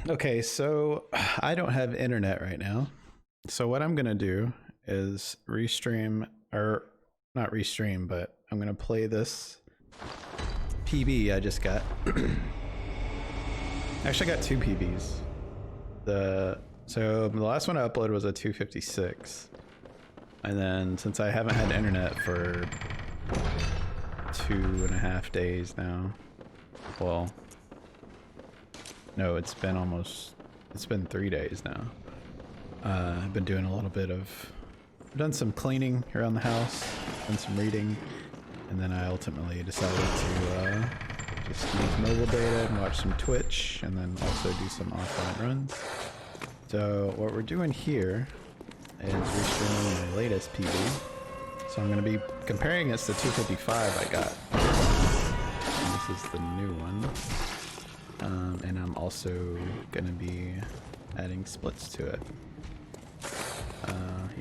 Okay, so I don't have internet right now. So what I'm gonna do is restream, or not restream, but I'm gonna play this PB I just got. Actually, I got two PBs. So the last one I uploaded was a 256, and then since I haven't had internet for 2.5 days now, well, no, it's been 3 days now. I've been doing a little bit of, I've done some cleaning around the house, done some reading, and then I ultimately decided to just use mobile data and watch some Twitch, and then also do some offline runs. So what we're doing here is restreaming my latest PB. So I'm going to be comparing this to 255 I got. And this is the new one. And I'm also going to be adding splits to it.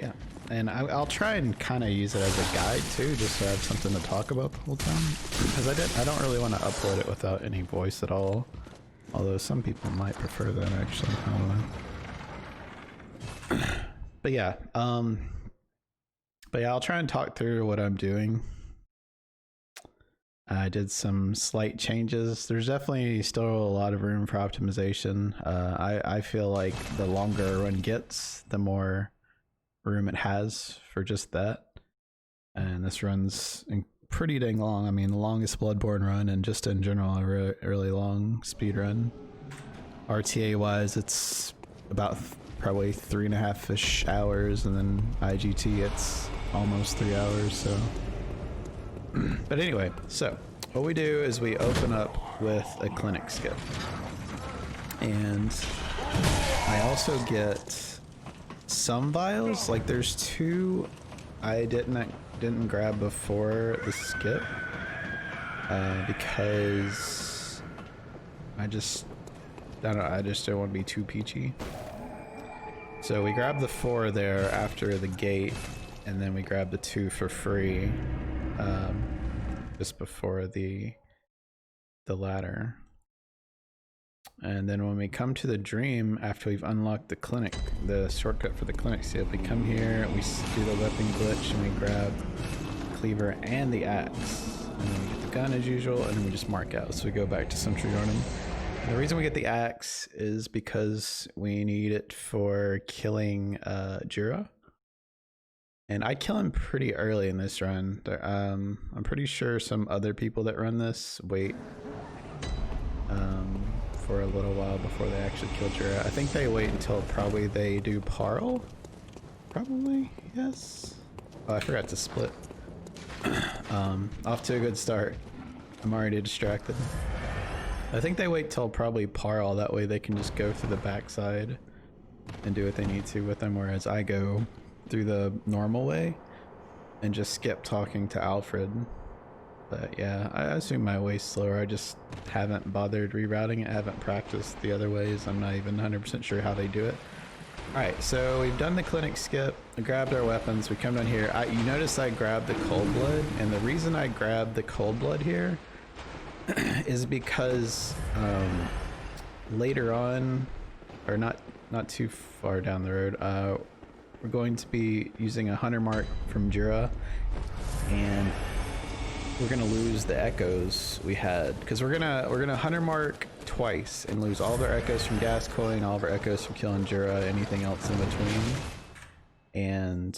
Yeah. And I'll try and kind of use it as a guide too, just so I have something to talk about the whole time. Because I don't really want to upload it without any voice at all. Although some people might prefer that actually. I don't know. But yeah, I'll try and talk through what I'm doing. I did some slight changes. There's definitely still a lot of room for optimization. I feel like the longer a run gets, the more room it has for just that. And this run's pretty dang long. I mean, the longest Bloodborne run, and just in general, a really long speed run. RTA wise, it's about probably 3.5-ish hours, and then IGT it's almost 3 hours. So but anyway, so what we do is we open up with a clinic skip, and I also get some vials. Like there's two I didn't grab before the skip because I don't know, I just don't want to be too peachy. So we grab the 4 there after the gate, and then we grab the 2 for free just before the ladder. And then when we come to the dream, after we've unlocked the clinic, the shortcut for the clinic seal, we come here, we do the weapon glitch, and we grab cleaver and the axe, and then we get the gun as usual, and then we just mark out. So we go back to sentry running. The reason we get the axe is because we need it for killing Jura. And I kill him pretty early in this run. I'm pretty sure some other people that run this wait for a little while before they actually kill Jura. I think they wait until probably they do Parl. Probably, yes. Oh, I forgot to split. Off to a good start. I'm already distracted. I think they wait till probably Parl, that way they can just go through the backside and do what they need to with them, whereas I go through the normal way and just skip talking to Alfred. But yeah, I assume my way's slower. I just haven't bothered rerouting it. I haven't practiced the other ways. I'm not even 100% sure how they do it. Alright, so we've done the clinic skip, we grabbed our weapons, we come down here. You notice I grabbed the cold blood, and the reason I grabbed the cold blood here is because later on, or not too far down the road, we're going to be using a hunter mark from Jura, and we're gonna lose the echoes we had, because we're gonna hunter mark twice and lose all of our echoes from gas coiling, all of our echoes from killing Jura, anything else in between. And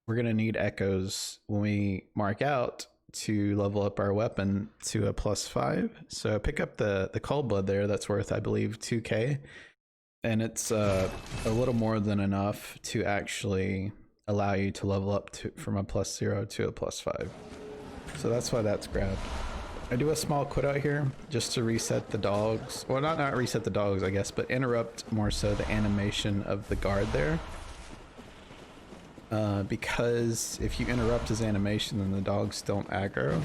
we're gonna need echoes when we mark out to level up our weapon to a +5. So pick up the cold blood there. That's worth, I believe, 2k, and it's a little more than enough to actually allow you to level up from a +0 to a +5. So that's why that's grabbed. I do a small quit out here just to reset the dogs. Well, not reset the dogs, I guess, but interrupt more so the animation of the guard there. Because if you interrupt his animation, then the dogs don't aggro.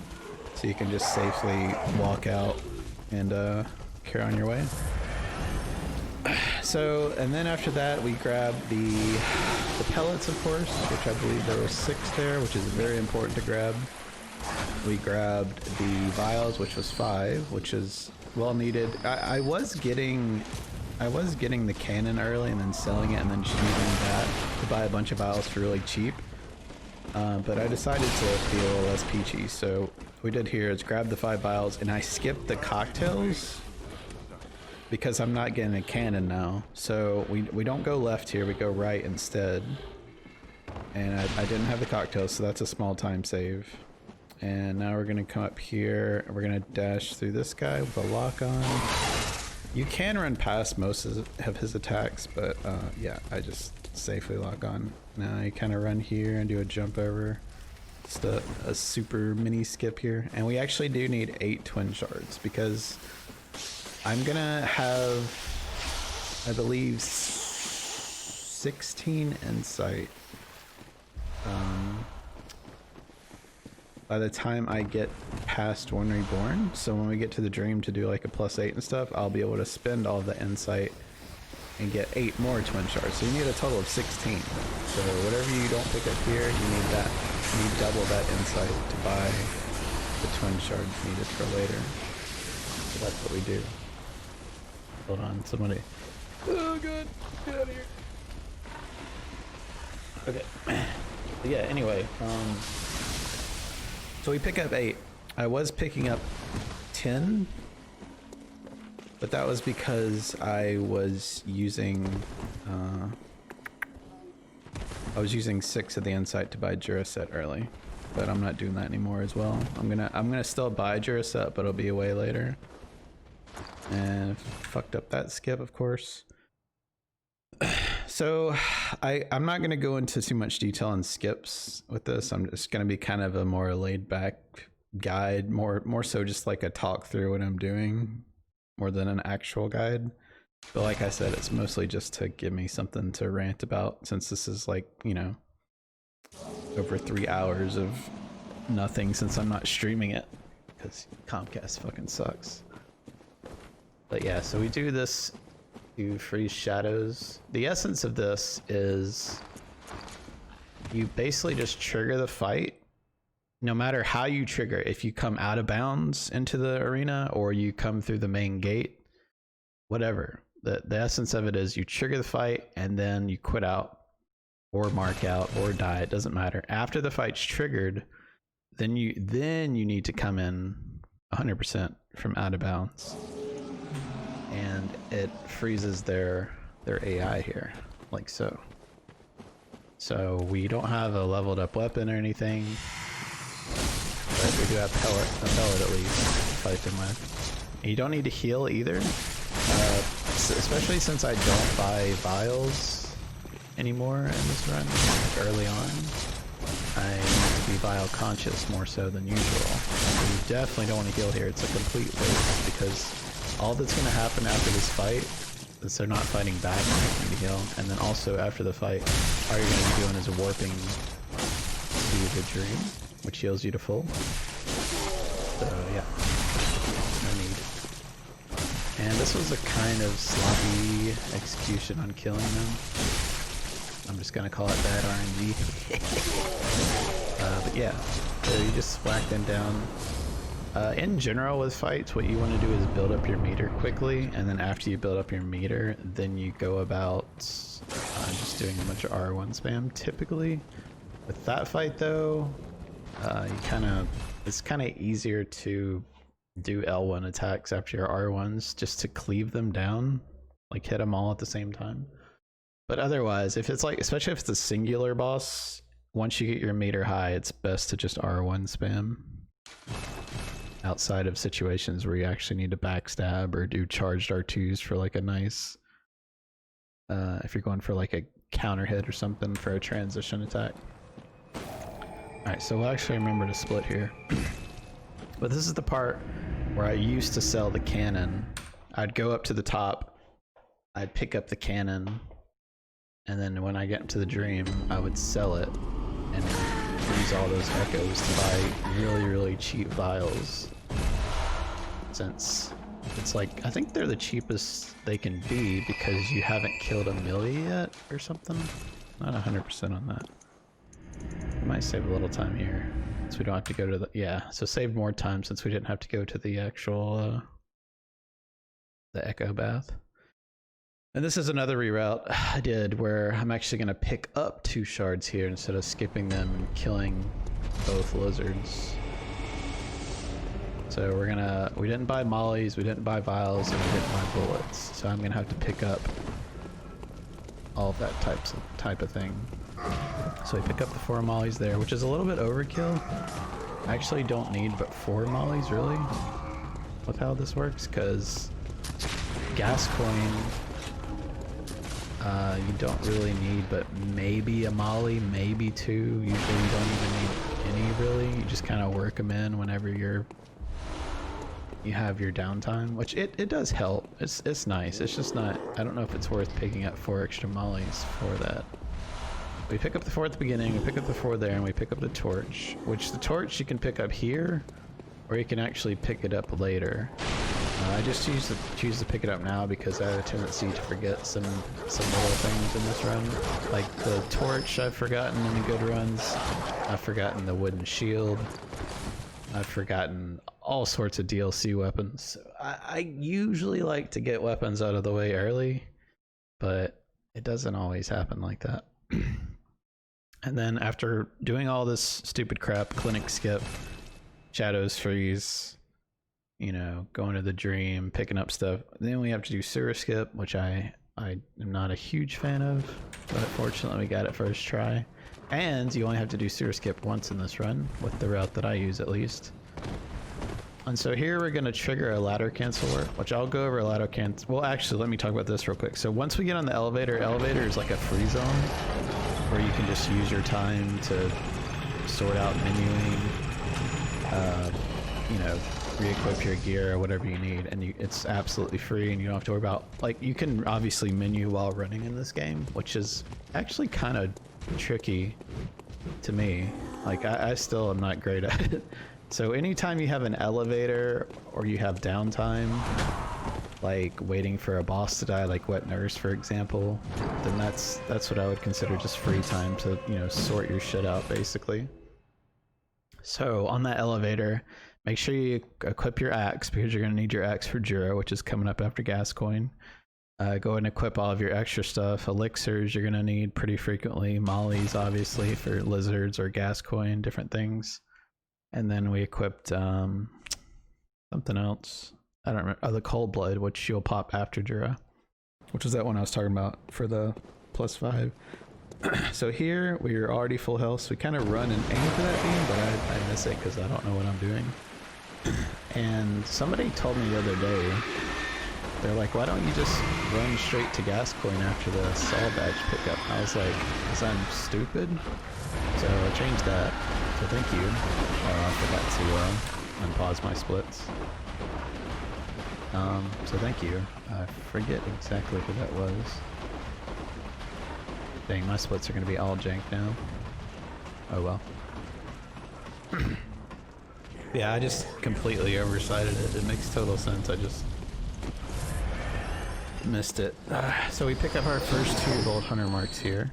So you can just safely walk out and carry on your way. So, and then after that, we grab the pellets, of course, which I believe there were 6 there, which is very important to grab. We grabbed the vials, which was 5, which is well needed. I was getting the cannon early and then selling it and then just using that to buy a bunch of vials for really cheap. But I decided to be a little less peachy, so what we did here is grab the 5 vials and I skipped the cocktails because I'm not getting a cannon now. So we don't go left here, we go right instead. And I didn't have the cocktails, so that's a small time save. And now we're gonna come up here and we're gonna dash through this guy with a lock on. You can run past most of his attacks, but yeah, I just safely lock on. Now you kind of run here and do a jump over. Just a super mini skip here. And we actually do need 8 twin shards because I'm gonna have, I believe, 16 insight. By the time I get past One Reborn, so when we get to the dream to do like a +8 and stuff, I'll be able to spend all the insight and get 8 more twin shards. So you need a total of 16. So whatever you don't pick up here, you need that. You need double that insight to buy the twin shards needed for later. So that's what we do. Hold on, somebody. Oh god, get out of here. Okay. But yeah, anyway, so we pick up 8. I was picking up 10, but that was because I was using 6 of the insight to buy Juraset early, but I'm not doing that anymore as well. I'm gonna still buy Juraset, but it'll be away later. And fucked up that skip, of course. So I'm not going to go into too much detail on skips with this. I'm just going to be kind of a more laid back guide, more so just like a talk through what I'm doing more than an actual guide. But like I said, it's mostly just to give me something to rant about, since this is like, you know, over 3 hours of nothing since I'm not streaming it because Comcast fucking sucks. But yeah, so we do this to freeze shadows. The essence of this is you basically just trigger the fight no matter how you trigger. If you come out of bounds into the arena or you come through the main gate, whatever. The essence of it is you trigger the fight and then you quit out or mark out or die. It doesn't matter. After the fight's triggered, then you need to come in 100% from out of bounds. And it freezes their AI here, like so. So we don't have a leveled up weapon or anything, but we do have a pellet at least to fight them with. And you don't need to heal either, especially since I don't buy vials anymore in this run. Like early on, I need to be vial conscious more so than usual. So you definitely don't want to heal here. It's a complete waste because all that's going to happen after this fight, since they're not fighting back and making the heal, and then also after the fight, all you're going to be doing is warping to the dream, which heals you to full. So yeah, no need. And this was a kind of sloppy execution on killing them. I'm just going to call it bad RNG. But yeah, so you just whack them down. In general with fights, what you want to do is build up your meter quickly, and then after you build up your meter, then you go about just doing a bunch of R1 spam typically. With that fight though, it's kind of easier to do L1 attacks after your R1s just to cleave them down, like hit them all at the same time. But otherwise, if it's like, especially if it's a singular boss, once you get your meter high, it's best to just R1 spam. Outside of situations where you actually need to backstab or do charged R2s for like a nice, if you're going for like a counter hit or something for a transition attack. Alright, so we'll actually remember to split here. But this is the part where I used to sell the cannon. I'd go up to the top, I'd pick up the cannon, and then when I get to the dream, I would sell it and use all those echoes to buy really, really cheap vials. Since it's like, I think they're the cheapest they can be because you haven't killed Amelia yet or something. Not 100% on that. We might save a little time here so we don't have to go to the, yeah, so save more time since we didn't have to go to the actual the Echo Bath. And this is another reroute I did where I'm actually going to pick up 2 shards here instead of skipping them and killing both lizards. So we didn't buy mollies, we didn't buy vials, and we didn't buy bullets. So I'm going to have to pick up all of that type of thing. So we pick up the 4 mollies there, which is a little bit overkill. I actually don't need but 4 mollies really with how this works, because gas coin you don't really need but maybe a molly, maybe 2. Usually you don't even need any really. You just kind of work them in whenever you have your downtime, which it does help. It's nice. It's just not, I don't know if it's worth picking up 4 extra mollies for that. We pick up the 4 at the beginning, we pick up the 4 there, and we pick up the torch, which the torch you can pick up here, or you can actually pick it up later. I just choose to pick it up now because I have a tendency to forget some little things in this run. Like the torch I've forgotten in the good runs, I've forgotten the wooden shield, I've forgotten all sorts of DLC weapons. I usually like to get weapons out of the way early, but it doesn't always happen like that. And then after doing all this stupid crap, clinic skip, shadows freeze, you know, going to the dream, picking up stuff, then we have to do sewer skip, which I am not a huge fan of, but fortunately we got it first try. And you only have to do sewer skip once in this run, with the route that I use at least. And so here we're going to trigger a ladder canceler, which I'll go over a ladder cancel. Well, actually, let me talk about this real quick. So once we get on the elevator is like a free zone where you can just use your time to sort out menuing, you know, re-equip your gear or whatever you need, and it's absolutely free, and you don't have to worry about, like, you can obviously menu while running in this game, which is actually kind of tricky to me. Like, I still am not great at it. So anytime you have an elevator or you have downtime, like waiting for a boss to die, like Wet Nurse for example, then that's what I would consider just free time to, you know, sort your shit out basically. So on that elevator, make sure you equip your axe, because you're going to need your axe for Jura, which is coming up after gas coin. Go ahead and equip all of your extra stuff. Elixirs you're going to need pretty frequently. Mollies obviously for lizards or gas coin, different things. And then we equipped something else. I don't remember. Oh, the Cold Blood, which you'll pop after Jura, which is that one I was talking about for the +5. So here we are already full health, so we kind of run and aim for that beam, but I miss it because I don't know what I'm doing. And somebody told me the other day, they're like, why don't you just run straight to gas coin after the Saw badge pickup? I was like, because I'm stupid? So I changed that, so thank you. I forgot to unpause my splits. So thank you. I forget exactly who that was. Dang, my splits are going to be all jank now. Oh well. Yeah, I just completely oversighted it. It makes total sense. I just missed it. So we pick up our first 2 Bolt Hunter marks here.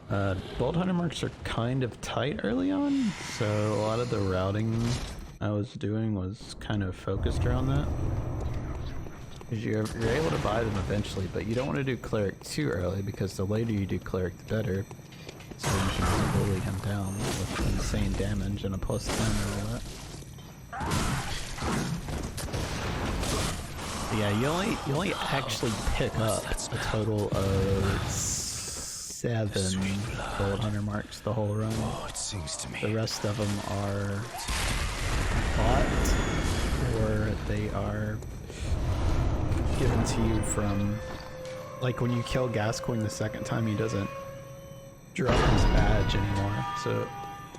Bolt Hunter marks are kind of tight early on, so a lot of the routing I was doing was kind of focused around that. Because you're able to buy them eventually, but you don't want to do Cleric too early, because the later you do Cleric, the better. So you can just bully him down with insane damage and a +10 and all that. But yeah, you only actually pick up a total of 7 Gold Hunter marks the whole run. It sings to me. The rest of them are bought, or they are given to you from, like when you kill Gascoigne the second time, he doesn't drop his badge anymore, so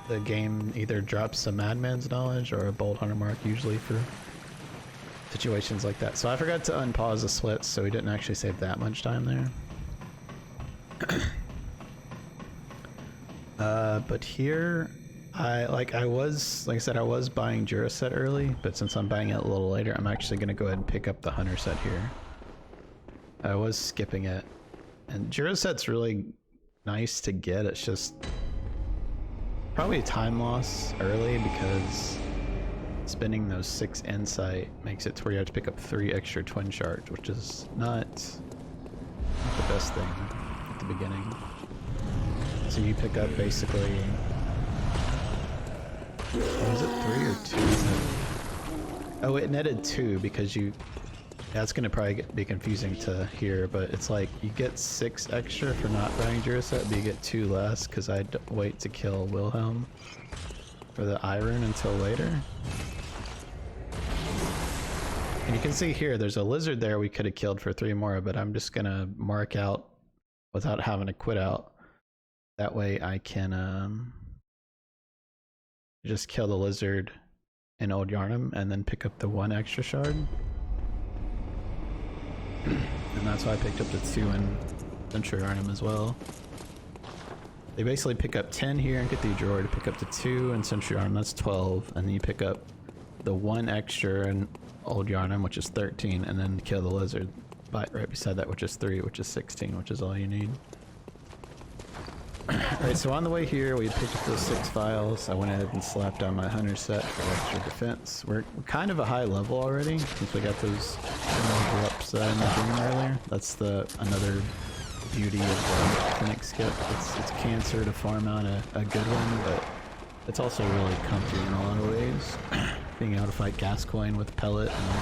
the game either drops a Madman's Knowledge or a Bolt Hunter mark, usually for situations like that. So I forgot to unpause the splits, so we didn't actually save that much time there. But here I said, I was buying Jura set early, but since I'm buying it a little later, I'm actually going to go ahead and pick up the Hunter set here. I was skipping it, and Jura set's really nice to get. It's just probably a time loss early, because spending those 6 insight makes it to where you have to pick up 3 extra twin shards, which is not the best thing at the beginning. So you pick up basically, was it 3 or 2? Oh, it netted 2 because you, that's gonna probably be confusing to hear, but it's like you get 6 extra for not buying Juraset, but you get 2 less because I'd wait to kill Wilhelm for the iron until later. And you can see here, there's a lizard there we could have killed for 3 more, but I'm just gonna mark out without having to quit out. That way I can just kill the lizard in Old Yarnum and then pick up the 1 extra shard. And that's why I picked up the 2 in Central Yarnum as well. They basically pick up 10 here in Cathedral Ward to pick up the 2 in Central Yarnum, that's 12, and then you pick up the 1 extra in Old Yarnum, which is 13, and then kill the lizard right beside that, which is 3, which is 16, which is all you need. Alright, so on the way here, we picked up those 6 files. I went ahead and slapped down my hunter set for extra defense. We're kind of a high level already, since we got those drops in the dream earlier. That's another beauty of the clinic skip. It's cancer to farm out a good one, but it's also really comfy in a lot of ways. Being able to fight Gascoigne with pellet and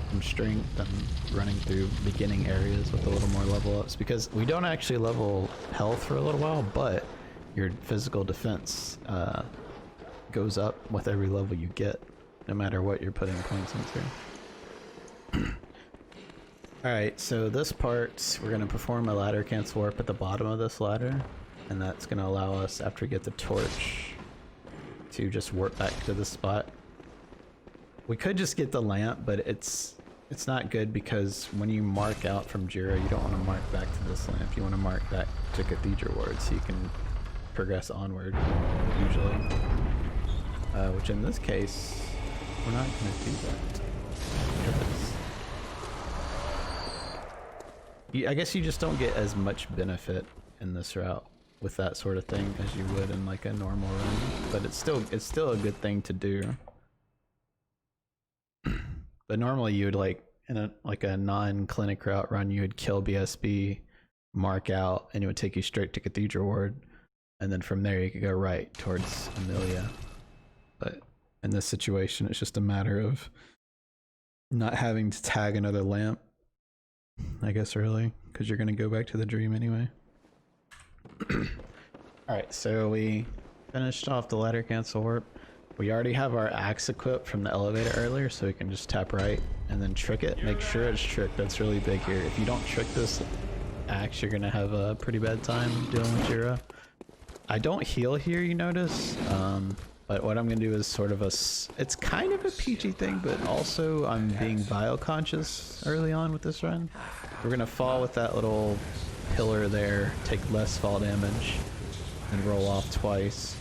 some strength and running through beginning areas with a little more level ups, because we don't actually level health for a little while, but your physical defense goes up with every level you get, no matter what you're putting points into. Alright, so this part, we're going to perform a ladder cancel warp at the bottom of this ladder, and that's going to allow us, after we get the torch, to just warp back to the spot. We could just get the lamp, but it's not good, because when you mark out from Jura, you don't want to mark back to this lamp. You want to mark back to Cathedral Ward so you can progress onward, usually. Which in this case, we're not going to do that. I guess you just don't get as much benefit in this route with that sort of thing as you would in like a normal run, but it's still a good thing to do. But normally you would, like in a non-clinic route run, you would kill BSB, mark out, and it would take you straight to Cathedral Ward, and then from there you could go right towards Amelia. But in this situation, it's just a matter of not having to tag another lamp, I guess, really, because you're going to go back to the dream anyway. Alright, so we finished off the ladder cancel warp. We already have our axe equipped from the elevator earlier, so we can just tap right and then trick it. Make sure it's tricked. That's really big here. If you don't trick this axe, you're going to have a pretty bad time dealing with Jura. I don't heal here, you notice, but what I'm going to do is sort of it's kind of a PG thing, but also I'm being vile conscious early on with this run. We're going to fall with that little pillar there, take less fall damage, and roll off twice.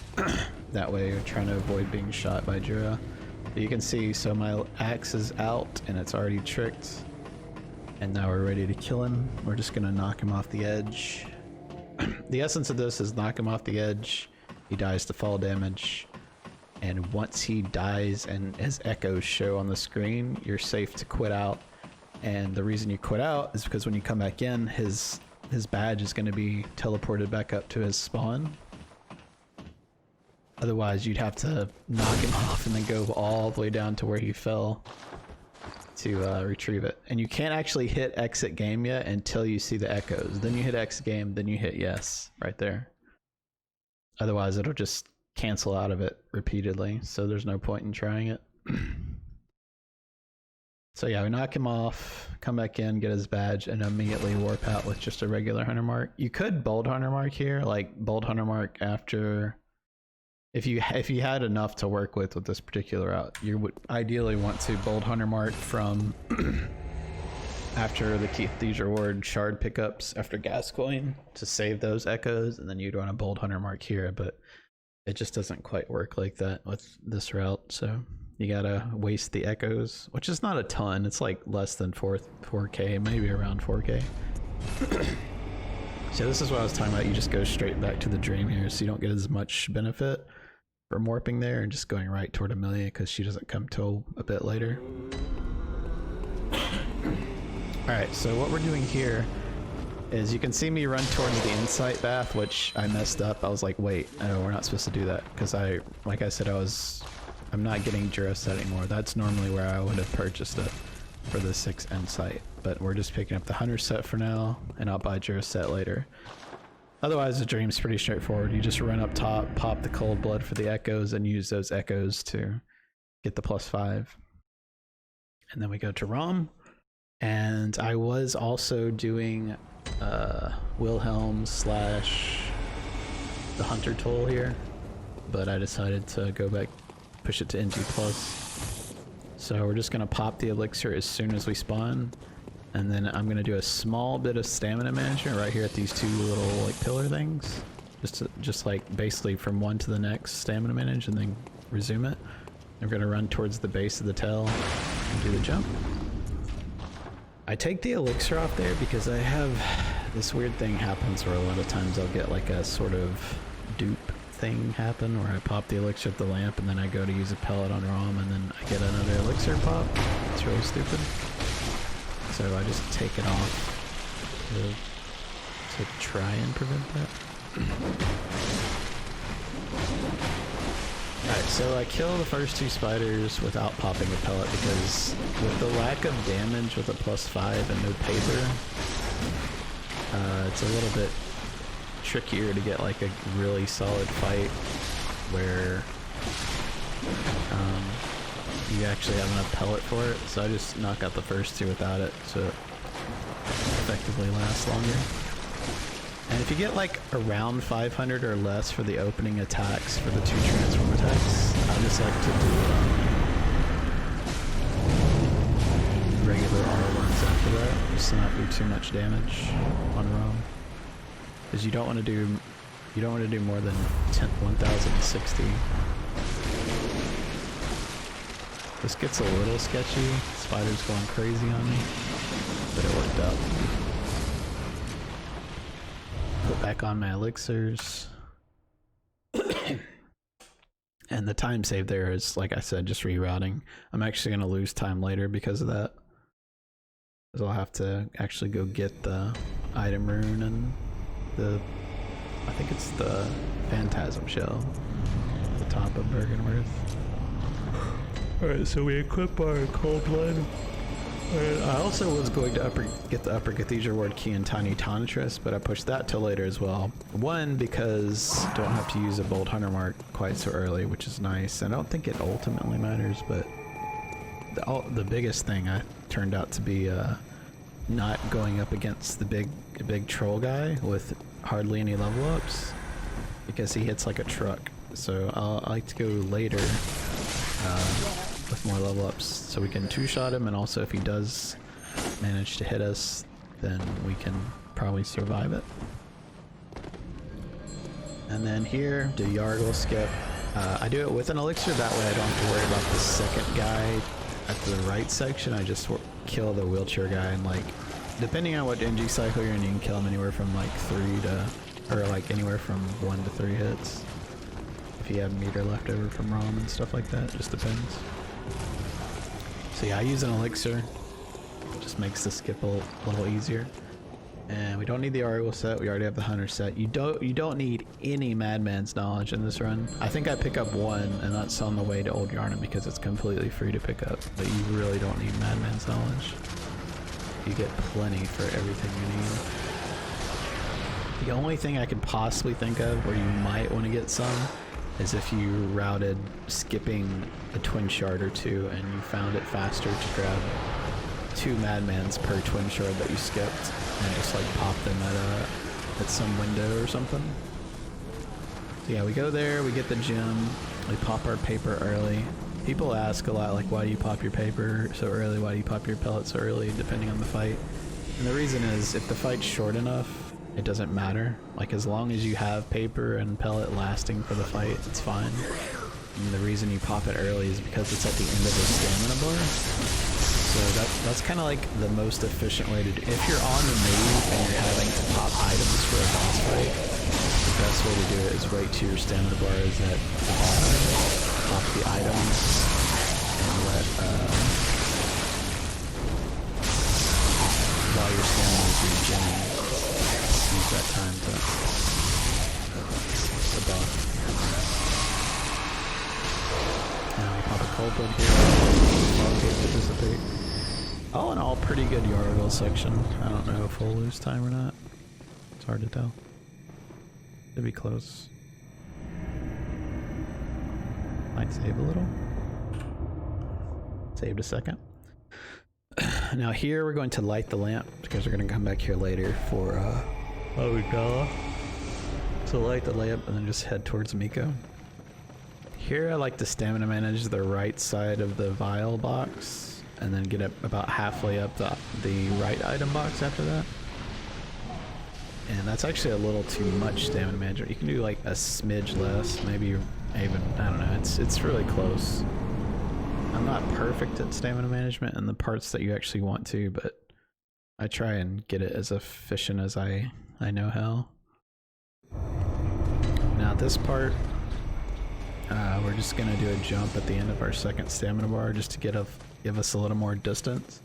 That way you're trying to avoid being shot by Jura. But you can see, so my axe is out and it's already tricked. And now we're ready to kill him. We're just going to knock him off the edge. The essence of this is knock him off the edge. He dies to fall damage. And once he dies and his echoes show on the screen, you're safe to quit out. And the reason you quit out is because when you come back in, his badge is going to be teleported back up to his spawn. Otherwise, you'd have to knock him off and then go all the way down to where he fell to retrieve it. And you can't actually hit exit game yet until you see the echoes. Then you hit exit game, then you hit yes right there. Otherwise, it'll just cancel out of it repeatedly, so there's no point in trying it. So yeah, we knock him off, come back in, get his badge, and immediately warp out with just a regular hunter mark. You could bold hunter mark here, like bold hunter mark after, if you had enough to work with this particular route, you would ideally want to bold hunter mark from after the Cathedral Ward shard pickups after Gascoigne to save those echoes, and then you'd want a bold hunter mark here, but it just doesn't quite work like that with this route, so you gotta waste the echoes, which is not a ton. It's like less than 4k, maybe around 4k. So this is what I was talking about. You just go straight back to the dream here, so you don't get as much benefit. from warping there and just going right toward Amelia because she doesn't come till a bit later. Alright, so what we're doing here is you can see me run towards the insight bath, which I messed up. I was like, wait, no, we're not supposed to do that because like I said, I'm not getting Jura set anymore. That's normally where I would have purchased it for the 6 insight, but we're just picking up the hunter set for now, and I'll buy Jura set later. Otherwise, the dream's pretty straightforward. You just run up top, pop the cold blood for the echoes, and use those echoes to get the +5. And then we go to Rom, and I was also doing Wilhelm / the hunter toll here, but I decided to go back, push it to NG+. So we're just gonna pop the elixir as soon as we spawn, and then I'm gonna do a small bit of stamina management right here at these 2 little like pillar things, just like basically from one to the next stamina manage, and then resume it. We're gonna run towards the base of the tail and do the jump. I take the elixir off there because I have this weird thing happens where a lot of times I'll get like a sort of dupe thing happen where I pop the elixir at the lamp and then I go to use a pellet on ROM and then I get another elixir pop. It's really stupid. So I just take it off to try and prevent that. Alright, so I kill the first 2 spiders without popping a pellet because with the lack of damage with a +5 and no paper, it's a little bit trickier to get like a really solid fight where you actually have enough pellet for it. So I just knock out the first 2 without it so it effectively lasts longer. And if you get like around 500 or less for the opening attacks for the 2 transform attacks, I just like to do regular R1s after that, just to not do too much damage on ROM. Because you don't want to do more than 1060. This gets a little sketchy. Spider's going crazy on me, but it worked out. Put back on my elixirs. And the time save there is, like I said, just rerouting. I'm actually going to lose time later because of that. Because I'll have to actually go get the item rune and I think it's the Phantasm Shell at the top of Bergenworth. Alright, so we equip our cold blood. I also was going to get the Upper Cathedral Ward key and Tiny Tonitrus, but I pushed that till later as well. One, because I don't have to use a Bold Hunter Mark quite so early, which is nice. I don't think it ultimately matters, but the biggest thing turned out to be not going up against the big troll guy with hardly any level ups, because he hits like a truck. So I like to go later with more level ups so we can 2-shot him, and also if he does manage to hit us, then we can probably survive it. And then here, do Yargle skip. I do it with an elixir, that way I don't have to worry about the second guy at the right section. I just kill the wheelchair guy, and like, depending on what NG cycle you're in, you can kill him anywhere from like 3 to, or like anywhere from 1 to 3 hits. If you have meter left over from ROM and stuff like that, it just depends. So yeah, I use an elixir. It just makes the skip a little easier. And we don't need the Ariel set, we already have the Hunter set. You don't need any Madman's Knowledge in this run. I think I pick up 1, and that's on the way to Old Yarnum because it's completely free to pick up. But you really don't need Madman's Knowledge. You get plenty for everything you need. The only thing I could possibly think of where you might want to get some is if you routed skipping a twin shard or 2 and you found it faster to grab 2 madmans per twin shard that you skipped and just like pop them at some window or something. So yeah, we go there, we get the gem, we pop our paper early. People ask a lot, like, why do you pop your paper so early? Why do you pop your pellet so early, depending on the fight? And the reason is, if the fight's short enough, it doesn't matter. Like, as long as you have paper and pellet lasting for the fight, it's fine. And the reason you pop it early is because it's at the end of the stamina bar. So that's kind of like the most efficient way to do it. If you're on the move and you're having to pop items for a boss fight, the best easiest way to do it is wait till your stamina bar is at the bottom off the items and let while your stamina is regenerating, use that time to buff. Now we pop a cold blood here, okay, to dissipate. All in all, pretty good Yargle section. I don't know if we'll lose time or not. It's hard to tell. Could be close. Might save a little. Saved a second. Now here we're going to light the lamp because we're going to come back here later for so light the lamp and then just head towards Miko. Here I like to stamina manage the right side of the vial box and then get up about halfway up the right item box after that. And that's actually a little too much stamina management. You can do like a smidge less, maybe even, I don't know, it's really close. I'm not perfect at stamina management in the parts that you actually want to, but I try and get it as efficient as I know how. Now this part, we're just gonna do a jump at the end of our second stamina bar just to give us a little more distance.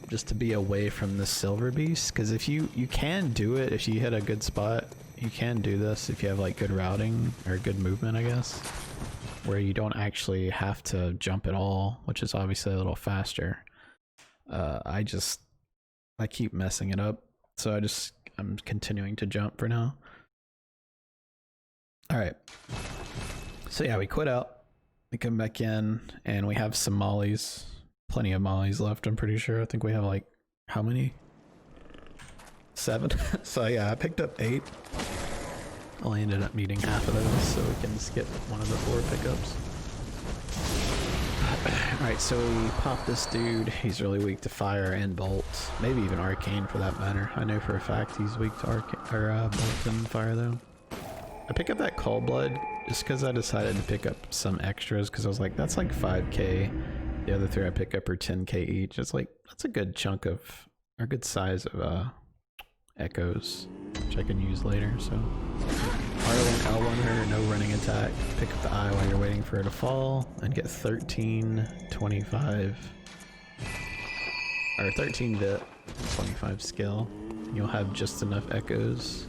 Just to be away from the silver beast, because if you can do it if you hit a good spot. You can do this if you have like good routing or good movement, I guess, where you don't actually have to jump at all, which is obviously a little faster. I keep messing it up, so I'm continuing to jump for now. All right, so yeah, we quit out, we come back in, and we have some mollies. Plenty of mollies left, I'm pretty sure. I think we have like, how many? 7? So yeah, I picked up 8. Only ended up needing half of those, so we can skip one of the 4 pickups. Alright, so we pop this dude. He's really weak to fire and bolt. Maybe even arcane for that matter. I know for a fact he's weak to bolt and fire though. I pick up that cold blood just because I decided to pick up some extras because I was like, that's like 5k. The other 3 I pick up are 10k each. It's like, that's a good chunk of, or good size of echoes, which I can use later, so. R1, L1 her, no running attack. Pick up the eye while you're waiting for her to fall, and get 13, 25, or 13 bit, 25 skill. You'll have just enough echoes.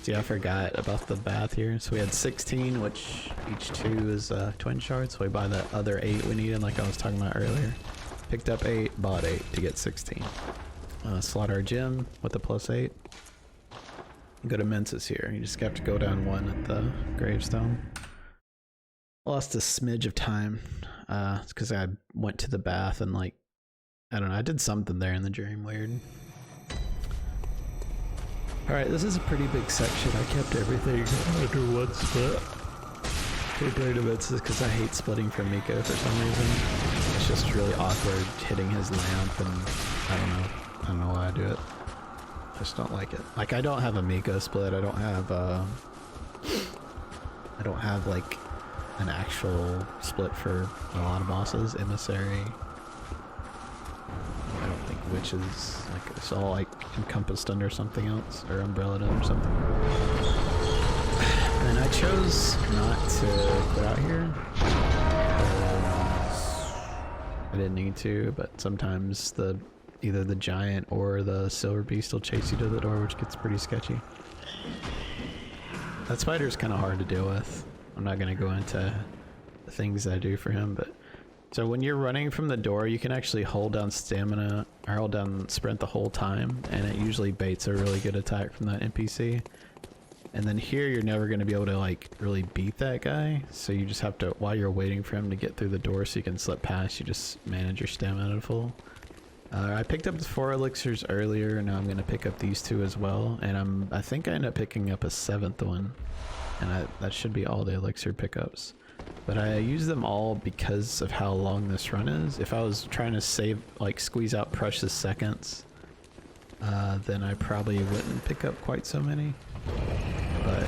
See, I forgot about the bath here. So we had 16, which each 2 is twin shards, so we buy the other 8 we needed, like I was talking about earlier. Picked up 8, bought 8 to get 16. Slot our gem with the +8. Go to Mensis here. You just have to go down 1 at the gravestone. Lost a smidge of time. It's because I went to the bath and like, I don't know, I did something there in the dream weird. Alright, this is a pretty big section. I kept everything under one split. Compared to Mensis because I hate splitting from Miko for some reason. It's just really awkward hitting his lamp and I don't know why I do it. I just don't like it. Like, I don't have a Miko split. I don't have like an actual split for a lot of bosses. Emissary. I don't think witches. Like, it's all like encompassed under something else or umbrellaed under something. And I chose not to quit out here. I didn't need to, but sometimes either the giant or the silver beast will chase you to the door, which gets pretty sketchy. That spider is kind of hard to deal with. I'm not going to go into the things I do for him, but so when you're running from the door, you can actually hold down stamina or hold down sprint the whole time, and it usually baits a really good attack from that NPC. And then here you're never going to be able to like really beat that guy, so you just have to, while you're waiting for him to get through the door so you can slip past, you just manage your stamina to full. I picked up the 4 elixirs earlier, and now I'm going to pick up these 2 as well, and I think I end up picking up a 7th one, and that should be all the elixir pickups. But I use them all because of how long this run is. If I was trying to save, like squeeze out precious seconds, then I probably wouldn't pick up quite so many. But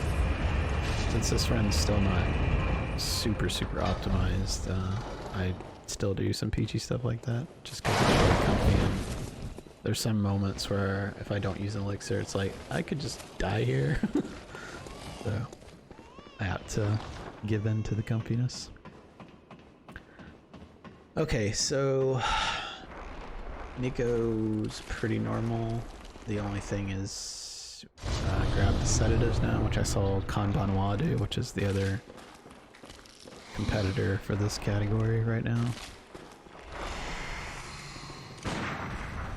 since this run's still not super optimized, I still do some peachy stuff like that, just because it's really comfy and There's some moments where if I don't use an elixir, it's like, I could just die here. So, I have to give in to the comfiness. Okay, so Nico's pretty normal. The only thing is grab the sedatives now, which I saw Kanbanwa do, which is the other competitor for this category right now.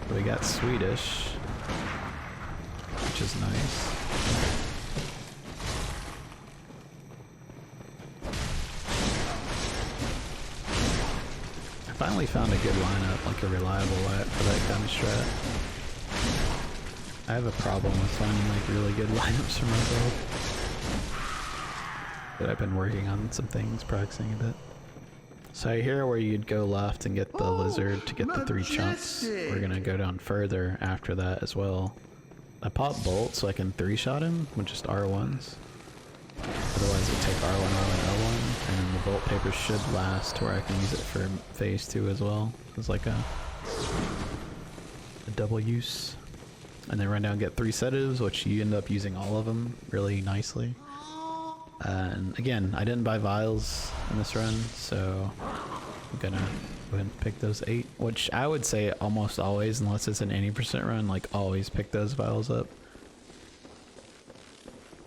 So we got Swedish, which is nice. I finally found a good lineup, like a reliable lineup for that kind of strat. I have a problem with finding like really good lineups for myself. But I've been working on some things, practicing a bit. So here where you'd go left and get the lizard to get the 3 chunks. We're gonna go down further after that as well. I pop bolt so I can 3-shot him with just R1s. Otherwise it'll take R1, R1, L1, and then the bolt paper should last to where I can use it for phase 2 as well. It's like a double use. And then run down and get 3 sedatives, which you end up using all of them really nicely. And again, I didn't buy vials in this run, so I'm gonna go ahead and pick those 8, which I would say almost always, unless it's an 80% run, like always pick those vials up.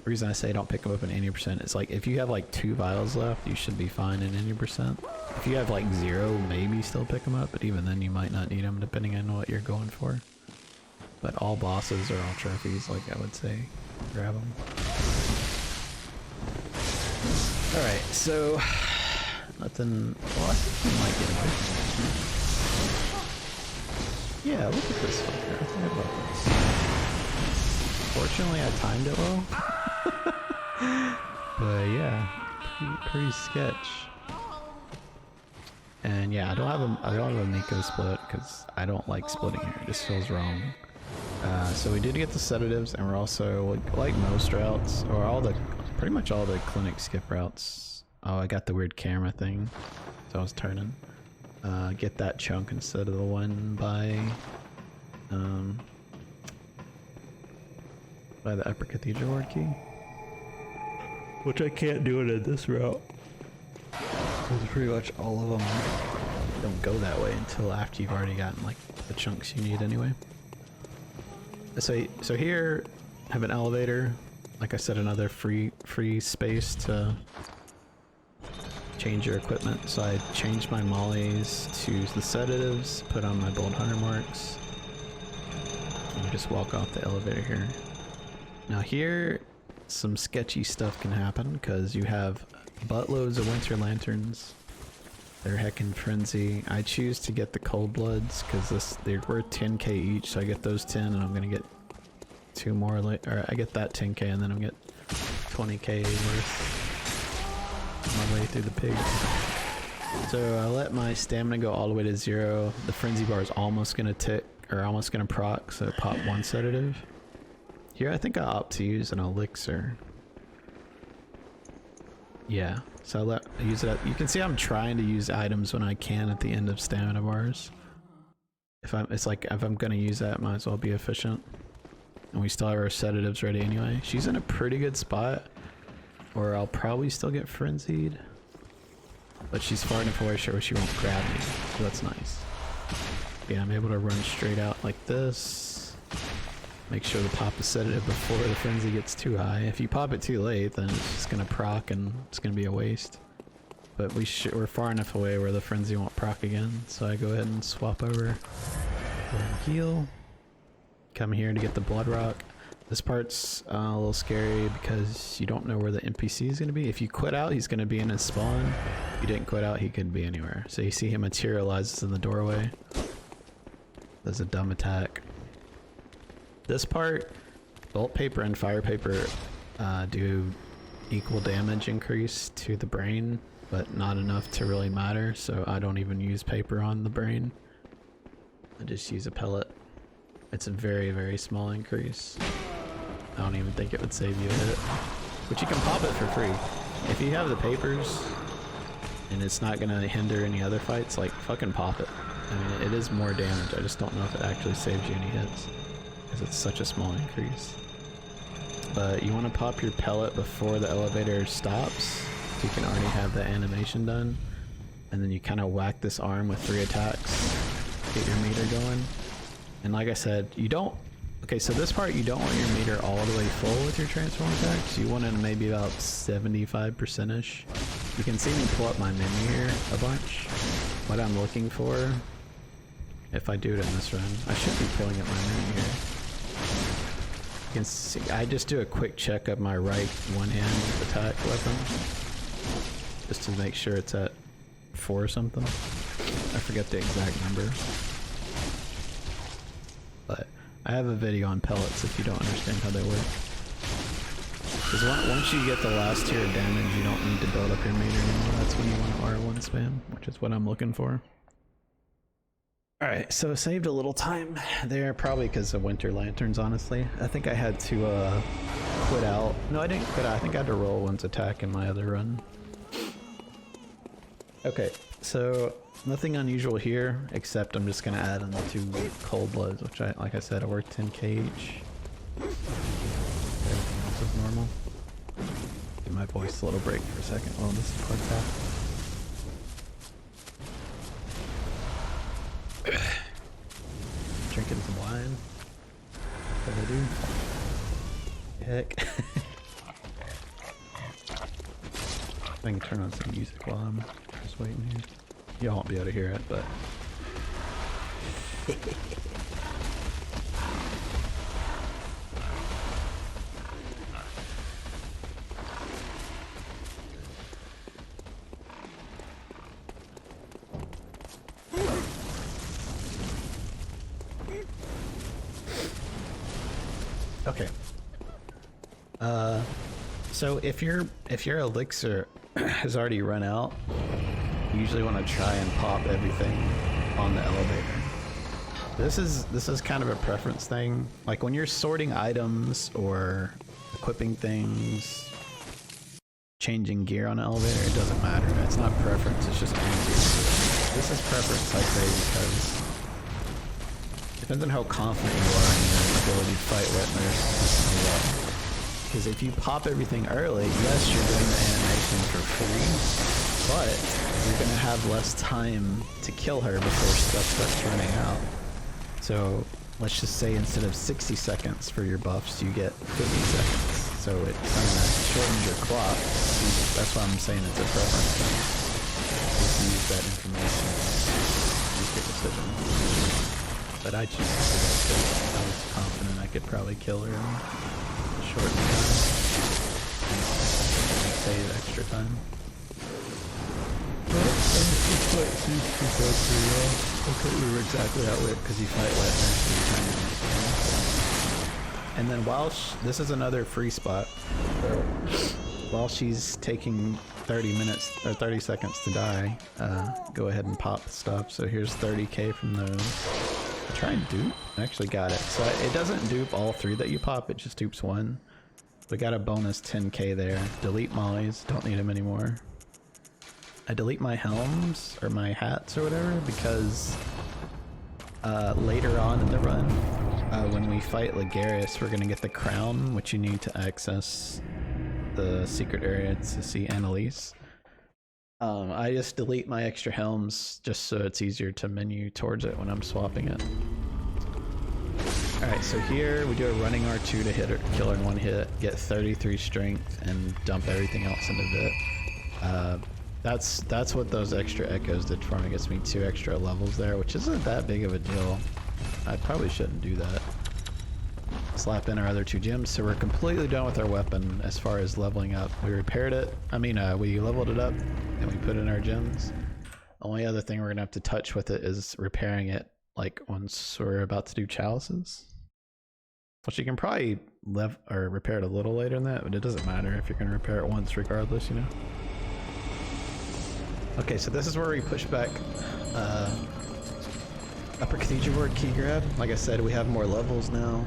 The reason I say don't pick them up in 80% is like if you have like 2 vials left, you should be fine in 80%. If you have like 0, maybe still pick them up, but even then you might not need them depending on what you're going for. But all bosses are all trophies, like I would say, grab them. Alright, so nothing. Well, I think we might get a bit. Yeah, look at this fucker. I think I love this. Fortunately, I timed it well. But yeah, pretty sketch. And yeah, I don't have a Nico split because I don't like splitting here. It just feels wrong. So we did get the sedatives, and we're also like most routes, or pretty much all the clinic skip routes. Oh, I got the weird camera thing, so I was turning. Get that chunk instead of the one by the Upper Cathedral Ward key, which I can't do it in this route. Because pretty much all of them don't go that way until after you've already gotten like the chunks you need anyway. So here, I have an elevator. Like I said, another free space to change your equipment. So I changed my mollies to the sedatives, put on my bold hunter marks, and you just walk off the elevator here. Now here, some sketchy stuff can happen because you have buttloads of winter lanterns. They're heckin' frenzy. I choose to get the cold bloods because they're worth 10k each, so I get those 10 and I'm gonna get 2 more or I get that 10k and then I'm gonna get 20k worth on my way through the pigs. So I let my stamina go all the way to 0. The frenzy bar is almost gonna tick, or almost gonna proc, so pop 1 sedative. Here I think I opt to use an elixir. Yeah, so I use it. You can see I'm trying to use items when I can at the end of stamina bars. It's like if I'm gonna use that, might as well be efficient. And we still have our sedatives ready anyway. She's in a pretty good spot, or I'll probably still get frenzied. But she's far enough away where she won't grab me, so that's nice. Yeah, I'm able to run straight out like this. Make sure to pop the sedative before the frenzy gets too high. If you pop it too late, then it's just gonna proc and it's gonna be a waste. But we're far enough away where the frenzy won't proc again, so I go ahead and swap over. Go ahead and heal. Come here to get the blood rock. This part's a little scary because you don't know where the NPC is gonna be. If you quit out, he's gonna be in his spawn. If you didn't quit out, he could be anywhere. So you see him materializes in the doorway. Does a dumb attack. This part, bolt paper and fire paper do equal damage increase to the brain, but not enough to really matter, so I don't even use paper on the brain. I just use a pellet. It's a very, very small increase. I don't even think it would save you a hit. But you can pop it for free. If you have the papers, and it's not gonna hinder any other fights, like, fucking pop it. I mean, it is more damage. I just don't know if it actually saves you any hits, because it's such a small increase. But you want to pop your pellet before the elevator stops, so you can already have the animation done. And then you kind of whack this arm with 3 attacks, get your meter going. And like I said, you don't... Okay, so this part, you don't want your meter all the way full with your transform attacks. You want it maybe about 75%-ish. You can see me pull up my menu here a bunch. What I'm looking for, if I do it in this run, I should be pulling up my menu here. You can see, I just do a quick check of my right one-hand attack weapon, just to make sure it's at 4 or something. I forget the exact number. But I have a video on pellets if you don't understand how they work. Because once you get the last tier of damage, you don't need to build up your meter anymore. That's when you want to R1 spam, which is what I'm looking for. Alright, so saved a little time there, probably because of winter lanterns, honestly. I think I had to quit out. No, I didn't quit out. I think I had to roll one's attack in my other run. Okay, so nothing unusual here, except I'm just gonna add in the 2 cold bloods, which like I said, I work 10k each. Everything else is normal. Give my voice a little break for a second while this part's out. Drinking some wine. What do I do? Heck. I can turn on some music while I'm just waiting here. Y'all won't be able to hear it, but... Okay. So if your elixir has already run out, you usually want to try and pop everything on the elevator. This is kind of a preference thing. Like when you're sorting items or equipping things, changing gear on an elevator, it doesn't matter. It's not preference, it's just easier. This is preference, I say, because it depends on how confident you are in your ability to fight wet nurse. Because if you pop everything early, yes, you're doing the animation for free, but you're going to have less time to kill her before stuff starts running out. So let's just say instead of 60 seconds for your buffs, you get 50 seconds. So it kind of shortens your clock. That's why I'm saying it's a preference thing. Just use that information to make your decision. But I choose to do that because I was confident I could probably kill her in a short time. And save extra time. I couldn't remember exactly how it worked because you fight wet nurse. And then while this is another free spot, while she's taking 30 minutes or 30 seconds to die, go ahead and pop stuff. So here's 30k from those. Try and dupe. I actually got it. So it doesn't dupe all 3 that you pop, it just dupes 1. We got a bonus 10k there. Delete mollies, don't need them anymore. I delete my helms or my hats or whatever because later on in the run, when we fight Ligarius, we're gonna get the crown, which you need to access the secret area to see Annalise. I just delete my extra helms just so it's easier to menu towards it when I'm swapping it. Alright, so here we do a running R2 to hit her, kill her in 1 hit, get 33 strength, and dump everything else into Vit. That's what those extra echoes did for me. It gets me 2 extra levels there, which isn't that big of a deal. I probably shouldn't do that. Slap in our other 2 gems, so we're completely done with our weapon as far as leveling up. We repaired it, we leveled it up, and we put in our gems. Only other thing we're gonna have to touch with it is repairing it, like once we're about to do chalices. Which you can probably repair it a little later than that, but it doesn't matter if you're gonna repair it once regardless, you know? Okay, so this is where we push back Upper Cathedral Ward key grab. Like I said, we have more levels now.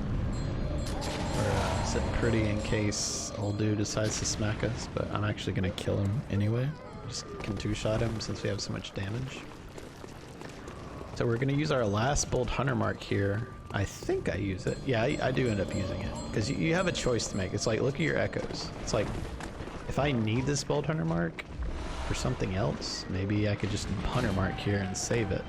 We're sitting pretty in case old dude decides to smack us, but I'm actually gonna kill him anyway. Just can 2-shot him since we have so much damage. So we're gonna use our last bold hunter mark here. I think I use it. Yeah, I do end up using it. Because you have a choice to make. It's like, look at your echoes. It's like, if I need this bold hunter mark for something else, maybe I could just hunter mark here and save it.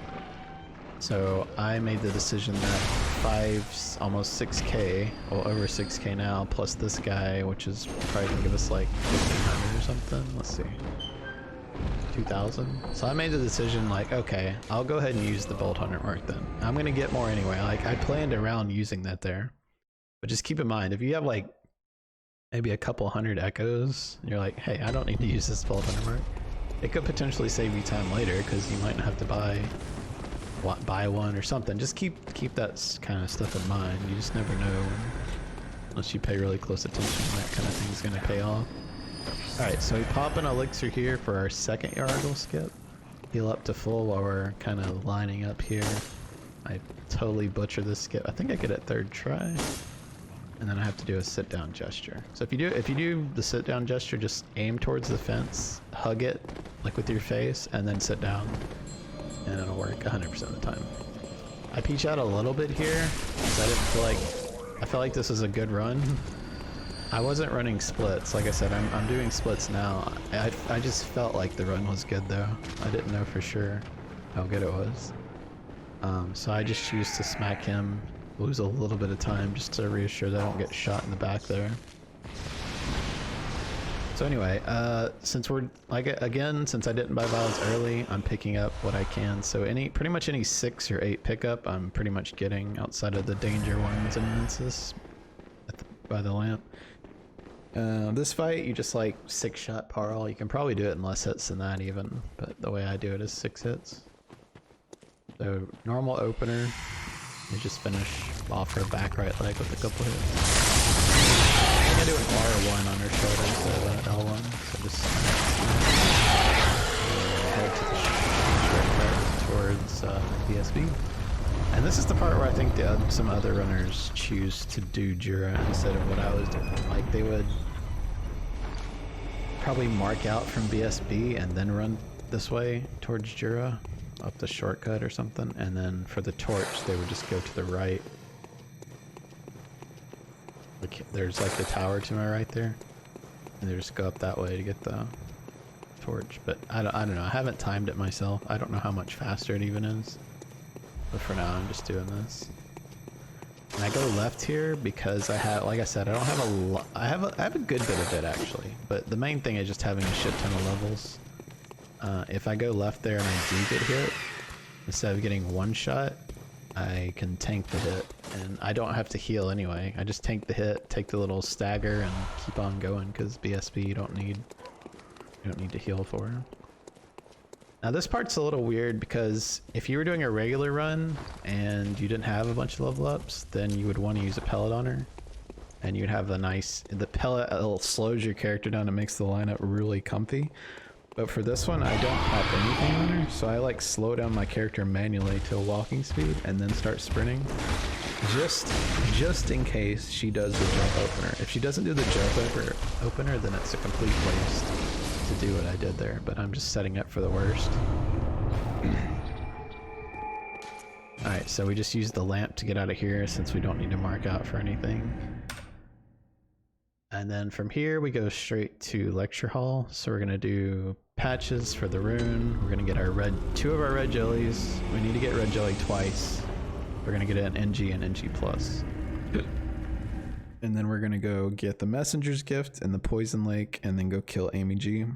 So I made the decision that almost 6k, well over 6k now, plus this guy, which is probably gonna give us like 1500 or something. Let's see. 2,000. So I made the decision like, okay, I'll go ahead and use the bolt hunter mark then. I'm gonna get more anyway. Like I planned around using that there, but just keep in mind if you have like maybe a couple hundred echoes, and you're like, hey, I don't need to use this bolt hunter mark. It could potentially save you time later because you might not have to buy one or something. Just keep that kind of stuff in mind. You just never know unless you pay really close attention. That kind of thing's gonna pay off. Alright, so we pop an elixir here for our second Yargle skip. Heal up to full while we're kind of lining up here. I totally butcher this skip. I think I get it third try. And then I have to do a sit down gesture. So if you do the sit down gesture, just aim towards the fence, hug it like with your face, and then sit down. And it'll work 100% of the time. I peach out a little bit here because I felt like this was a good run. I wasn't running splits, like I said, I'm doing splits now. I just felt like the run was good though. I didn't know for sure how good it was. So I just choose to smack him, lose a little bit of time just to reassure that I don't get shot in the back there. So anyway, since we're, since I didn't buy vials early, I'm picking up what I can. So pretty much any 6 or 8 pickup, I'm pretty much getting outside of the danger ones and Mensis by the lamp. This fight, you just like 6-shot Parl. You can probably do it in less hits than that even, but the way I do it is 6 hits. So normal opener, you just finish off her back right leg with a couple hits. I'm gonna do an R1 on her shoulder instead of an L1, so just head to the shortcut towards BSB. And this is the part where I think some other runners choose to do Jura instead of what I was doing. Like they would probably mark out from BSB and then run this way towards Jura, up the shortcut or something. And then for the torch, they would just go to the right. Like there's like the tower to my right there, and they just go up that way to get the torch. But I don't know. I haven't timed it myself. I don't know how much faster it even is. But for now, I'm just doing this. And I go left here because I have, like I said, I don't have a lot. I have a good bit of it actually. But the main thing is just having a shit ton of levels. If I go left there and I do get hit, instead of getting one shot, I can tank the hit. And I don't have to heal anyway. I just tank the hit, take the little stagger, and keep on going because BSB you don't need to heal for. Now this part's a little weird because if you were doing a regular run and you didn't have a bunch of level ups, then you would want to use a pellet on her. And you'd have the pellet slows your character down and makes the lineup really comfy. But for this one, I don't have anything on her, so I like slow down my character manually to a walking speed and then start sprinting. Just in case she does the jump opener. If she doesn't do the jump opener, then it's a complete waste to do what I did there, but I'm just setting up for the worst. Alright, so we just used the lamp to get out of here since we don't need to mark out for anything. And then from here we go straight to lecture hall. So we're gonna do patches for the rune. We're gonna get our two of our red jellies. We need to get red jelly twice. We're gonna get an NG and NG plus. And then we're gonna go get the messenger's gift and the poison lake and then go kill Amy G.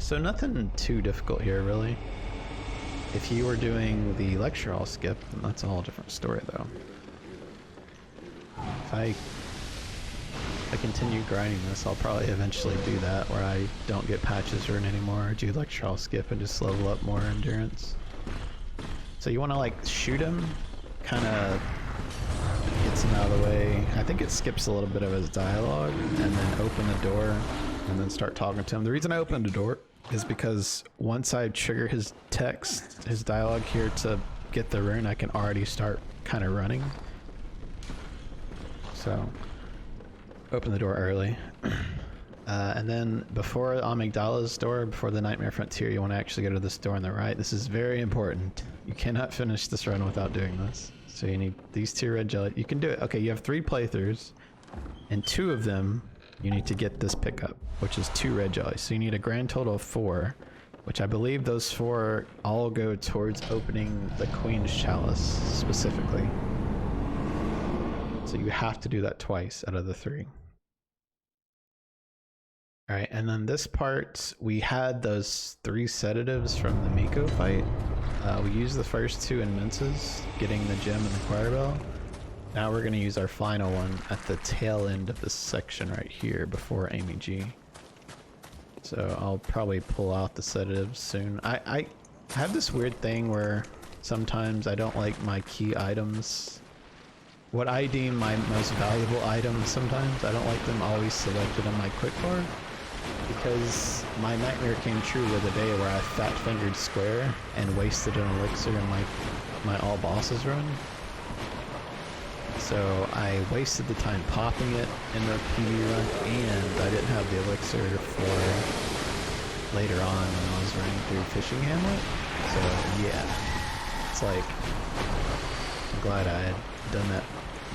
So nothing too difficult here really. If you were doing the lecture hall skip, then that's a whole different story though. If I continue grinding this, I'll probably eventually do that where I don't get patches rune anymore, do lecture hall skip and just level up more endurance. So you want to like shoot him, kind of gets him out of the way. I think it skips a little bit of his dialogue and then open the door and then start talking to him. The reason I opened the door is because once I trigger his text, his dialogue here to get the rune, I can already start kind of running. So open the door early. And then before Amygdala's door, before the Nightmare Frontier, you want to actually go to this door on the right. This is very important. You cannot finish this run without doing this. So you need these 2 red jelly. You can do it. Okay, you have 3 playthroughs, and 2 of them you need to get this pickup, which is 2 red jellies. So you need a grand total of 4, which I believe those 4 all go towards opening the Queen's Chalice specifically. So you have to do that twice out of the 3. Alright, and then this part, we had those 3 sedatives from the Miko fight. We used the first 2 in Mince's, getting the gem and the choir bell. Now we're going to use our final one at the tail end of this section right here before Amy G. So I'll probably pull out the sedatives soon. I have this weird thing where sometimes I don't like my key items. What I deem my most valuable items sometimes, I don't like them always selected on my quick bar. Because my nightmare came true the other day where I fat-fingered square and wasted an elixir in my all bosses run. So I wasted the time popping it in the PB run, and I didn't have the elixir for later on when I was running through Fishing Hamlet. So yeah, it's like, I'm glad I had done that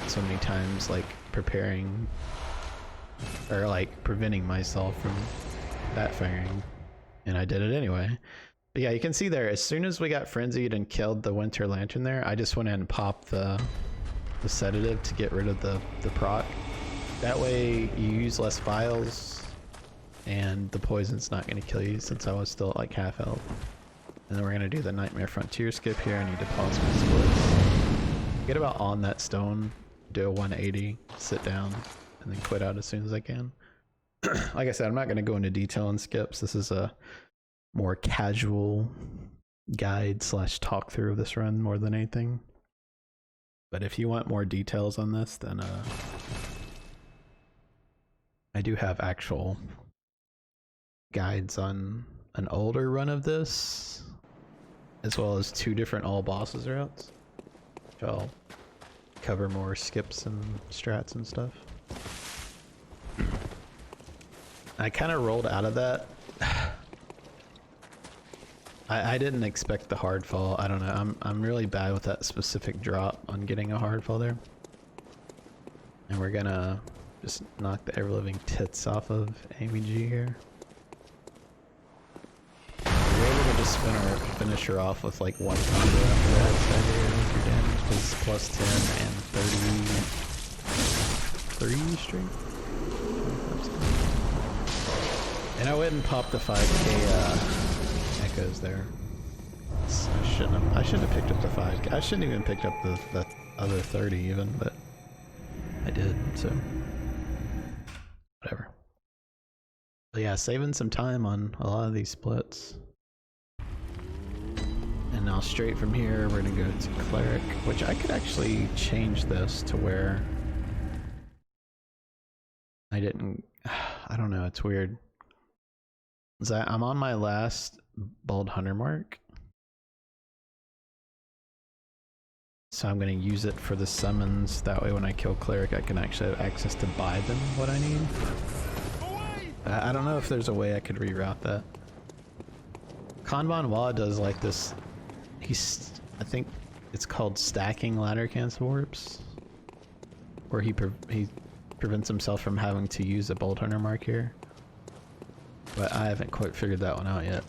so many times, like preparing or like preventing myself from fat fingering, and I did it anyway. But yeah, you can see there, as soon as we got frenzied and killed the Winter Lantern there, I just went in and popped the sedative to get rid of the proc. That way you use less vials and the poison's not going to kill you, since I was still at like half health. And then we're going to do the Nightmare Frontier skip here. I need to pause my splits. Get about on that stone, do a 180, sit down, and then quit out as soon as I can. Like I said, I'm not going to go into detail on skips. This is a more casual guide slash talk through of this run more than anything. But if you want more details on this, then I do have actual guides on an older run of this, as well as 2 different all bosses routes, which I'll cover more skips and strats and stuff. I kind of rolled out of that. I didn't expect the hard fall. I don't know. I'm really bad with that specific drop on getting a hard fall there. And we're gonna just knock the ever-living tits off of Amy G here. We're able to just finish her off with like 1 combo after that. So your damage was plus 10 and 33 strength. And I went and popped the 5k echoes there. I shouldn't have picked up the 5k. I shouldn't even picked up the other 30 even, but I did, so whatever. But yeah, saving some time on a lot of these splits. And now straight from here we're gonna go to Cleric, which I could actually change this to where I didn't, I don't know, it's weird. I'm on my last Bold Hunter mark, so I'm going to use it for the summons. That way when I kill Cleric I can actually have access to buy them what I need. I don't know if there's a way I could reroute that. Kanban Wa does like this, I think it's called stacking ladder cancel warps, where he prevents himself from having to use a Bold Hunter mark here. But I haven't quite figured that one out yet,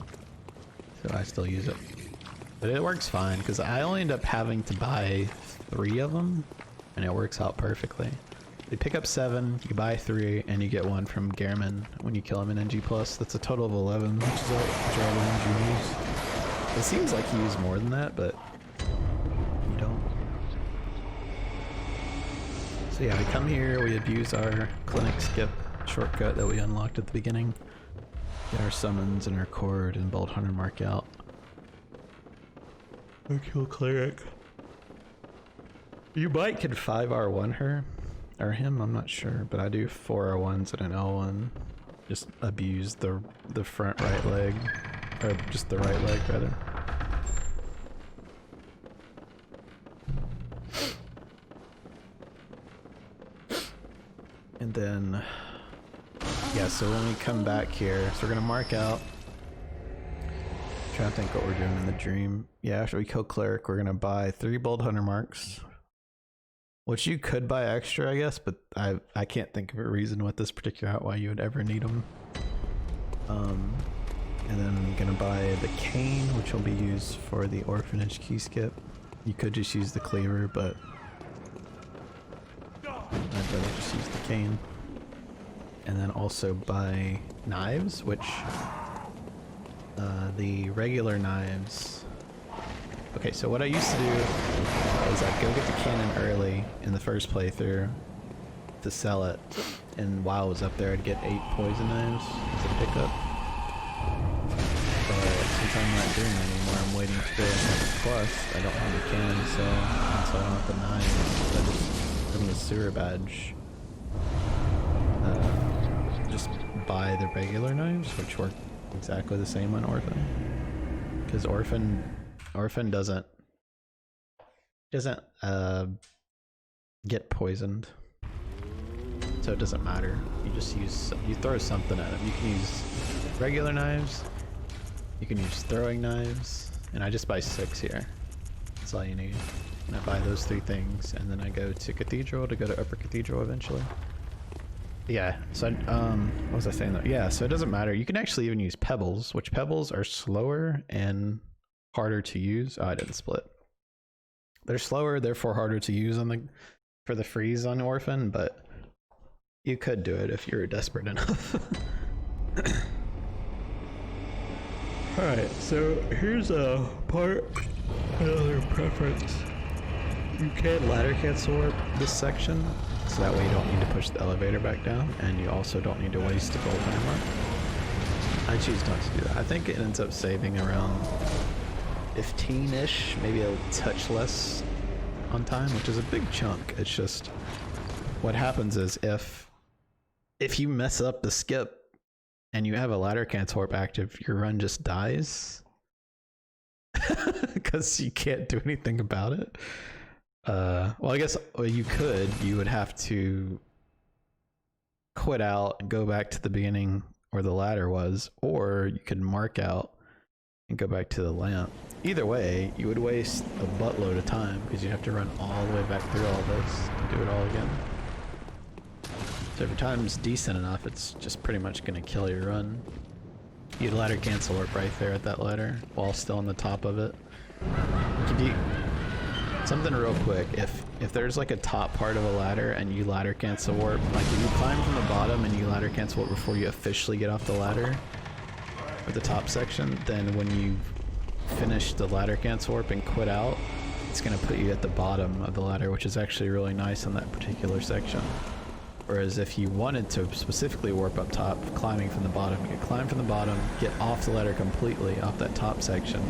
so I still use it. But it works fine, because I only end up having to buy 3 of them, and it works out perfectly. They pick up 7, you buy 3, and you get 1 from Gehrman when you kill him in NG+. That's a total of 11, which is all NG use. It seems like you use more than that, but you don't. So yeah, we come here, we abuse our clinic skip shortcut that we unlocked at the beginning. Get our summons and our cord and Bolt Hunter mark out. I kill Cleric. You might could 5R1 her, or him, I'm not sure, but I do 4R1s and an L1. Just abuse the front right leg, or just the right leg rather. And then Yeah, so when we come back here, so we're gonna mark out. Trying to think what we're doing in the dream. Yeah, after we kill Cleric, we're gonna buy 3 Bold Hunter marks. Which you could buy extra, I guess, but I can't think of a reason with this particular out why you would ever need them. And then I'm gonna buy the cane, which will be used for the orphanage key skip. You could just use the cleaver, but I'd rather just use the cane. And then also buy knives, which the regular knives. Okay, so what I used to do is I'd go get the cannon early in the first playthrough to sell it, and while I was up there I'd get 8 poison knives as a pickup. But since I'm not doing that anymore, I'm waiting to go in the quest. I don't have the cannon, so I don't have the knives. I just from the sewer badge just buy the regular knives, which work exactly the same on Orphan. Because Orphan doesn't get poisoned, so it doesn't matter. You throw something at him. You can use regular knives, you can use throwing knives, and I just buy 6 here. That's all you need. And I buy those 3 things, and then I go to Cathedral to go to Upper Cathedral eventually. Yeah, so what was I saying though? Yeah, so it doesn't matter. You can actually even use pebbles, which pebbles are slower and harder to use. Oh, I didn't split. They're slower, therefore harder to use for the freeze on Orphan, but you could do it if you're desperate enough. Alright, so here's a part, another preference. You can ladder cancel warp this section, so that way you don't need to push the elevator back down, and you also don't need to waste a gold hammer. I choose not to do that. I think it ends up saving around 15-ish, maybe a touch less on time, which is a big chunk. It's just what happens is if you mess up the skip and you have a ladder cancel warp active, your run just dies because you can't do anything about it. Well, I guess you would have to quit out and go back to the beginning where the ladder was, or you could mark out and go back to the lamp. Either way, you would waste a buttload of time because you have to run all the way back through all this and do it all again. So if your time's decent enough, it's just pretty much going to kill your run. You'd ladder cancel warp right there at that ladder while still on the top of it. Something real quick, if there's like a top part of a ladder and you ladder cancel warp, like if you climb from the bottom and you ladder cancel warp before you officially get off the ladder at the top section, then when you finish the ladder cancel warp and quit out, it's going to put you at the bottom of the ladder, which is actually really nice on that particular section. Whereas if you wanted to specifically warp up top, climbing from the bottom, you could climb from the bottom, get off the ladder completely, off that top section,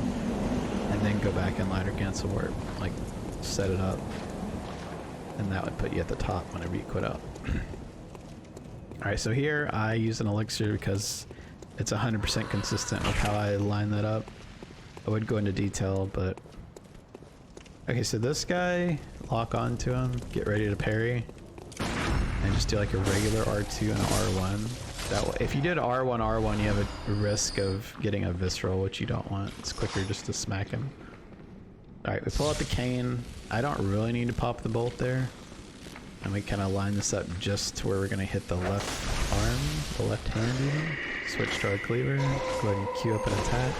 and then go back and ladder cancel warp, like set it up, and that would put you at the top whenever you quit out. Alright, so here I use an elixir because it's 100% consistent with how I line that up. I would go into detail, but okay, so this guy, lock onto him, get ready to parry, and just do like a regular R2 and R1. That way, if you did R1, you have a risk of getting a visceral, which you don't want. It's quicker just to smack him. Alright, we pull out the cane. I don't really need to pop the bolt there. And we kind of line this up just to where we're going to hit the left arm, the left hand even. Switch to our cleaver. Go ahead and queue up an attack.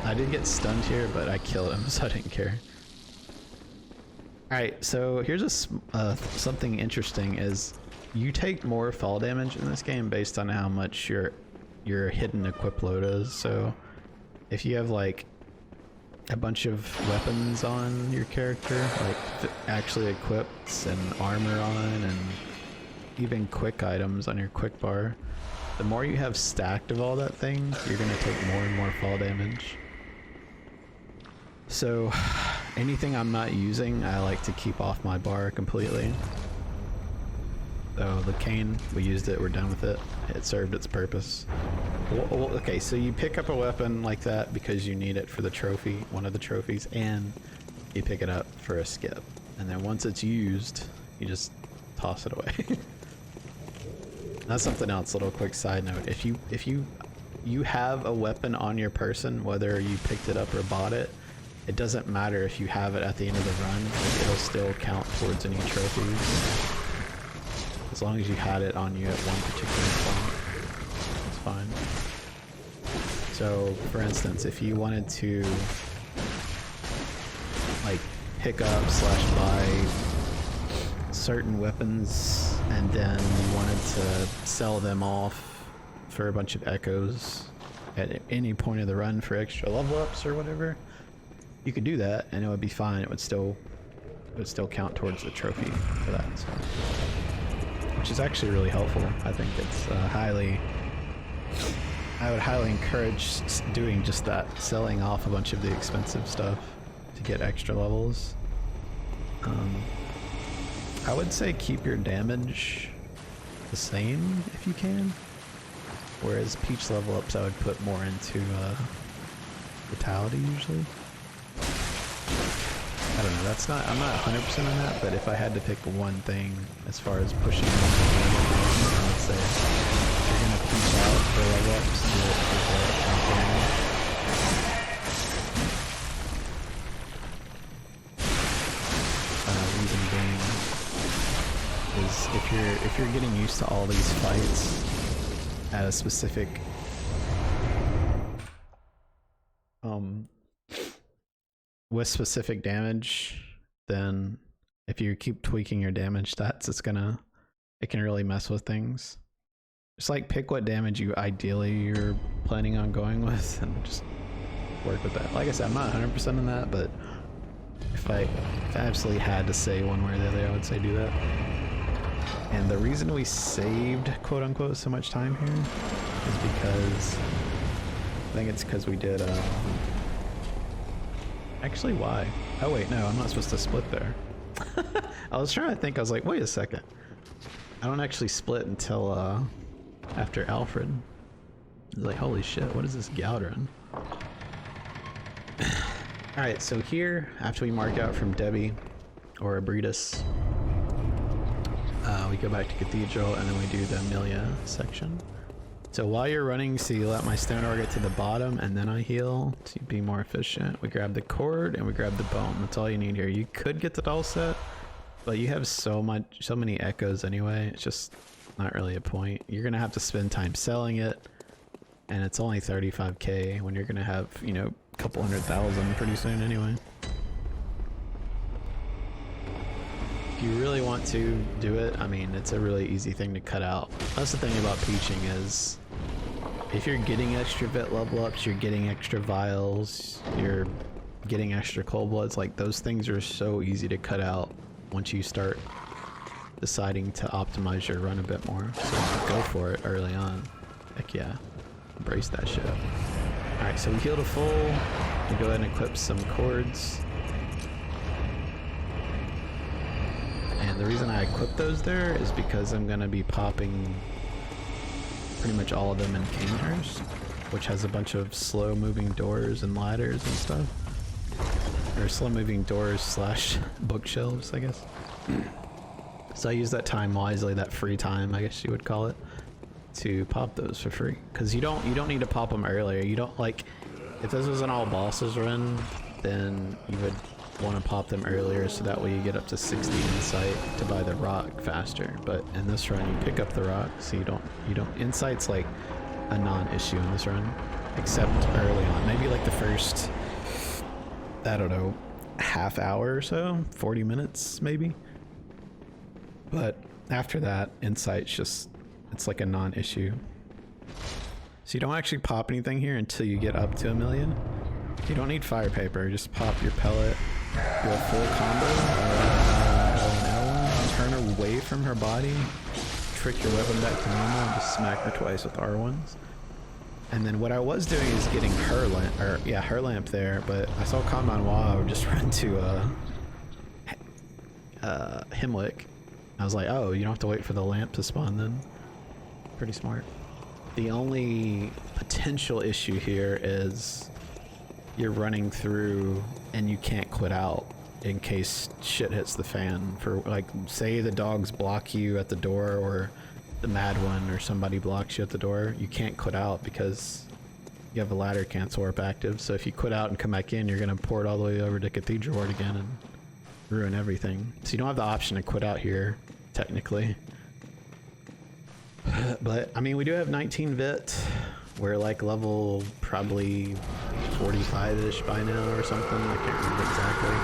I did get stunned here, but I killed him, so I didn't care. Alright, so here's something interesting is you take more fall damage in this game based on how much your hidden equip load is. So if you have like a bunch of weapons on your character, like actually equipped and armor on, and even quick items on your quick bar, the more you have stacked of all that thing, you're going to take more and more fall damage. So anything I'm not using, I like to keep off my bar completely. So the cane, we used it, we're done with it. It served its purpose. Well, okay, so you pick up a weapon like that because you need it for the trophy, one of the trophies, and you pick it up for a skip. And then once it's used, you just toss it away. That's something else. Little quick side note: if you have a weapon on your person, whether you picked it up or bought it, it doesn't matter if you have it at the end of the run. Like, it'll still count towards any trophies. As long as you had it on you at one particular point, it's fine. So, for instance, if you wanted to like pick up / buy certain weapons and then you wanted to sell them off for a bunch of echoes at any point of the run for extra level ups or whatever, you could do that and it would be fine. It would still count towards the trophy for that. So, which is actually really helpful. I think it's I would highly encourage doing just that, selling off a bunch of the expensive stuff to get extra levels. I would say keep your damage the same if you can, whereas Peach level ups I would put more into vitality usually. I don't know, I'm not 100% on that, but if I had to pick one thing as far as pushing I would say if you're gonna Peach out for level ups, do it for the damage. Reason being is if you're getting used to all these fights at a specific with specific damage, then if you keep tweaking your damage stats, it can really mess with things. Just like pick what damage you're planning on going with and just work with that. Like I said, I'm not 100% on that, but if I absolutely had to say one way or the other, I would say do that. And the reason we saved quote unquote so much time here is because I think it's because we did actually, why? Oh wait, no, I'm not supposed to split there. I was trying to think, I was like, wait a second. I don't actually split until after Alfred. I was like, holy shit, what is this gout run? Alright, so here, after we mark out from Debbie or Abritus, we go back to Cathedral and then we do the Amelia section. So while you're running, so you let my stone ore get to the bottom and then I heal to be more efficient. We grab the cord and we grab the bone. That's all you need here. You could get the doll set, but you have so many echoes anyway. It's just not really a point. You're gonna have to spend time selling it, and it's only 35k when you're gonna have, you know, a couple 100,000 pretty soon anyway. If you really want to do it, I mean, it's a really easy thing to cut out. That's the thing about peaching is, if you're getting extra vit level ups, you're getting extra vials, you're getting extra cold bloods, like those things are so easy to cut out once you start deciding to optimize your run a bit more. So go for it early on. Heck yeah. Embrace that shit. Alright, so we heal to full. We go ahead and equip some cords. And the reason I equip those there is because I'm going to be popping pretty much all of them in Canehurst, which has a bunch of slow moving doors and ladders and stuff. Or slow moving doors / bookshelves, I guess. So I use that time wisely, that free time, I guess you would call it, to pop those for free. Because you don't need to pop them earlier. You don't, like, if this was an all bosses run, then you would want to pop them earlier so that way you get up to 60 insight to buy the rock faster. But in this run you pick up the rock, so you don't insight's like a non-issue in this run, except early on, maybe like the first, I don't know, half hour or so, 40 minutes maybe. But after that, insight's just, it's like a non-issue. So you don't actually pop anything here until you get up to 1,000,000. You don't need fire paper, just pop your pellet, do a full combo, L1, turn away from her body, trick your weapon back to normal, and just smack her twice with R1s. And then what I was doing is getting her lamp there, but I saw Kanmanwa, I would just run to Himlick. I was like, oh, you don't have to wait for the lamp to spawn then. Pretty smart. The only potential issue here is you're running through and you can't quit out in case shit hits the fan. For like, say the dogs block you at the door, or the mad one or somebody blocks you at the door, you can't quit out because you have a ladder cancel warp active. So if you quit out and come back in, you're gonna pour it all the way over to Cathedral Ward again and ruin everything. So you don't have the option to quit out here, technically. But I mean, we do have 19 vit. We're like level probably 45-ish by now or something. I can't remember exactly.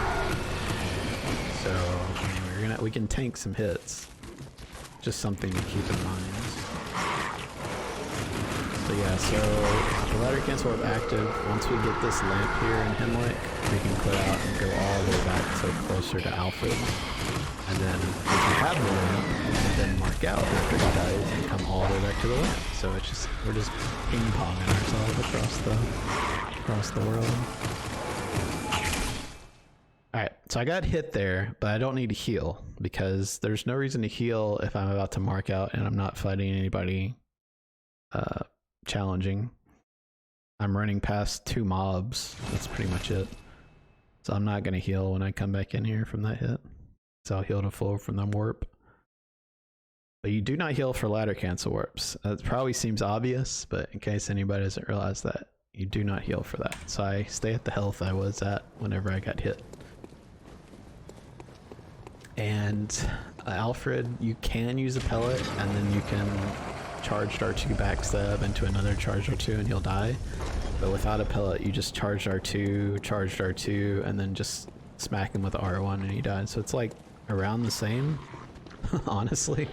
So I mean, we can tank some hits. Just something to keep in mind. So yeah, so the ladder cancel warp active. Once we get this lamp here in Hemwick, we can quit out and go all the way back to closer to Alfred. And then if we have the lamp, we can then mark out after he dies and come all the way back to the lamp. So it's just, we're just ping-ponging ourselves across the world. Alright, so I got hit there, but I don't need to heal because there's no reason to heal if I'm about to mark out and I'm not fighting anybody challenging. I'm running past 2 mobs. That's pretty much it. So I'm not going to heal when I come back in here from that hit. So I'll heal to full from the warp. But you do not heal for ladder cancel warps. That probably seems obvious, but in case anybody doesn't realize that, you do not heal for that. So I stay at the health I was at whenever I got hit. And Alfred, you can use a pellet, and then you can charged R2 backstab into another charged R2 and he'll die. But without a pellet, you just charged R2, and then just smack him with R1 and he dies. So it's like around the same, honestly.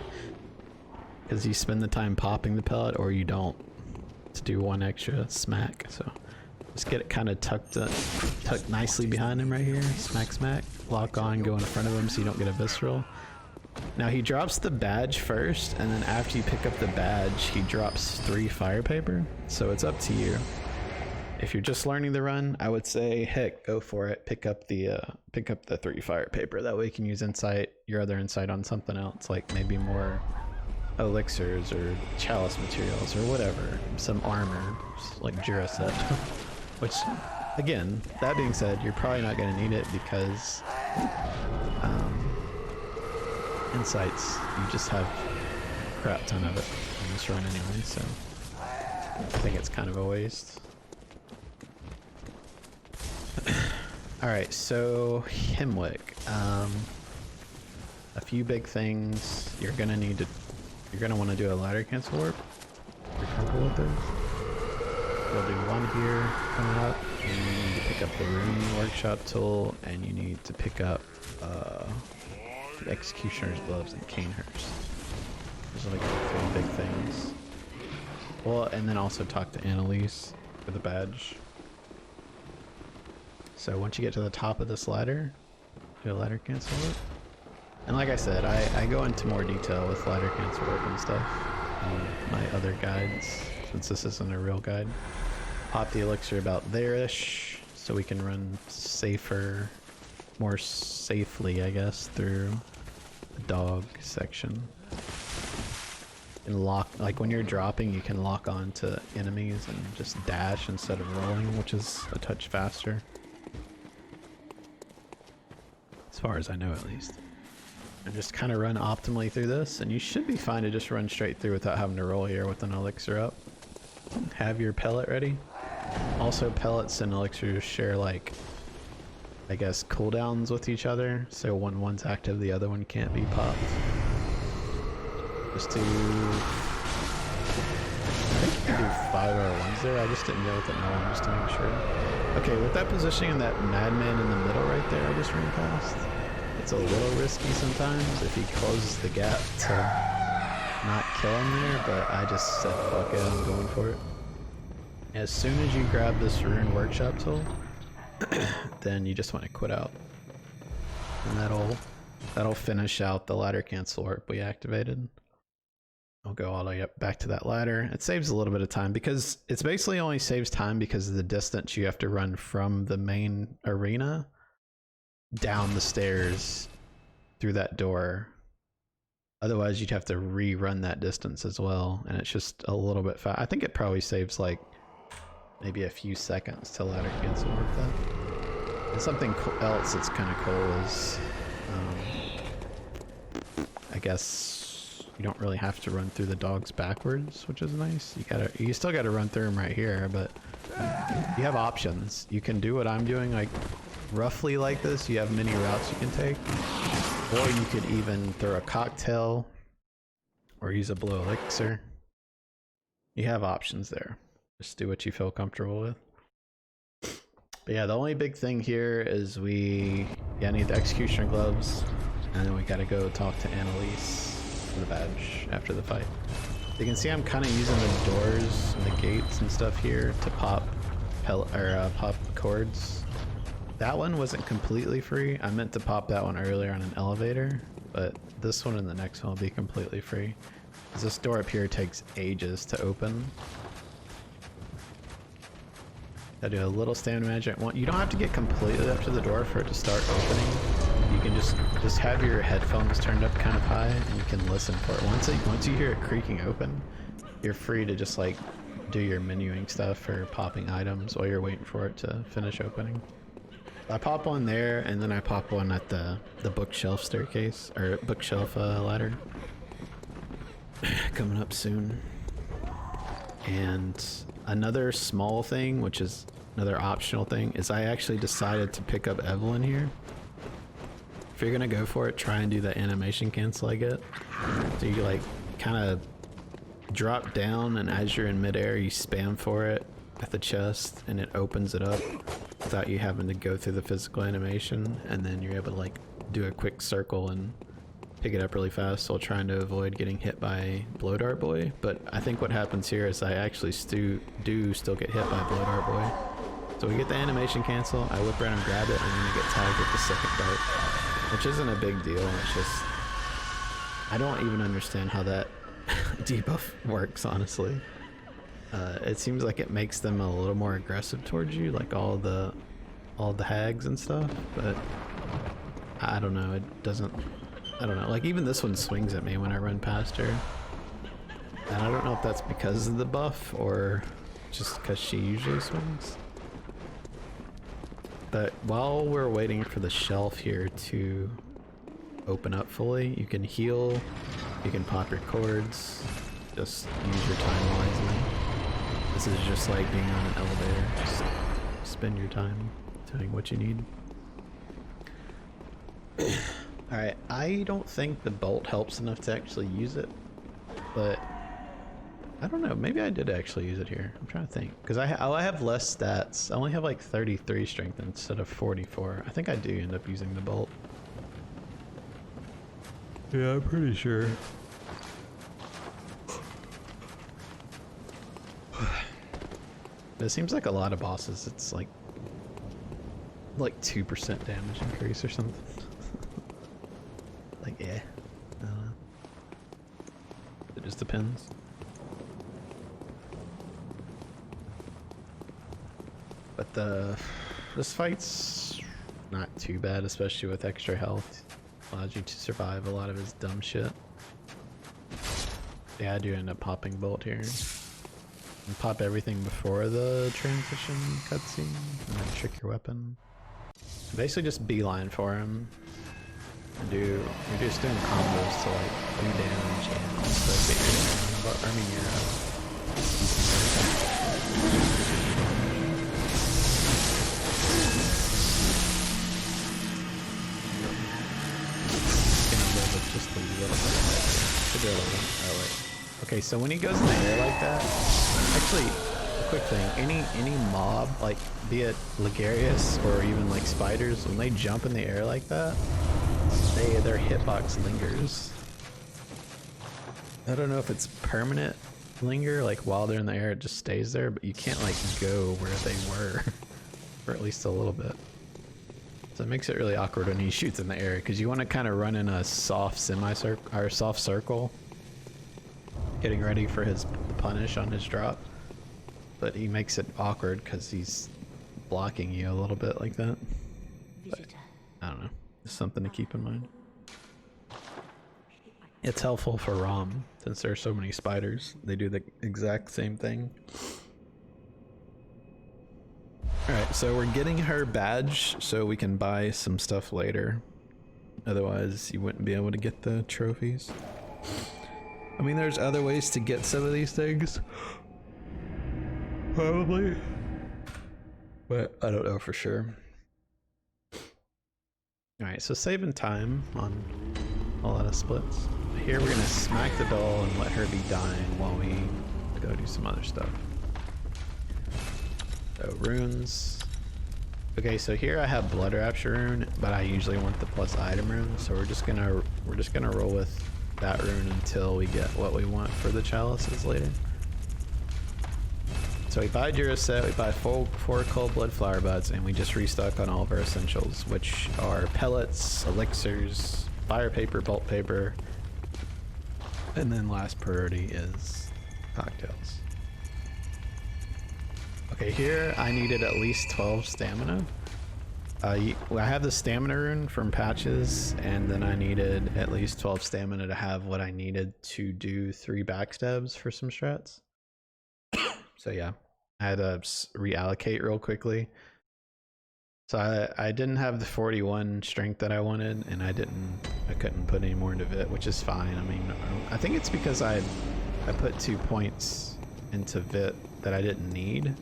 Because you spend the time popping the pellet or you don't to do one extra smack. So just get it kind of tucked nicely behind him right here. Smack, smack. Lock on, go in front of him so you don't get a visceral. Now he drops the badge first, and then after you pick up the badge, he drops 3 fire paper. So it's up to you. If you're just learning the run, I would say, heck, go for it. Pick up the 3 fire paper. That way you can use insight, your other insight on something else, like maybe more elixirs or chalice materials or whatever. Some armor, like Juraset. Which, again, that being said, you're probably not going to need it because insights, you just have a crap ton of it in this run anyway, so I think it's kind of a waste. Alright, so Hemwick. A few big things. You're gonna want to do a ladder cancel warp. If you're comfortable with it. We'll do one here coming up, and you need to pick up the rune workshop tool, and you need to pick up the executioner's gloves and Canehurst. Those are like the 3 big things. Well, and then also talk to Annalise for the badge. So once you get to the top of this ladder, do a ladder cancel warp. And like I said, I go into more detail with ladder cancel warp and stuff in my other guides, since this isn't a real guide. Pop the elixir about there-ish, so we can run safer, more safely, I guess, through the dog section. And lock, like when you're dropping, you can lock on to enemies and just dash instead of rolling, which is a touch faster. As far as I know, at least. And just kind of run optimally through this, and you should be fine to just run straight through without having to roll here with an elixir up. Have your pellet ready. Also, pellets and elixirs share, like, I guess, cooldowns with each other, so when one's active, the other one can't be popped. Just do... I think you can do 5 R1s there, I just didn't go with it now, just to make sure. Okay, with that positioning and that madman in the middle right there I just ran past, it's a little risky sometimes if he closes the gap to not kill him there, but I just said fuck it, I'm going for it. As soon as you grab this rune workshop tool, then you just want to quit out. And that'll finish out the ladder cancel warp we activated. I'll go all the way up back to that ladder. It saves a little bit of time because it's basically only saves time because of the distance you have to run from the main arena down the stairs through that door. Otherwise you'd have to rerun that distance as well, and it's just a little bit fast. I think it probably saves like maybe a few seconds to ladder cancel warp that. And something else that's kind of cool is I guess you don't really have to run through the dogs backwards, which is nice. You still gotta run through them right here, but you have options. You can do what I'm doing, like roughly like this. You have many routes you can take, or you could even throw a cocktail or use a blue elixir. You have options there. Just do what you feel comfortable with. But yeah, the only big thing here is we need the executioner gloves, and then we gotta go talk to Annalise for the badge after the fight. You can see I'm kind of using the doors and the gates and stuff here to pop pop cords. That one wasn't completely free. I meant to pop that one earlier on an elevator, but this one and the next one will be completely free. Because this door up here takes ages to open. I do a little stand magic. You don't have to get completely up to the door for it to start opening. You can just have your headphones turned up kind of high, and you can listen for it. Once you hear it creaking open, you're free to just like do your menuing stuff or popping items while you're waiting for it to finish opening. I pop one there, and then I pop one at the bookshelf staircase, or bookshelf ladder. Coming up soon. And another small thing, which is another optional thing, is I actually decided to pick up Evelyn here. If you're gonna go for it, try and do the animation cancel I get. So you like kind of drop down, and as you're in midair, you spam for it at the chest, and it opens it up without you having to go through the physical animation, and then you're able to like do a quick circle and pick it up really fast while trying to avoid getting hit by Blow Dart Boy. But I think what happens here is I actually do still get hit by Blow Dart Boy. So we get the animation cancel, I whip around and grab it, and then I get tagged with the second dart, which isn't a big deal. It's just, I don't even understand how that debuff works, honestly. It seems like it makes them a little more aggressive towards you, like all the hags and stuff, but I don't know, it doesn't, I don't know, like even this one swings at me when I run past her, and I don't know if that's because of the buff or just because she usually swings. But while we're waiting for the shelf here to open up fully, you can heal, you can pop your cords, just use your time wisely. This is just like being on an elevator, just spend your time doing what you need. Alright, I don't think the bolt helps enough to actually use it, but I don't know, maybe I did actually use it here. I'm trying to think, because I have less stats. I only have like 33 strength instead of 44. I think I do end up using the bolt. Yeah, I'm pretty sure. It seems like a lot of bosses, it's like 2% damage increase or something. Like, yeah, I don't know. It just depends. But this fight's not too bad, especially with extra health. Allows you to survive a lot of his dumb shit. Yeah, I do end up popping bolt here. And pop everything before the transition cutscene, and then trick your weapon. Basically just beeline for him. And you're just doing combos to like do damage and also get your, I mean your just a little bit. Oh wait. Okay, so when he goes in the air like that, actually, a quick thing, any mob, like be it Ligarius or even like spiders, when they jump in the air like that, their hitbox lingers. I don't know if it's permanent linger, like while they're in the air it just stays there, but you can't like go where they were for at least a little bit. So it makes it really awkward when he shoots in the air, because you want to kind of run in a soft semicircle or soft circle, getting ready for his punish on his drop. But he makes it awkward because he's blocking you a little bit like that. But, I don't know. It's something to keep in mind. It's helpful for ROM since there are so many spiders. They do the exact same thing. Alright, so we're getting her badge so we can buy some stuff later. Otherwise, you wouldn't be able to get the trophies. I mean, there's other ways to get some of these things. Probably. But I don't know for sure. Alright, so saving time on a lot of splits. Here we're gonna smack the doll and let her be dying while we go do some other stuff. So runes. Okay, so here I have Blood Rapture rune, but I usually want the plus item rune, so we're just gonna roll with that rune until we get what we want for the chalices later. So we buy Duraset, we buy 4 cold blood flower buds, and we just restock on all of our essentials, which are pellets, elixirs, fire paper, bolt paper, and then last priority is cocktails. Okay, here I needed at least 12 stamina. I have the stamina rune from patches, and then I needed at least 12 stamina to have what I needed to do 3 backstabs for some strats. So yeah, I had to reallocate real quickly. So I didn't have the 41 strength that I wanted, and I couldn't put any more into Vit, which is fine. I mean, I think it's because I put 2 points into Vit that I didn't need.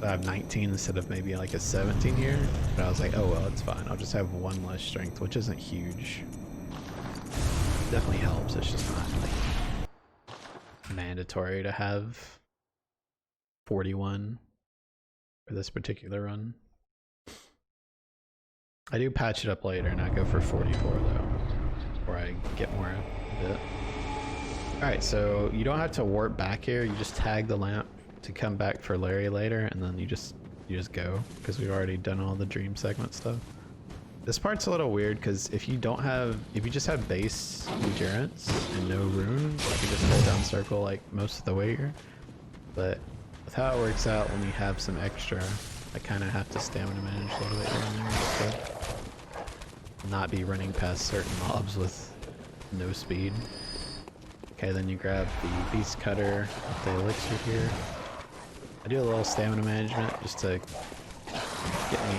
I have 19 instead of maybe like a 17 here, but I was like, oh well, it's fine. I'll just have 1 less strength, which isn't huge. Definitely helps. It's just not like mandatory to have 41 for this particular run. I do patch it up later and I go for 44 though, before I get more of it. Alright, so you don't have to warp back here, you just tag the lamp to come back for Larry later, and then you just go, because we've already done all the dream segment stuff. This part's a little weird, because if you just have base endurance and no runes, you can just hold down circle like most of the way here. But with how it works out when you have some extra, I kind of have to stamina manage a little bit here and there just to not be running past certain mobs with no speed. Okay, then you grab the beast cutter with the elixir here. I do a little stamina management just to get me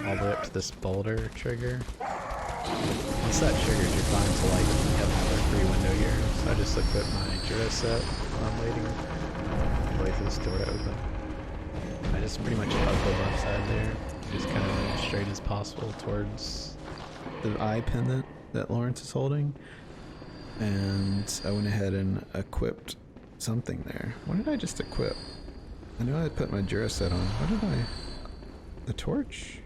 all the way up to this boulder trigger. Once that triggers, you're fine to like have another free window here. So I just equip my Duraset while I'm waiting. Wait for this door to open. I just pretty much hug the left side there, just kind of as straight as possible towards the eye pendant that Lawrence is holding. And I went ahead and equipped something there. What did I just equip? I know I put my Duraset on. What did I? The torch?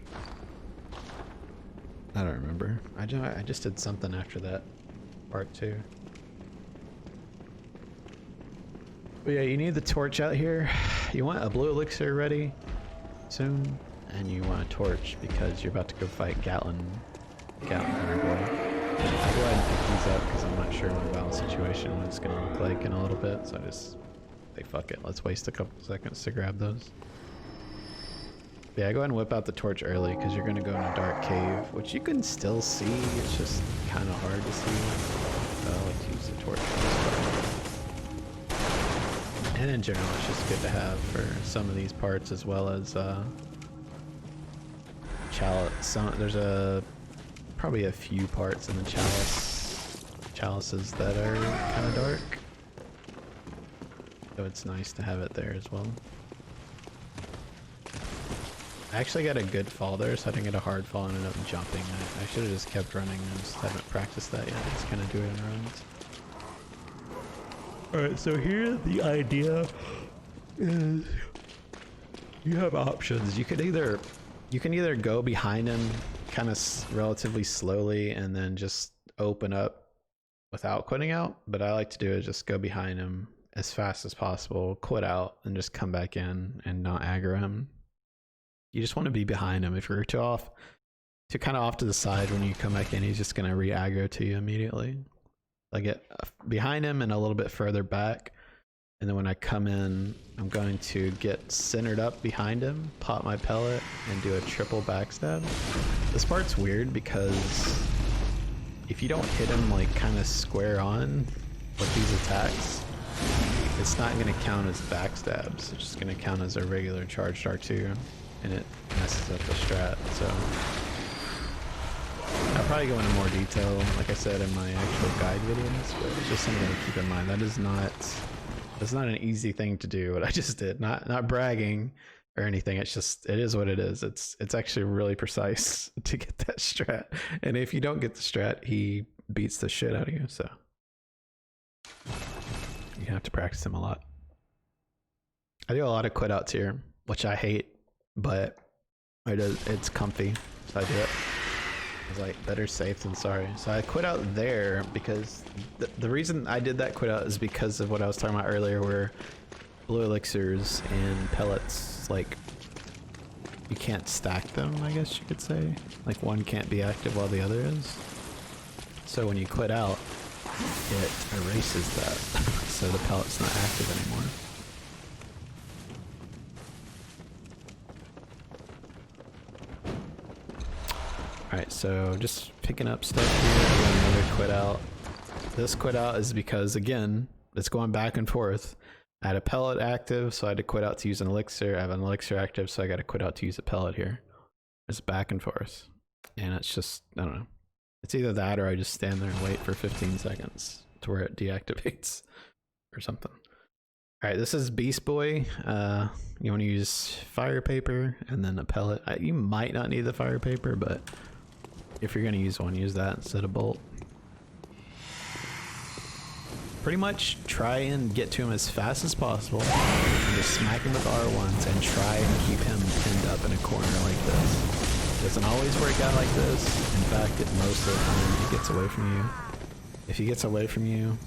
I don't remember. I just did something after that part too. But yeah, you need the torch out here. You want a blue elixir ready soon, and you want a torch because you're about to go fight Gatlin Thunderboy. I'll go ahead and pick these up because I'm not sure my balance situation what it's gonna look like in a little bit, so I just say fuck it, let's waste a couple seconds to grab those. Yeah, go ahead and whip out the torch early because you're gonna go in a dark cave, which you can still see, it's just kind of hard to see. So I like to use the torch for this part. And in general, it's just good to have for some of these parts, as well as chalice. There's probably a few parts in the chalices that are kind of dark, so it's nice to have it there as well. I actually got a good fall there, so I didn't get a hard fall and ended up jumping. I should have just kept running. I just haven't practiced that yet. I just kind of do it in runs. Alright, so here the idea is you have options. You can either go behind him kind of relatively slowly and then just open up without quitting out, but I like to do is just go behind him as fast as possible, quit out, and just come back in and not aggro him. You just want to be behind him. If you're too kind of off to the side when you come back in, he's just going to re-aggro to you immediately. I get behind him and a little bit further back, and then when I come in, I'm going to get centered up behind him, pop my pellet, and do a triple backstab. This part's weird because if you don't hit him like kind of square on with these attacks, it's not going to count as backstabs. It's just going to count as a regular charged R2, and it messes up the strat. So I'll probably go into more detail, like I said, in my actual guide videos, but it's just something to keep in mind. That's not an easy thing to do, what I just did. Not bragging or anything. It's just, it is what it is. It's actually really precise to get that strat. And if you don't get the strat, he beats the shit out of you, so you have to practice him a lot. I do a lot of quit outs here, which I hate, but it's comfy, so I do it. It's like better safe than sorry. So I quit out there because the reason I did that quit out is because of what I was talking about earlier, where blue elixirs and pellets, like, you can't stack them, I guess you could say. Like, one can't be active while the other is. So when you quit out, it erases that. So the pellet's not active anymore. Alright, so just picking up stuff here, another quit out. This quit out is because, again, it's going back and forth. I had a pellet active, so I had to quit out to use an elixir. I have an elixir active, so I got to quit out to use a pellet here. It's back and forth. And it's just, I don't know. It's either that or I just stand there and wait for 15 seconds to where it deactivates or something. Alright, this is Beast Boy. You want to use fire paper and then a pellet. You might not need the fire paper, but if you're going to use one, use that instead of bolt. Pretty much try and get to him as fast as possible and just smack him with R1s and try and keep him pinned up in a corner like this. It doesn't always work out like this. In fact, most of the time he gets away from you. If he gets away from you,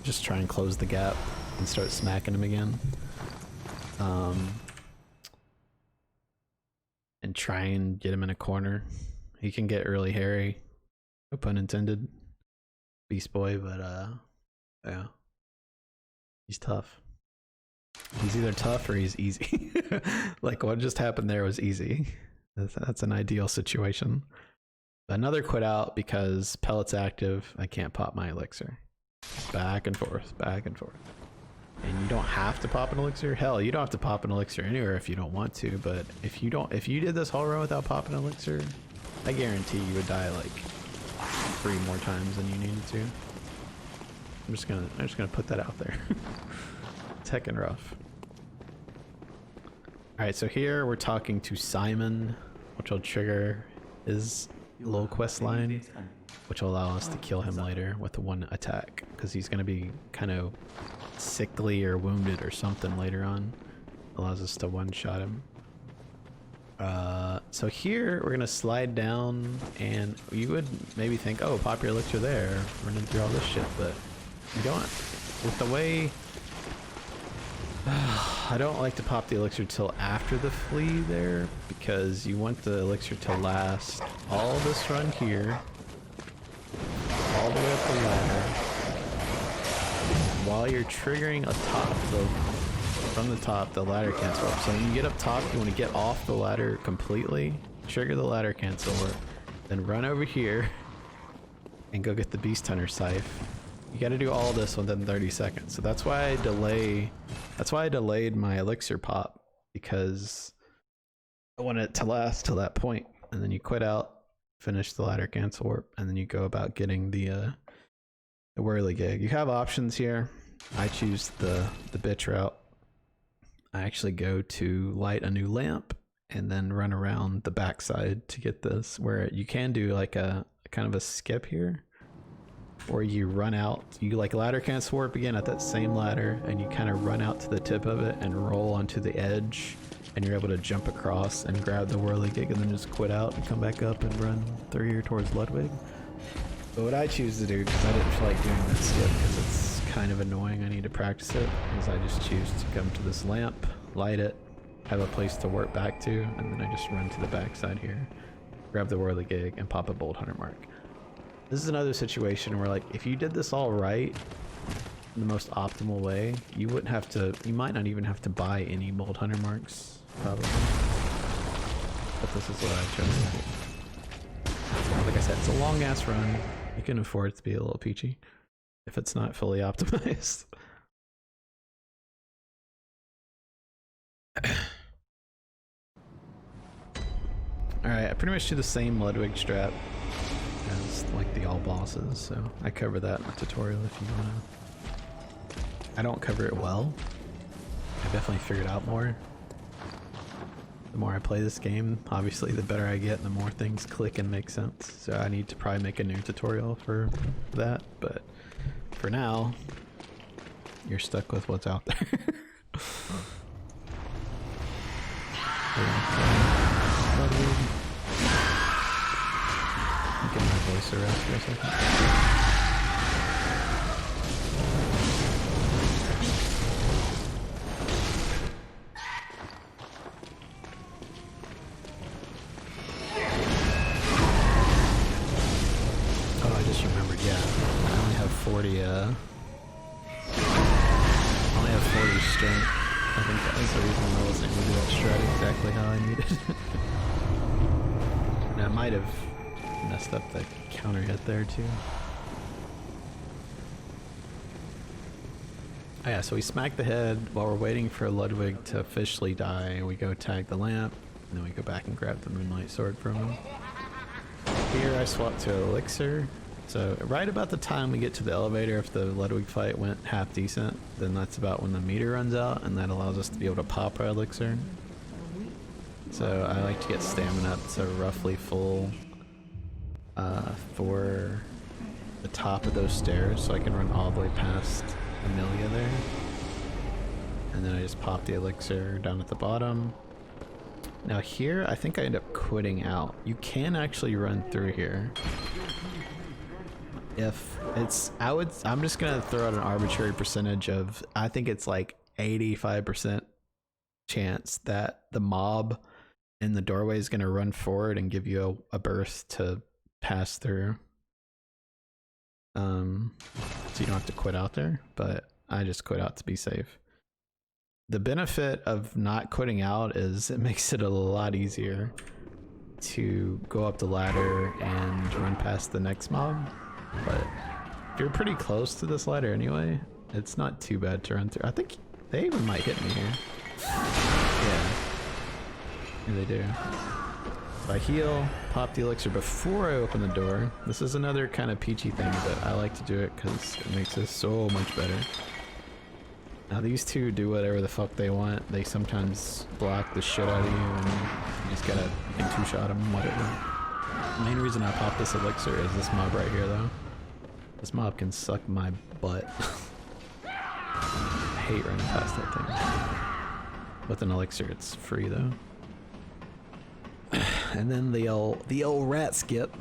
just try and close the gap and start smacking him again. And try and get him in a corner. He can get really hairy, no pun intended, Beast Boy, but yeah, he's tough. He's either tough or he's easy. Like what just happened there was easy. That's an ideal situation. Another quit out because pellet's active. I can't pop my elixir. Back and forth, back and forth. And you don't have to pop an elixir. Hell, you don't have to pop an elixir anywhere if you don't want to. But if you did this whole run without popping an elixir, I guarantee you would die like 3 more times than you needed to. I'm just gonna put that out there. It's heckin' rough. All right, so here we're talking to Simon, which will trigger his little quest line, which will allow us to kill him later with one attack, because he's gonna be kind of sickly or wounded or something later on. Allows us to one-shot him. So here we're gonna slide down, and you would maybe think, oh, pop your elixir there, running through all this shit, but you don't. With the way I don't like to pop the elixir till after the flea there, because you want the elixir to last all this run here, all the way up the ladder, while you're triggering from the top, the ladder cancel up. So when you get up top, you want to get off the ladder completely, trigger the ladder cancel, then run over here and go get the Beast Hunter scythe. You got to do all this within 30 seconds. So that's why I delayed my elixir pop, because I want it to last till that point. And then you quit out, finish the ladder cancel warp, and then you go about getting the whirligig. You have options here. I choose the bitch route. I actually go to light a new lamp and then run around the backside to get this, where you can do like a kind of a skip here, or you run out, you like ladder cancel warp again at that same ladder, and you kind of run out to the tip of it and roll onto the edge, and you're able to jump across and grab the whirligig and then just quit out and come back up and run through here towards Ludwig. But what I choose to do, because I didn't feel like doing that skip because it's kind of annoying, I need to practice it, is I just choose to come to this lamp, light it, have a place to warp back to, and then I just run to the backside here, grab the whirligig, and pop a bolt hunter mark. This is another situation where, like, if you did this all right, in the most optimal way, you wouldn't have to, you might not even have to buy any bolt hunter marks, probably. But this is what I chose to do. Like I said, it's a long ass run. You can afford it to be a little peachy if it's not fully optimized. Alright, I pretty much do the same Ludwig strat. like the all bosses, so I cover that in the tutorial if you wanna. I don't cover it well. I definitely figured out more. The more I play this game, obviously the better I get and the more things click and make sense. So I need to probably make a new tutorial for that, but for now, you're stuck with what's out there. Get my voice around for a second. Oh, I just remembered, yeah. I only have 40, I only have 40 strength. I think that was the reason I wasn't able to do that strat exactly how I needed it. And I might have messed up the counter hit there too. Oh yeah, so we smack the head while we're waiting for Ludwig to officially die. We go tag the lamp, and then we go back and grab the Moonlight Sword from him. Here I swap to Elixir. So right about the time we get to the elevator, if the Ludwig fight went half decent, then that's about when the meter runs out, and that allows us to be able to pop our Elixir. So I like to get stamina up to roughly full for the top of those stairs, so I can run all the way past Amelia there. And then I just pop the Elixir down at the bottom. Now here, I think I end up quitting out. You can actually run through here. If it's, I'm just gonna throw out an arbitrary percentage of, I think it's like 85% chance that the mob in the doorway is gonna run forward and give you a berth to pass through. So you don't have to quit out there, but I just quit out to be safe. The benefit of not quitting out is it makes it a lot easier to go up the ladder and run past the next mob. But if you're pretty close to this ladder anyway, it's not too bad to run through. I think they even might hit me here. Yeah. Yeah, they do. If I heal, pop the elixir before I open the door. This is another kind of peachy thing, but I like to do it because it makes this so much better. Now these two do whatever the fuck they want. They sometimes block the shit out of you and you just gotta, you can two-shot them, whatever. The main reason I pop this elixir is this mob right here though. This mob can suck my butt. I hate running past that thing. With an elixir it's free though. And then the old rat skip.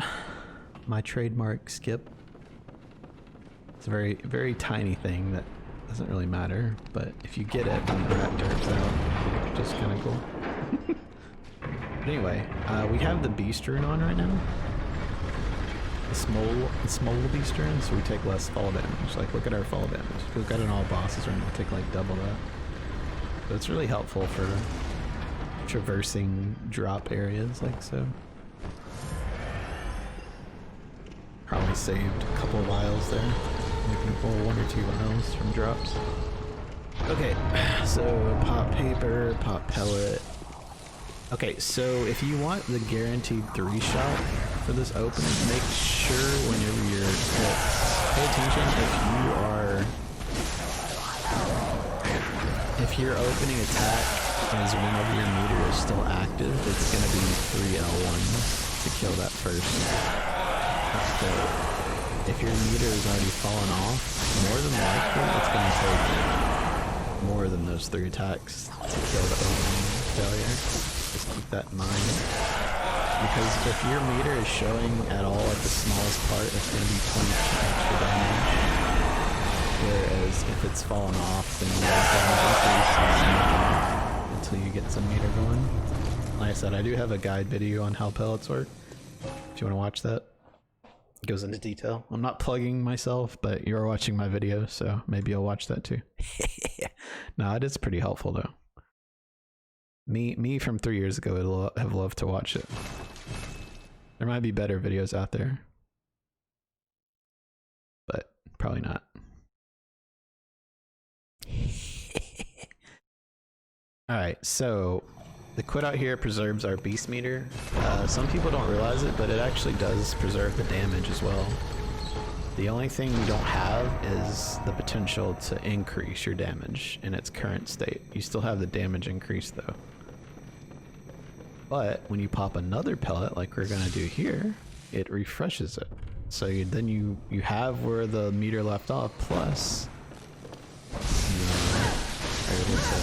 My trademark skip. It's a very tiny thing that doesn't really matter, but if you get it, then the rat derps out, which is kind of cool. But anyway, we have the beast rune on right now. The small beast rune, so we take less fall damage. Like, look at our fall damage. If we've got an all bosses rune, we'll take like double that. So it's really helpful for traversing drop areas like so. Probably saved a couple of vials there. Looking for 1 or 2 vials from drops. Okay, so pop paper, pop pellet. Okay, so if you want the guaranteed 3-shot for this opening, make sure whenever you're pay attention if your opening attack is whenever your meter is still active, it's gonna be 3 L1s to kill that first. If your meter is already fallen off, more than likely it's going to take more than those 3 attacks to kill the opening failure. Just keep that in mind. Because if your meter is showing at all at the smallest part, it's going to be 20% extra damage. Whereas if it's fallen off, then your damage increases until you get some meter going. Like I said, I do have a guide video on how pellets work. If you want to watch that. Goes into detail. I'm not plugging myself, but you're watching my video, so maybe you'll watch that too. No, it is pretty helpful though. Me from 3 years ago would have loved to watch it. There might be better videos out there, but probably not. All right, so The quit out here preserves our beast meter. Some people don't realize it, but it actually does preserve the damage as well. The only thing we don't have is the potential to increase your damage in its current state. You still have the damage increase though. But when you pop another pellet like we're gonna do here, it refreshes it. So then you have where the meter left off, plus you are able to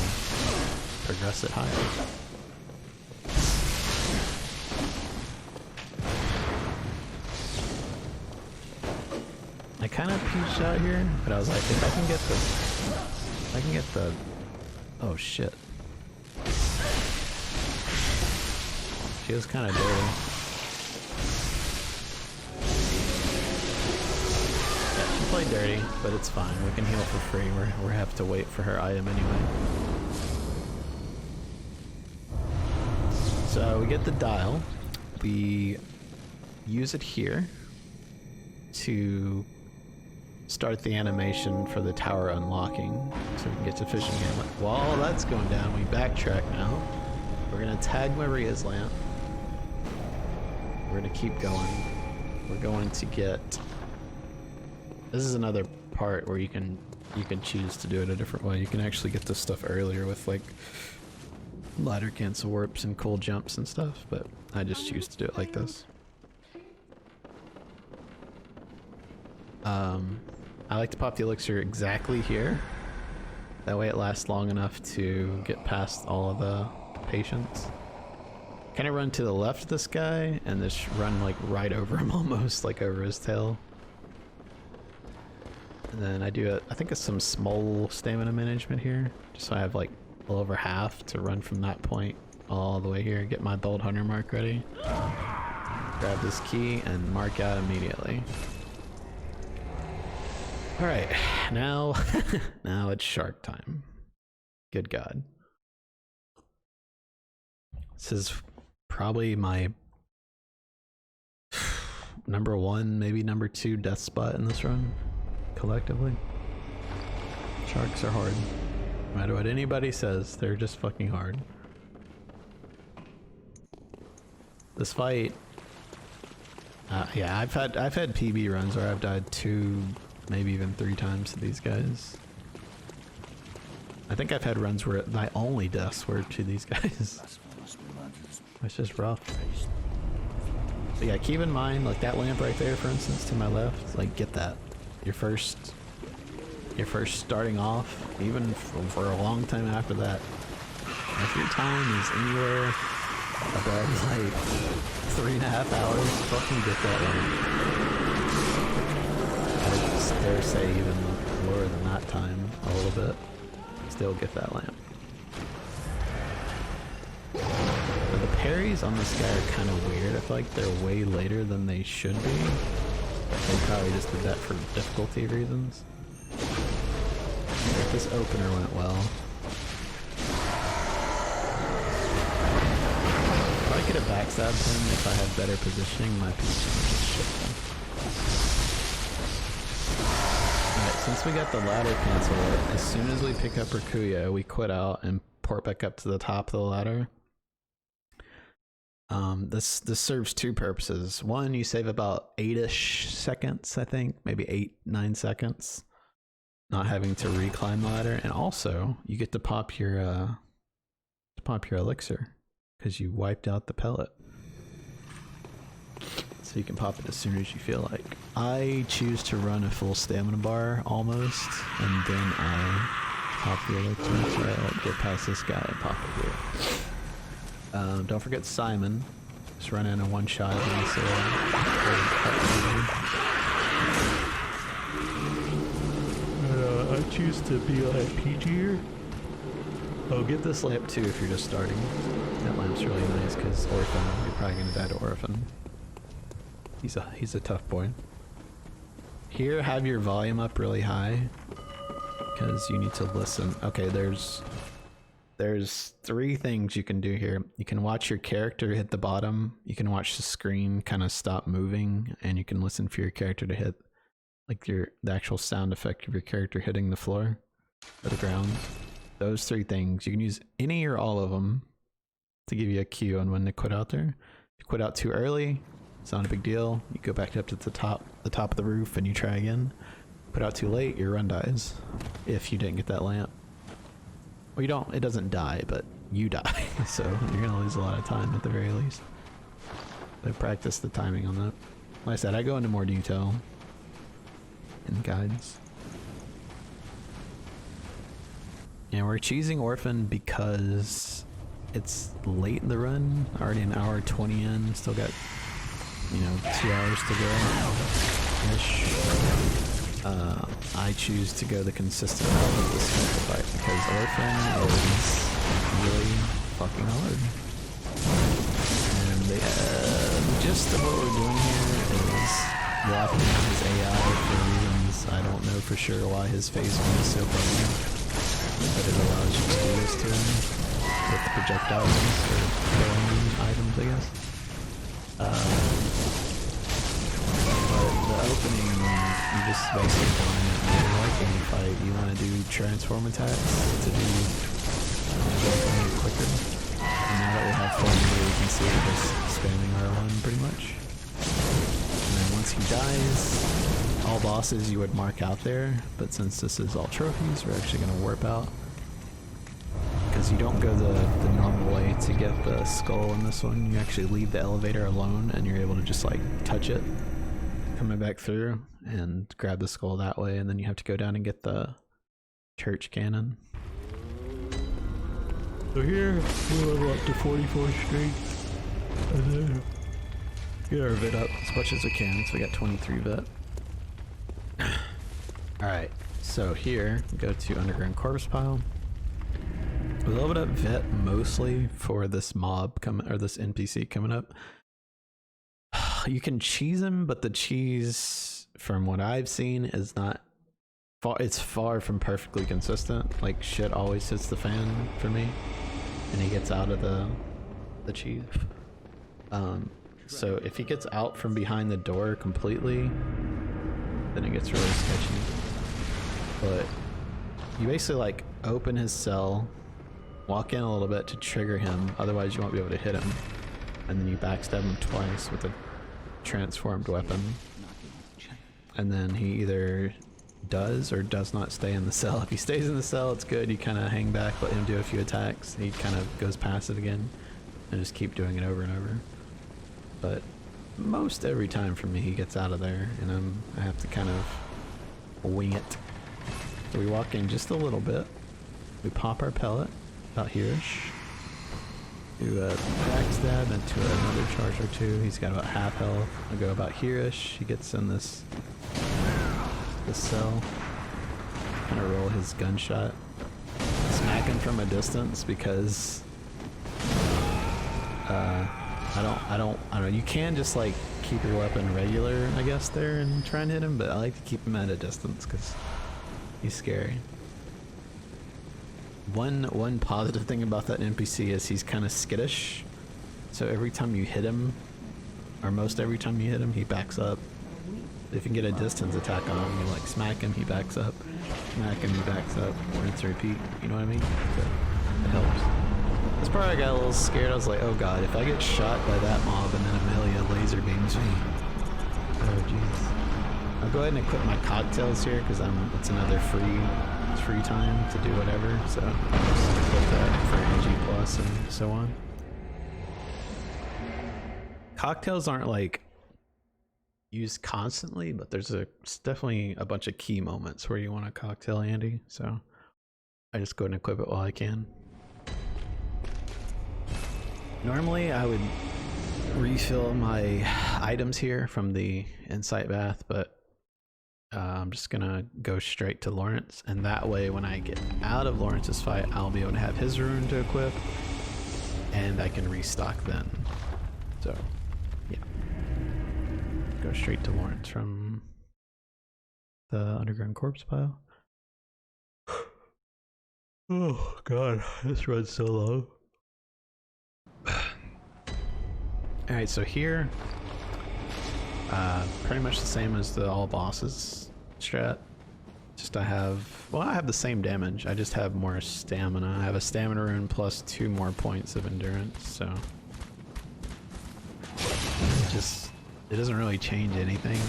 progress it higher. I kind of peached out here, but I was like, if I can get the, oh shit. She was kind of dirty. Yeah, she played dirty, but it's fine. We can heal for free. We have to wait for her item anyway. So we get the dial. We use it here to start the animation for the tower unlocking, so we can get to fishing game. While that's going down, we backtrack now. We're gonna tag Maria's lamp. We're gonna keep going. We're going to get. This is another part where you can choose to do it a different way. You can actually get this stuff earlier with like ladder cancel warps and cool jumps and stuff, but I just choose to do it like this. I like to pop the elixir exactly here. That way it lasts long enough to get past all of the patients. Kind of run to the left of this guy and just run like right over him almost, like over his tail. And then I do I think it's some small stamina management here, just so I have like a little over half to run from that point all the way here, get my bold hunter mark ready. Grab this key and mark out immediately. Alright, now now it's shark time. Good God. This is probably my number one, maybe number two death spot in this run, collectively. Sharks are hard. No matter what anybody says, they're just fucking hard. This fight, yeah, I've had PB runs where I've died 2, maybe even 3 times to these guys. I think I've had runs where my only deaths were to these guys. It's just rough. But yeah, keep in mind, like that lamp right there, for instance, to my left, like get that. You're first starting off, even for a long time after that. If your time is anywhere above like 3.5 hours, fucking get that lamp. I would dare say even lower than that time, a little bit. Still get that lamp. But the parries on this guy are kind of weird. I feel like they're way later than they should be. They probably just did that for difficulty reasons. But this opener went well. If I could have backstabbed him if I had better positioning, my position would just shift him. Alright, since we got the ladder cancel, as soon as we pick up Rakuya, we quit out and port back up to the top of the ladder. This serves 2 purposes. One, you save about 8-ish seconds, I think, maybe 8-9 seconds, not having to reclimb the ladder, and also you get to pop your elixir because you wiped out the pellet. So you can pop it as soon as you feel like. I choose to run a full stamina bar almost, and then I pop the elixir so I get past this guy and pop it here. Don't forget Simon. Just run in a one-shot and so I choose to be like PG'er. Oh, get this lamp too if you're just starting. That lamp's really nice because Orphan, you're probably gonna die to Orphan. He's a tough boy. Here, have your volume up really high because you need to listen. Okay, there's 3 things you can do here. You can watch your character hit the bottom, you can watch the screen kind of stop moving, and you can listen for your character to hit like the actual sound effect of your character hitting the floor or the ground. Those 3 things. You can use any or all of them to give you a cue on when to quit out there. If you quit out too early, it's not a big deal. You go back up to the top of the roof and you try again. Quit out too late, your run dies. If you didn't get that lamp. Well, you don't, it doesn't die, but you die. So you're gonna lose a lot of time at the very least. So practice the timing on that. Like I said, I go into more detail in guides. And we're choosing Orphan because it's late in the run, already an hour 20 in, still got, you know, 2 hours to go-ish. I choose to go the consistent route with the simplified because Orphan is really fucking hard. And the gist of what we're doing here is walking his AI for reasons I don't know for sure why his phase 1 is so broken, but it allows you to do this to him with the projectiles or throwing items, I guess. But the opening, you just basically blind it and like when you fight, you want to do transform attacks to do quicker. And now that we have full meter, we can see we're just spamming R1 pretty much. And then once he dies, all bosses you would mark out there, but since this is all trophies, we're actually going to warp out. Because you don't go the normal way to get the skull in this one. You actually leave the elevator alone and you're able to just like touch it coming back through and grab the skull that way, and then you have to go down and get the church cannon. So here we'll level up to 44 strength and then get our vit up as much as we can, so we got 23 vit. Alright, so here we go to underground corpse pile. We leveled up vit mostly for this mob coming, or this NPC coming up. You can cheese him, but the cheese, from what I've seen, is not far. It's far from perfectly consistent. Like shit always hits the fan for me, and he gets out of the cheese. So if he gets out from behind the door completely, then it gets really sketchy. But you basically like open his cell, walk in a little bit to trigger him. Otherwise, you won't be able to hit him, and then you backstab him twice with a transformed weapon, and then he either does or does not stay in the cell. If he stays in the cell, it's good. You kind of hang back, let him do a few attacks. He kind of goes passive again and just keep doing it over and over. But most every time for me, he gets out of there, and I have to kind of wing it. So we walk in just a little bit, we pop our pellet about here-ish, do a backstab into another charge or two. He's got about half health. I go about here-ish. He gets in this cell. Kind of roll his gunshot. Smack him from a distance because I don't know. You can just like keep your weapon regular, I guess, there and try and hit him, but I like to keep him at a distance because he's scary. One positive thing about that NPC is he's kind of skittish, so every time you hit him, or most every time you hit him, he backs up. If you can get a distance attack on him, you like smack him, he backs up, smack him, he backs up, rinse and repeat, you know what I mean? So it helps. This part I got a little scared. I was like, oh god, if I get shot by that mob and then Amelia laser beams me. Oh jeez. I'll go ahead and equip my cocktails here because it's another free time to do whatever, so I'll just equip that for NG plus and so on. Cocktails aren't like used constantly, but there's definitely a bunch of key moments where you want a cocktail handy, so I just go ahead and equip it while I can. Normally I would refill my items here from the Insight Bath, but I'm just gonna go straight to Lawrence, and that way when I get out of Lawrence's fight, I'll be able to have his rune to equip, and I can restock then. So, yeah. Go straight to Lawrence from the underground corpse pile. Oh god, this run's so long. Alright, so here, pretty much the same as the all bosses strat. Just I have the same damage. I just have more stamina. I have a stamina rune plus 2 more points of endurance, so it doesn't really change anything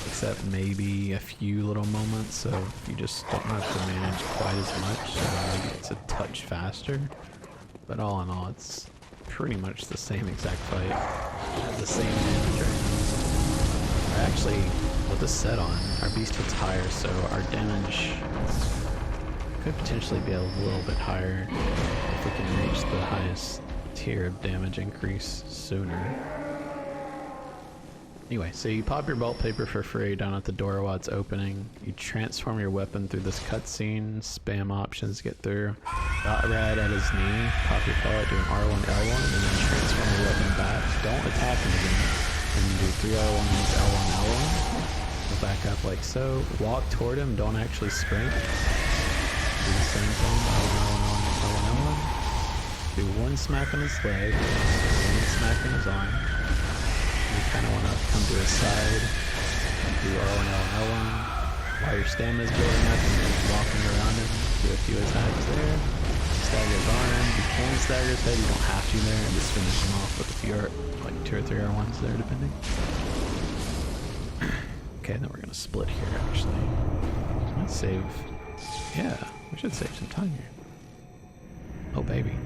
except maybe a few little moments, so you just don't have to manage quite as much, so maybe it's a touch faster. But all in all, it's pretty much the same exact fight. The same damage range. Actually, with the set on, our beast hits higher, so our damage could potentially be a little bit higher if we can reach the highest tier of damage increase sooner. Anyway, so you pop your bolt paper for free down at the door while it's opening. You transform your weapon through this cutscene, spam options, get through. Dot red at his knee, pop your pellet, do an R1, L1, and then transform your weapon back. Don't attack him again. And do 3 R1s, L1, L1. Go back up like so. Walk toward him, don't actually sprint. Do the same thing, L1, L1, L1, L1. Do 1 smack on his leg, 1 smack on his arm. You kind of want to come to his side, do R1, L1, L1. While your stamina's building up, and you're walking around him, do a few attacks there. Stagger his arm, you can stagger his head, you don't have to there, and just finish him off with a few, like 2 or 3 R1s there, depending. Okay, then we're gonna split here, actually. Let's save. Yeah, we should save some time here. Oh, baby.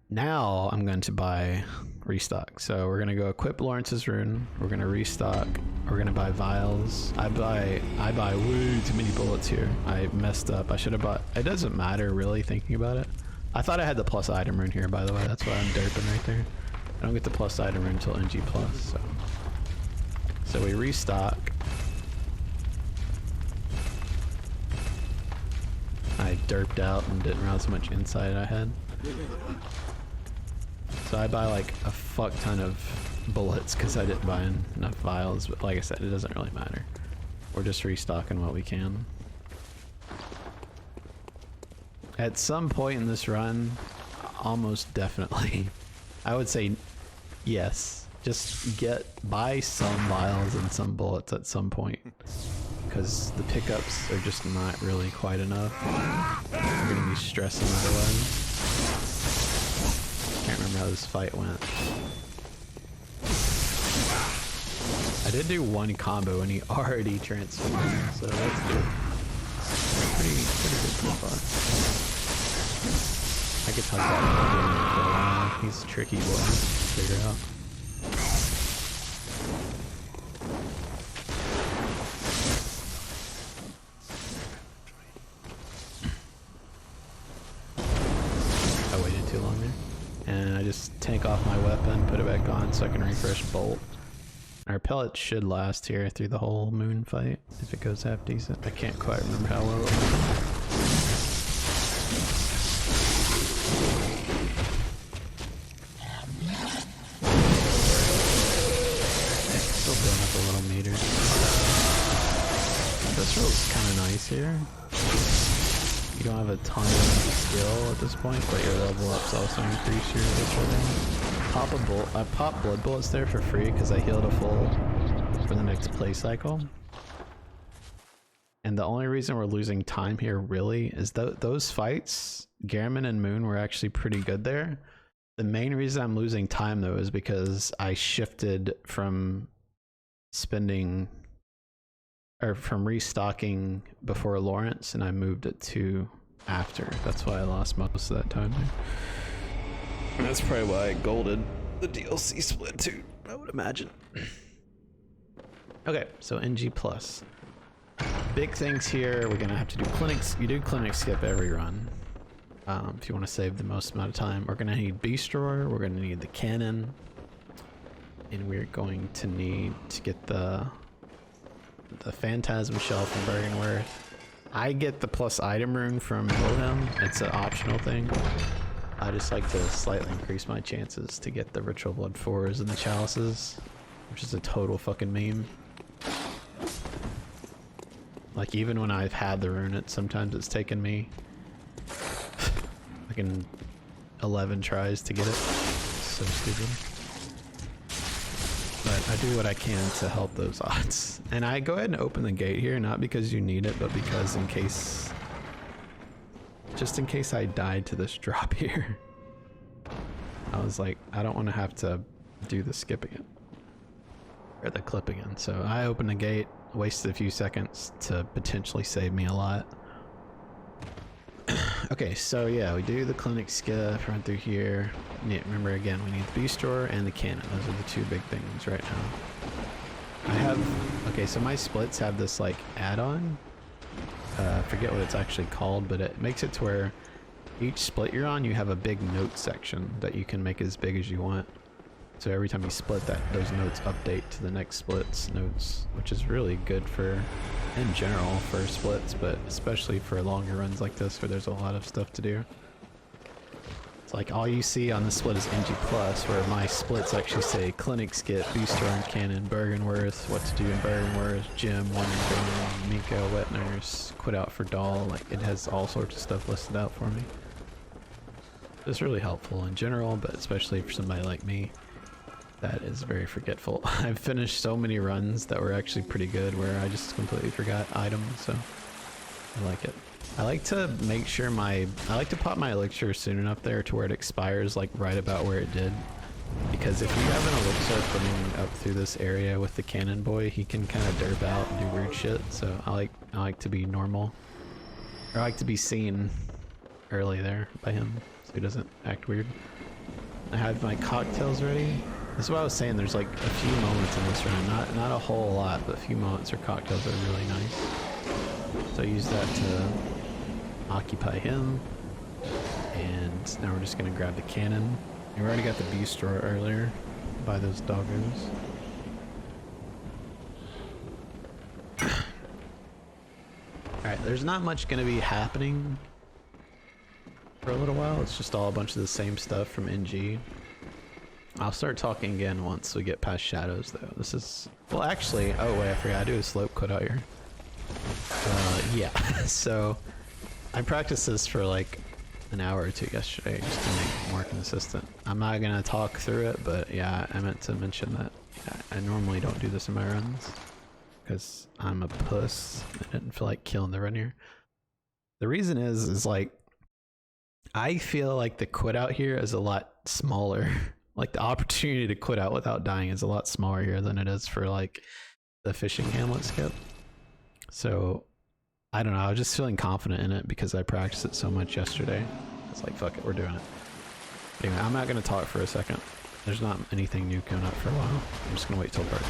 Now I'm going to buy restock. So we're gonna go equip Lawrence's rune. We're gonna restock. We're gonna buy vials. I buy way too many bullets here. I messed up. I should have bought. It doesn't matter really thinking about it. I thought I had the plus item rune here, by the way. That's why I'm derping right there. I don't get the plus item rune until NG plus. So we restock. I derped out and didn't realize how much insight I had. So I buy like a fuck ton of bullets because I didn't buy enough vials, but like I said, it doesn't really matter. We're just restocking what we can. At some point in this run, almost definitely, I would say yes, just buy some vials and some bullets at some point, because the pickups are just not really quite enough. I'm gonna be stressing otherwise. Can't remember how this fight went. I did do 1 combo and he already transformed, so that's good. Pretty good so far. I could talk about him for a while. He's a tricky boy to figure out. I waited too long there. And I just take off my weapon, put it back on so I can refresh bolt. Our pellet should last here through the whole moon fight if it goes half decent. I can't quite remember how well it went. Still building up a little meter. This roll's kind of nice here. You don't have a ton of skill at this point, but your level ups also increase your visceral damage. I popped blood bullets there for free because I healed a full for the next play cycle. And the only reason we're losing time here really is those fights, Garamond and Moon, were actually pretty good there. The main reason I'm losing time though is because I shifted from from restocking before Lawrence and I moved it to after. That's why I lost most of that time there. And that's probably why I golded the DLC split too, I would imagine. Okay, so NG plus. Big things here, we're gonna have to do clinics. You do clinic skip every run. If you want to save the most amount of time. We're gonna need Beast Drawer, we're gonna need the cannon, and we're going to need to get the Phantasm Shell from Bergenworth. I get the plus item rune from Wilhelm. It's an optional thing. I just like to slightly increase my chances to get the Ritual Blood 4s and the Chalices, which is a total fucking meme. Like even when I've had the rune, sometimes it's taken me fucking 11 tries to get it. So stupid. But I do what I can to help those odds. And I go ahead and open the gate here, not because you need it, but because just in case I died to this drop here. I was like, I don't want to have to do the skipping it. Or the clipping in. So I opened the gate, wasted a few seconds to potentially save me a lot. Okay, so yeah, we do the clinic skiff, run through here. Yeah, remember again, we need the beast drawer and the cannon. Those are the two big things right now. I have, okay, so my splits have this like add-on. I forget what it's actually called, but it makes it to where each split you're on, you have a big note section that you can make as big as you want. So every time you split that, those notes update to the next split's notes, which is really good for, in general, for splits, but especially for longer runs like this where there's a lot of stuff to do. It's like all you see on the split is NG+, where my splits actually say Clinic Skip, Booster and Cannon, Bergenworth, What to Do in Bergenworth, Gym, One and Green, Miko, Wet Nurse, Quit Out for Doll. Like, it has all sorts of stuff listed out for me. It's really helpful in general, but especially for somebody like me that is very forgetful. I've finished so many runs that were actually pretty good where I just completely forgot items, so I like it. I like to make sure I like to pop my elixir soon enough there to where it expires like right about where it did. Because if you have an elixir running up through this area with the cannon boy, he can kind of derp out and do weird shit, so I like to be normal. Or I like to be seen early there by him so he doesn't act weird. I have my cocktails ready. This is what I was saying, there's like a few moments in this run, not a whole lot, but a few moments where cocktails are really nice. So I use that to occupy him, and now we're just gonna grab the cannon. And we already got the beast drawer earlier by those doggos. Alright, there's not much gonna be happening for a little while, it's just all a bunch of the same stuff from NG. I'll start talking again once we get past shadows though. This is, well actually, oh wait, I forgot, I do a slope quit out here. Yeah, so I practiced this for like an hour or two yesterday just to make more consistent. I'm not gonna talk through it, but yeah, I meant to mention that I normally don't do this in my runs because I'm a puss. I didn't feel like killing the run here. The reason is like, I feel like the quit out here is a lot smaller. Like the opportunity to quit out without dying is a lot smaller here than it is for like the fishing hamlet skip. So I don't know, I was just feeling confident in it because I practiced it so much yesterday. It's like, fuck it, we're doing it. But anyway, I'm not gonna talk for a second. There's not anything new coming up for a while. I'm just gonna wait till dark.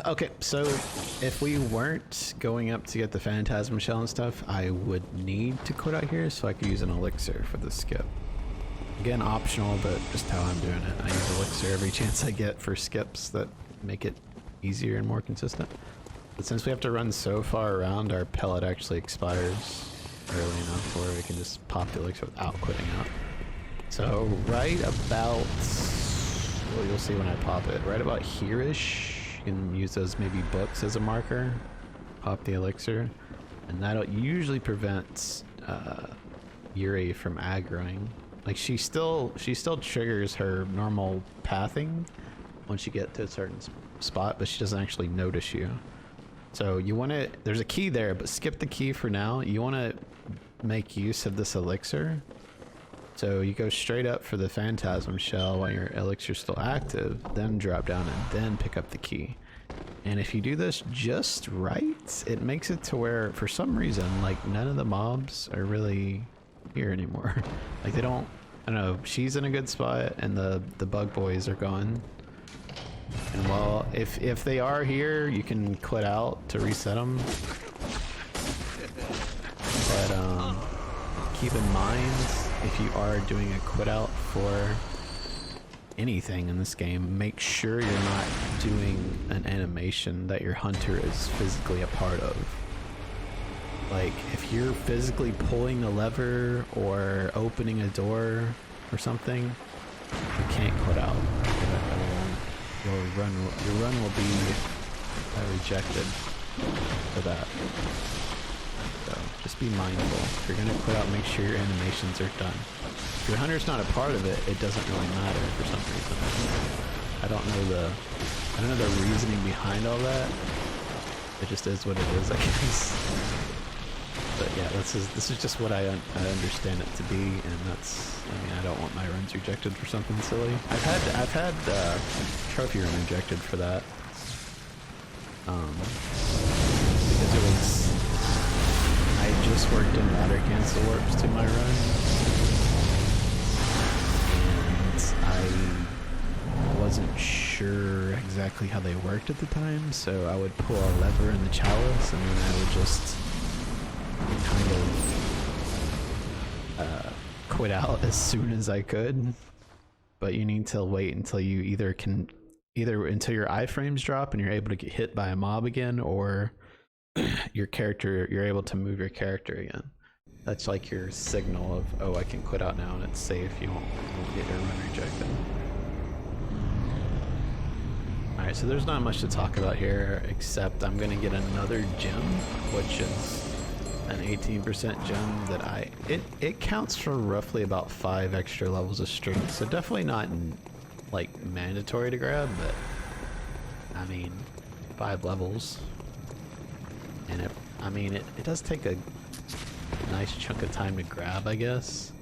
Okay, so if we weren't going up to get the Phantasm Shell and stuff, I would need to quit out here so I could use an elixir for the skip. Again, optional, but just how I'm doing it. I use elixir every chance I get for skips that make it easier and more consistent. But since we have to run so far around, our pellet actually expires early enough where we can just pop the elixir without quitting out. So right about, well, you'll see when I pop it, right about here-ish, you can use those maybe books as a marker, pop the elixir, and that'll usually prevent Yuri from aggroing. Like she still triggers her normal pathing once you get to a certain spot, but she doesn't actually notice you. So you want to, there's a key there, but skip the key for now. You want to make use of this elixir. So you go straight up for the Phantasm Shell while your elixir's still active, then drop down and then pick up the key. And if you do this just right, it makes it to where, for some reason, like none of the mobs are really here anymore. Like they don't, I don't know, she's in a good spot and the bug boys are gone. And well, if they are here, you can quit out to reset them. But keep in mind, if you are doing a quit out for anything in this game, make sure you're not doing an animation that your hunter is physically a part of. Like, if you're physically pulling a lever or opening a door or something, you can't quit out. Your run will be rejected for that. So just be mindful. If you're gonna quit out, make sure your animations are done. If your hunter's not a part of it, it doesn't really matter for some reason. I don't know the reasoning behind all that. It just is what it is, I guess. But yeah, this is just what I understand it to be, and that's, I mean, I don't want my runs rejected for something silly. I've had trophy run rejected for that. Because it was, I just worked in water cancel warps to my run, and I wasn't sure exactly how they worked at the time, so I would pull a lever in the chalice, and then I would just kind of quit out as soon as I could. But you need to wait until you either until your iframes drop and you're able to get hit by a mob again, or you're able to move your character again. That's like your signal of, oh, I can quit out now and it's safe. You won't get your run rejected. Alright, so there's not much to talk about here, except I'm gonna get another gem, which is an 18% gem that it counts for roughly about 5 extra levels of strength, so definitely not like mandatory to grab, but I mean 5 levels, and it does take a nice chunk of time to grab, I guess.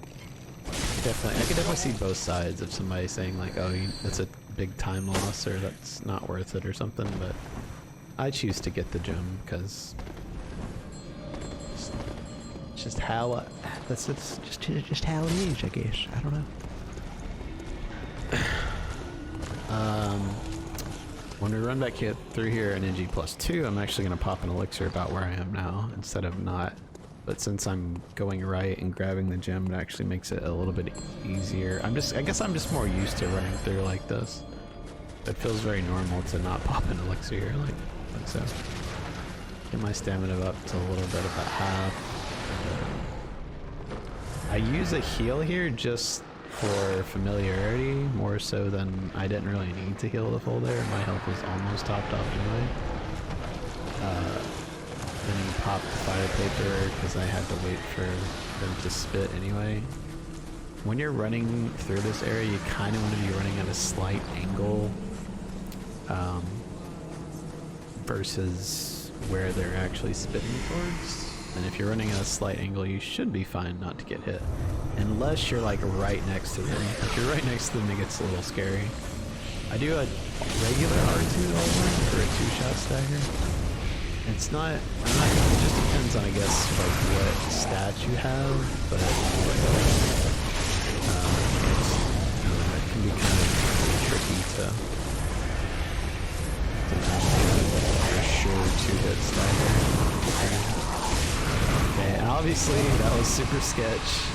I could definitely see both sides of somebody saying like, oh, that's a big time loss, or that's not worth it or something, but I choose to get the gem because just how that's just how it is, I guess. I don't know. When we run back through here in NG +2, I'm actually gonna pop an elixir about where I am now instead of not. But since I'm going right and grabbing the gem, it actually makes it a little bit easier. I guess I'm just more used to running through like this. It feels very normal to not pop an elixir here like so. Get my stamina up to a little bit, about half. I use a heal here just for familiarity, more so than I didn't really need to heal the full there. My health was almost topped off anyway. Then pop the fire paper because I had to wait for them to spit anyway. When you're running through this area, you kind of want to be running at a slight angle versus where they're actually spitting towards. And if you're running at a slight angle, you should be fine not to get hit. Unless you're like right next to them. If you're right next to them, it gets a little scary. I do a regular R2 over for a 2-shot stagger. It just depends on, I guess, like what stats you have, but it can be kind of tricky to navigate. let's die here. Okay, and obviously that was super sketch.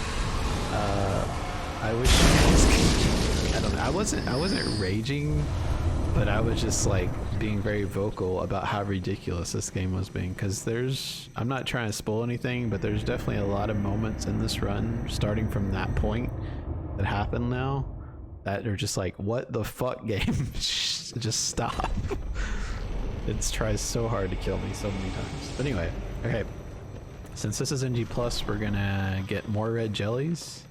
I wish I don't know. I wasn't raging, but I was just like being very vocal about how ridiculous this game was being, because I'm not trying to spoil anything, but there's definitely a lot of moments in this run starting from that point that happen now that are just like, what the fuck, game? Just stop. It tries so hard to kill me so many times. But anyway, okay, since this is NG plus, we're gonna get more red jellies,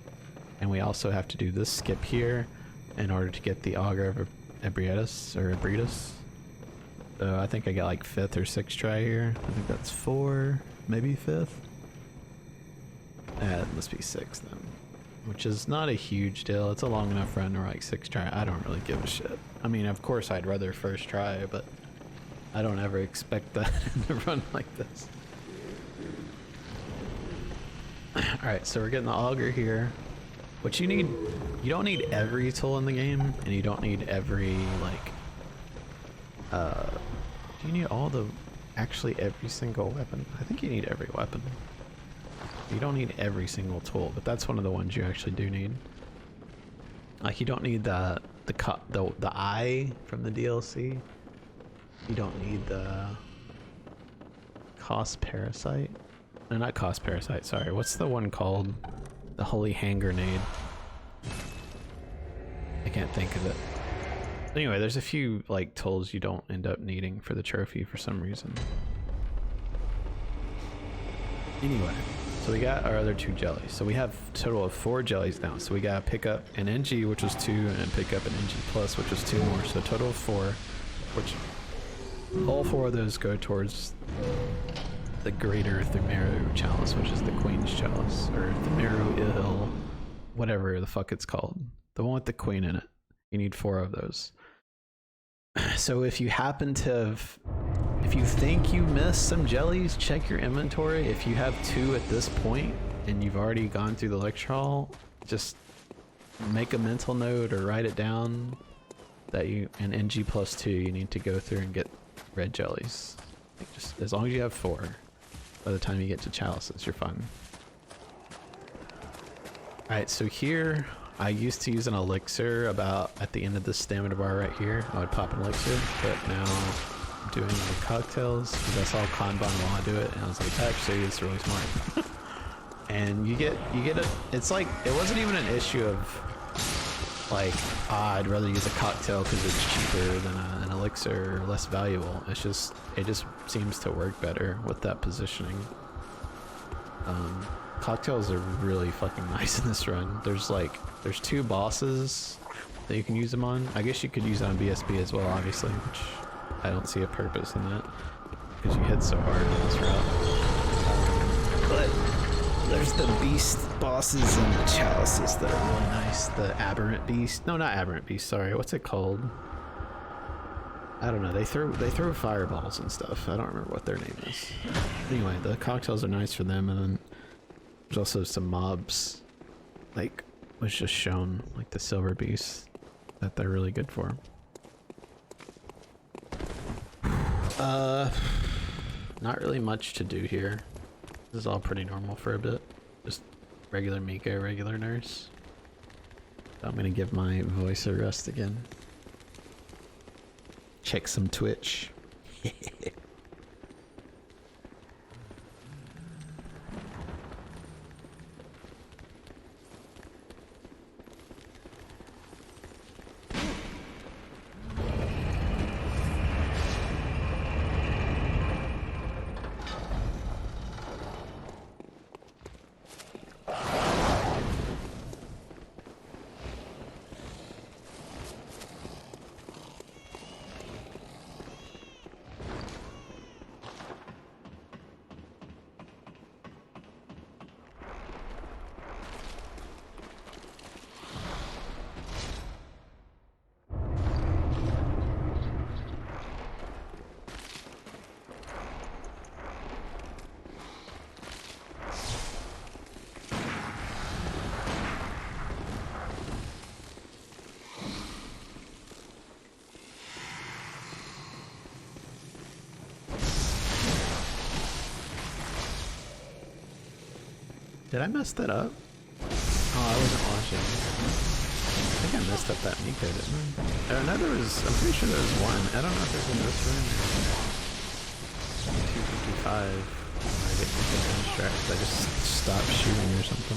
and we also have to do this skip here in order to get the Augur of Ebritus or Ebritus. So I think I got like 5th or 6th try here. I think that's 4, maybe 5th. It must be 6th then, which is not a huge deal. It's a long enough run to like 6th try. I don't really give a shit. I mean, of course I'd rather first try, but I don't ever expect that in a run like this. Alright, so we're getting the Augur here. What you don't need every tool in the game, and you don't need every, like, do you need actually every single weapon? I think you need every weapon. You don't need every single tool, but that's one of the ones you actually do need. Like, you don't need the eye from the DLC. You don't need the Cost Parasite. No, not Cost Parasite, sorry. What's the one called? The Holy Hand Grenade. I can't think of it. Anyway, there's a few like tools you don't end up needing for the trophy for some reason. Anyway, so we got our other 2 jellies. So we have a total of 4 jellies now. So we gotta pick up an NG, which was 2, and pick up an NG plus, which was 2 more. So a total of 4, which all 4 of those go towards the Greater Thimeru Chalice, which is the Queen's Chalice, or Thimeru Ihil, whatever the fuck it's called. The one with the Queen in it. You need 4 of those. So if you happen to have, if you think you missed some jellies, check your inventory. If you have 2 at this point and you've already gone through the lecture hall, just make a mental note or write it down that in NG plus 2 you need to go through and get red jellies. Like, just as long as you have 4, by the time you get to chalices, you're fine. Alright, so here I used to use an elixir about at the end of this stamina bar right here. I would pop an elixir, but now I'm doing the cocktails because I saw Kanban Law do it, and I was like, actually, it's really smart. And you get it's like, it wasn't even an issue of like, I'd rather use a cocktail because it's cheaper than an elixir or less valuable. It's just, it just seems to work better with that positioning. Cocktails are really fucking nice in this run. There's 2 bosses that you can use them on. I guess you could use it on BSB as well, obviously, which I don't see a purpose in that because you hit so hard in this route. But there's the beast bosses and the chalices that are really nice. The aberrant beast. No, not aberrant beast, sorry. What's it called? I don't know. They throw fireballs and stuff. I don't remember what their name is. Anyway, the cocktails are nice for them, and then there's also some mobs, like was just shown, like the silver beasts, that they're really good for. Not really much to do here. This is all pretty normal for a bit. Just regular Miko, regular nurse. So I'm gonna give my voice a rest again. Check some Twitch. Did I mess that up? Oh, I wasn't watching. I think I messed up that Miko, didn't I? Oh, no, there was, I'm pretty sure there was one. I don't know if there's in this room. 255. I get distracted. I just stopped shooting or something.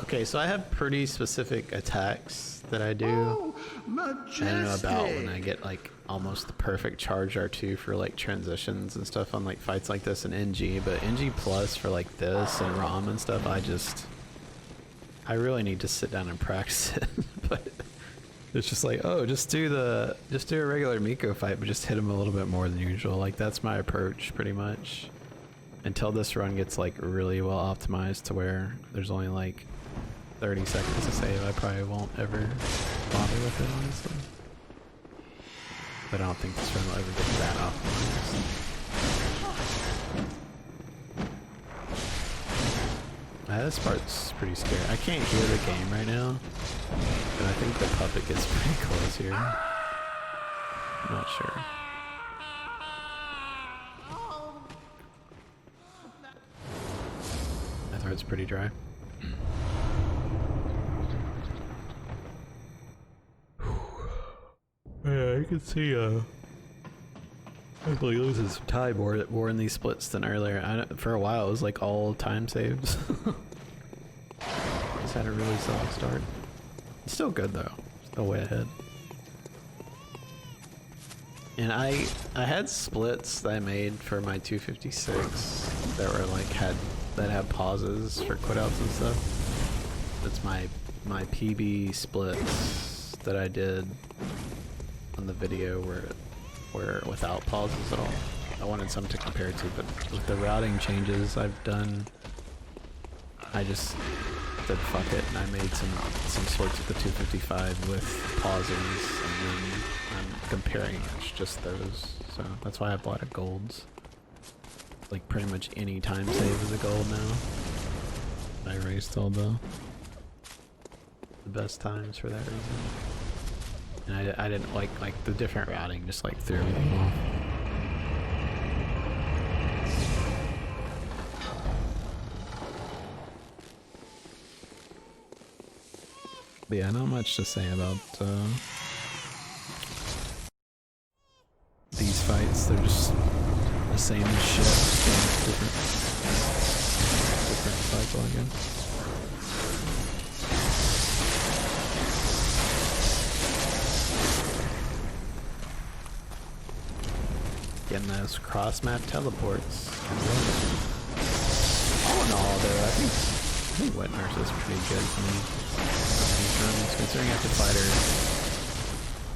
Okay, so I have pretty specific attacks that I do. Oh, I don't know about when I get like almost the perfect charge R2 for like transitions and stuff on like fights like this in NG, but NG plus for like this and ROM and stuff, I really need to sit down and practice it. But it's just like, oh, just do a regular Miko fight, but just hit him a little bit more than usual. Like that's my approach pretty much. Until this run gets like really well optimized to where there's only like 30 seconds to save, I probably won't ever bother with it, honestly. But I don't think this run will ever get that optimized. This part's pretty scary. I can't hear the game right now, but I think the puppet gets pretty close here. I'm not sure. My throat's pretty dry. Yeah, you can see hopefully loses some time more in these splits than earlier. For a while it was like all time saves. Just had a really solid start. It's still good though. Still way ahead. And I had splits that I made for my 256 that were like had pauses for quitouts and stuff. That's my PB splits that I did on the video were without pauses at all. I wanted some to compare to, but with the routing changes I've done, I just said fuck it, and I made some splits with the 255 with pauses, and then I'm comparing just those. So that's why I have a lot of golds. Like pretty much any time save is a gold now. I erased all the best times for that reason. And I didn't like the different routing, just like threw everything off. But yeah, not much to say about these fights. They're just the same as shit, just different cycle, I guess. Getting those cross-map teleports. All in all, though, I think Wet Nurse is pretty good for me. These runs, considering I have to fight her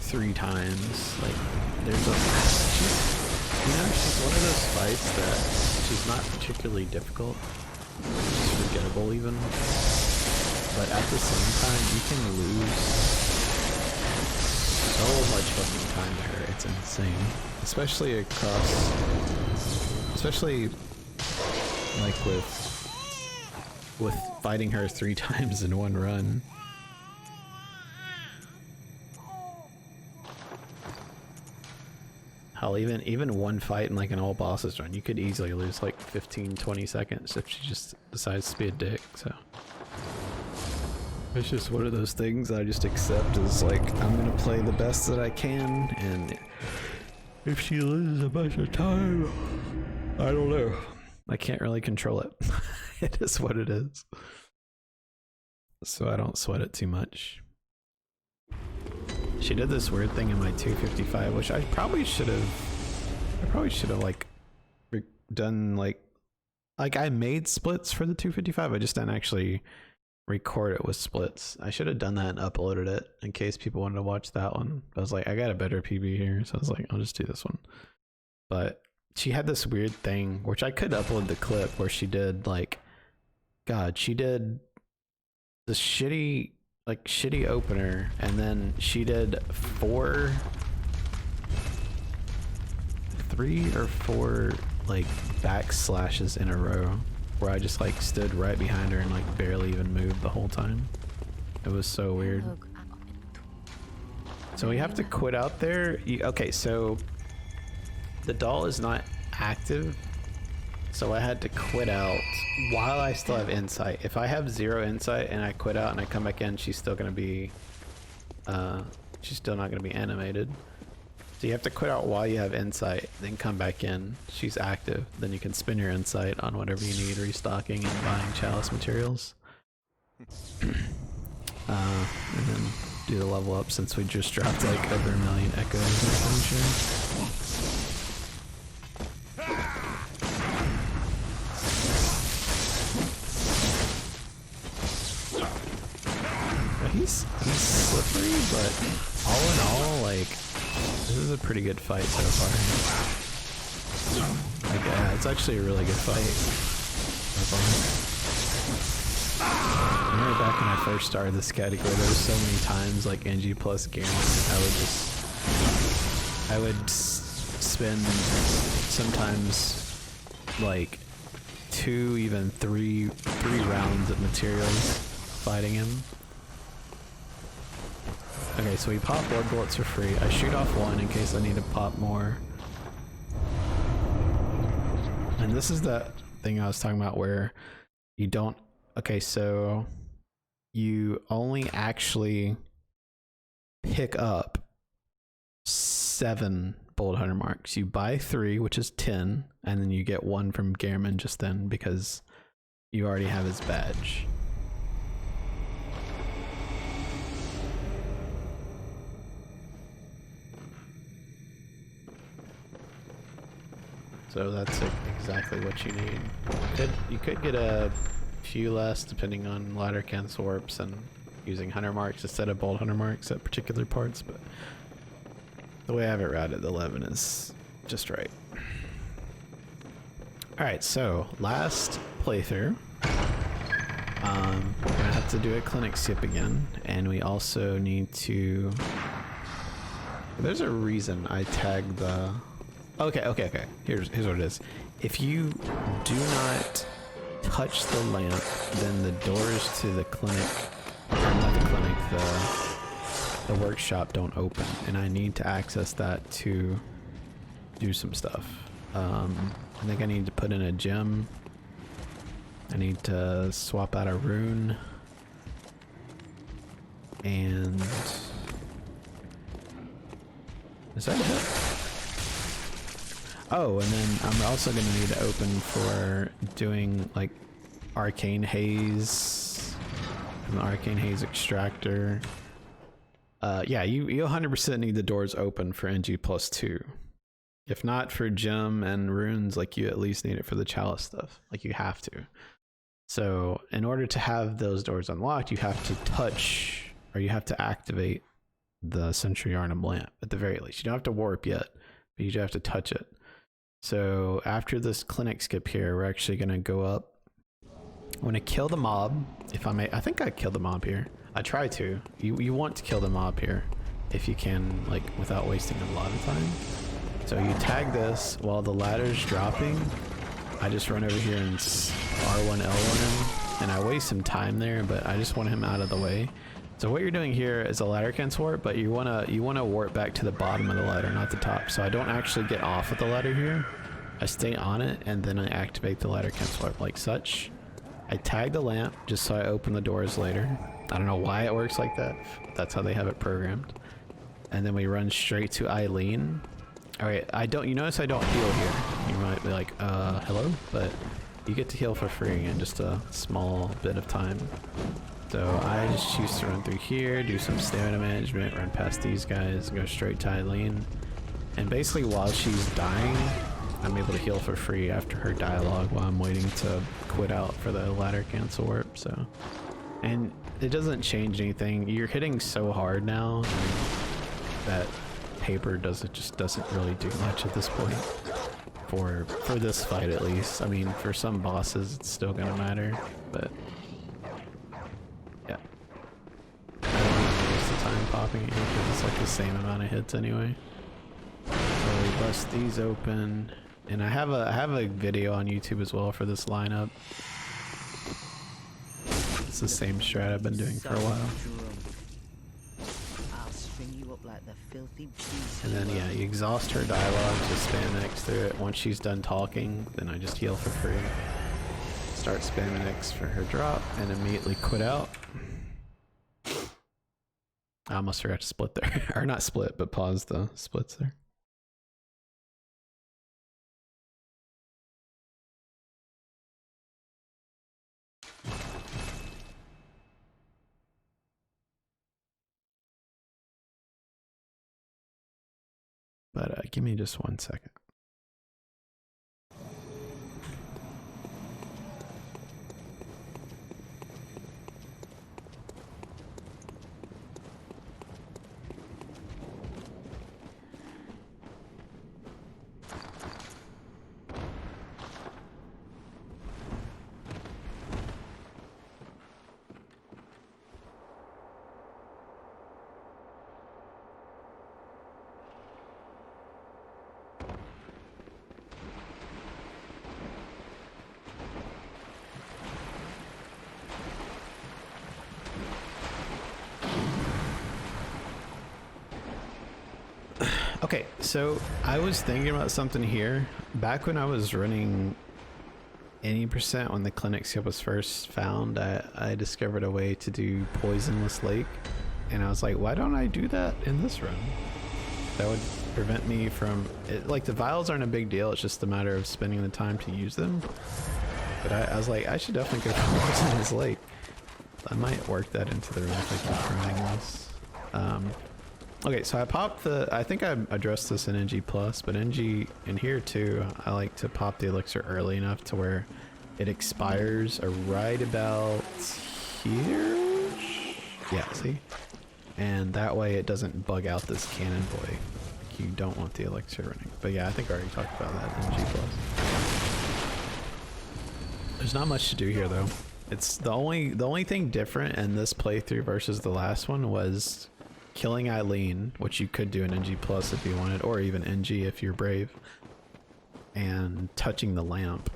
3 times. Like, she's one of those fights that she's not particularly difficult. She's forgettable even. But at the same time, you can lose so much fucking time to her. It's insane. Especially like with fighting her 3 times in one run. Hell, even one fight in like an all bosses run, you could easily lose like 15-20 seconds if she just decides to be a dick. So it's just one of those things I just accept as like, I'm gonna play the best that I can, and if she loses a bunch of time, I don't know. I can't really control it. It is what it is. So I don't sweat it too much. She did this weird thing in my 255, which I probably should have like done like I made splits for the 255. I just didn't actually record it with splits. I should have done that and uploaded it in case people wanted to watch that one. I was like, I got a better PB here, so I was like, I'll just do this one. But she had this weird thing, which I could upload the clip, where she did like, God, she did the shitty opener, and then she did 3 or 4 like backslashes in a row, where I just like stood right behind her and like barely even moved the whole time. It was so weird. So we have to quit out there. Okay, so the doll is not active, so I had to quit out while I still have insight. If I have 0 insight and I quit out and I come back in, she's still gonna be she's still not gonna be animated. So you have to quit out while you have insight, then come back in. She's active, then you can spend your insight on whatever you need, restocking and buying chalice materials. And then do the level up, since we just dropped like over 1 million echoes, I'm pretty sure. He's slippery, but all in all, like, this is a pretty good fight so far. Like, yeah, it's actually a really good fight so far. I remember back when I first started this category, there was so many times, like, NG plus Garen, I would spend sometimes, like, 2, even 3 rounds of materials fighting him. Okay, so we pop blood bullets for free. I shoot off 1 in case I need to pop more. And this is that thing I was talking about where you don't... Okay, so you only actually pick up 7 bullet hunter marks. You buy 3, which is 10, and then you get 1 from Gehrman just then because you already have his badge. So that's exactly what you need. You could get a few less depending on ladder cancel warps and using hunter marks instead of bolt hunter marks at particular parts, but the way I have it routed, the 11 is just right. Alright, so last playthrough. We're gonna have to do a clinic skip again, and we also need to... There's a reason I tagged the... Okay. Here's what it is. If you do not touch the lamp, then the doors to the clinic, or not the clinic, the workshop don't open, and I need to access that to do some stuff. I think I need to put in a gem. I need to swap out a rune, and is that it? Oh, and then I'm also going to need to open for doing like Arcane Haze from the Arcane Haze extractor. Yeah, you 100% need the doors open for NG plus 2. If not for gem and runes, like you at least need it for the chalice stuff. Like you have to. So in order to have those doors unlocked, you have to touch, or you have to activate the Century Arnhem lamp at the very least. You don't have to warp yet, but you do have to touch it. So after this clinic skip here, we're actually gonna go up. I'm gonna kill the mob, if I may. I think I killed the mob here. I try to. You want to kill the mob here if you can, like without wasting a lot of time. So you tag this while the ladder's dropping. I just run over here and R1 L1 him, and I waste some time there, but I just want him out of the way. So what you're doing here is a ladder cancel warp, but you wanna warp back to the bottom of the ladder, not the top. So I don't actually get off of the ladder here. I stay on it, and then I activate the ladder cancel warp like such. I tag the lamp just so I open the doors later. I don't know why it works like that. That's how they have it programmed. And then we run straight to Eileen. All right, you notice I don't heal here. You might be like, hello? But you get to heal for free in just a small bit of time. So I just choose to run through here, do some stamina management, run past these guys, and go straight to Eileen. And basically while she's dying, I'm able to heal for free after her dialogue while I'm waiting to quit out for the ladder cancel warp, so. And it doesn't change anything. You're hitting so hard now that paper just doesn't really do much at this point. For this fight at least. I mean, for some bosses it's still gonna matter, but yeah. I don't even waste the time popping it here because it's like the same amount of hits anyway. So we bust these open, and I have a video on YouTube as well for this lineup. It's the same strat I've been doing for a while. I'll string you up like the filthy beast. And then yeah, you exhaust her dialogue, just spam X through it. Once she's done talking, then I just heal for free. Start spamming X for her drop and immediately quit out. I almost forgot to split there. Or not split, but pause the splits there. But give me just 1 second. Okay, so I was thinking about something here. Back when I was running any percent when the clinic skip was first found, I discovered a way to do Poisonless Lake. And I was like, why don't I do that in this run? That would prevent me from... like, the vials aren't a big deal, it's just a matter of spending the time to use them. But I was like, I should definitely go for Poisonless Lake. I might work that into the run if I keep running this. Okay, so I popped the... I think I addressed this in NG+, but NG in here too, I like to pop the elixir early enough to where it expires right about here? Yeah, see? And that way it doesn't bug out this cannon boy. Like, you don't want the elixir running. But yeah, I think I already talked about that in NG+. There's not much to do here though. It's the only thing different in this playthrough versus the last one was killing Eileen, which you could do in NG+ if you wanted, or even NG if you're brave, and touching the lamp.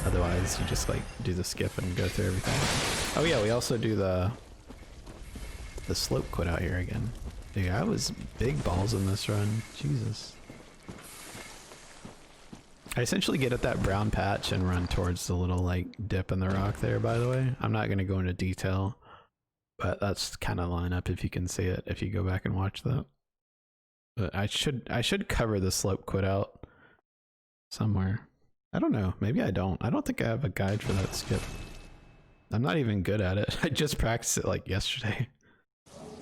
Otherwise, you just like do the skip and go through everything. Oh yeah, we also do the slope quit out here again. Dude, I was big balls in this run. Jesus. I essentially get at that brown patch and run towards the little like dip in the rock there, by the way. I'm not going to go into detail, but that's kind of line up if you can see it, if you go back and watch that. But I should cover the slope quit out somewhere. I don't know. Maybe I don't. I don't think I have a guide for that skip. I'm not even good at it. I just practiced it like yesterday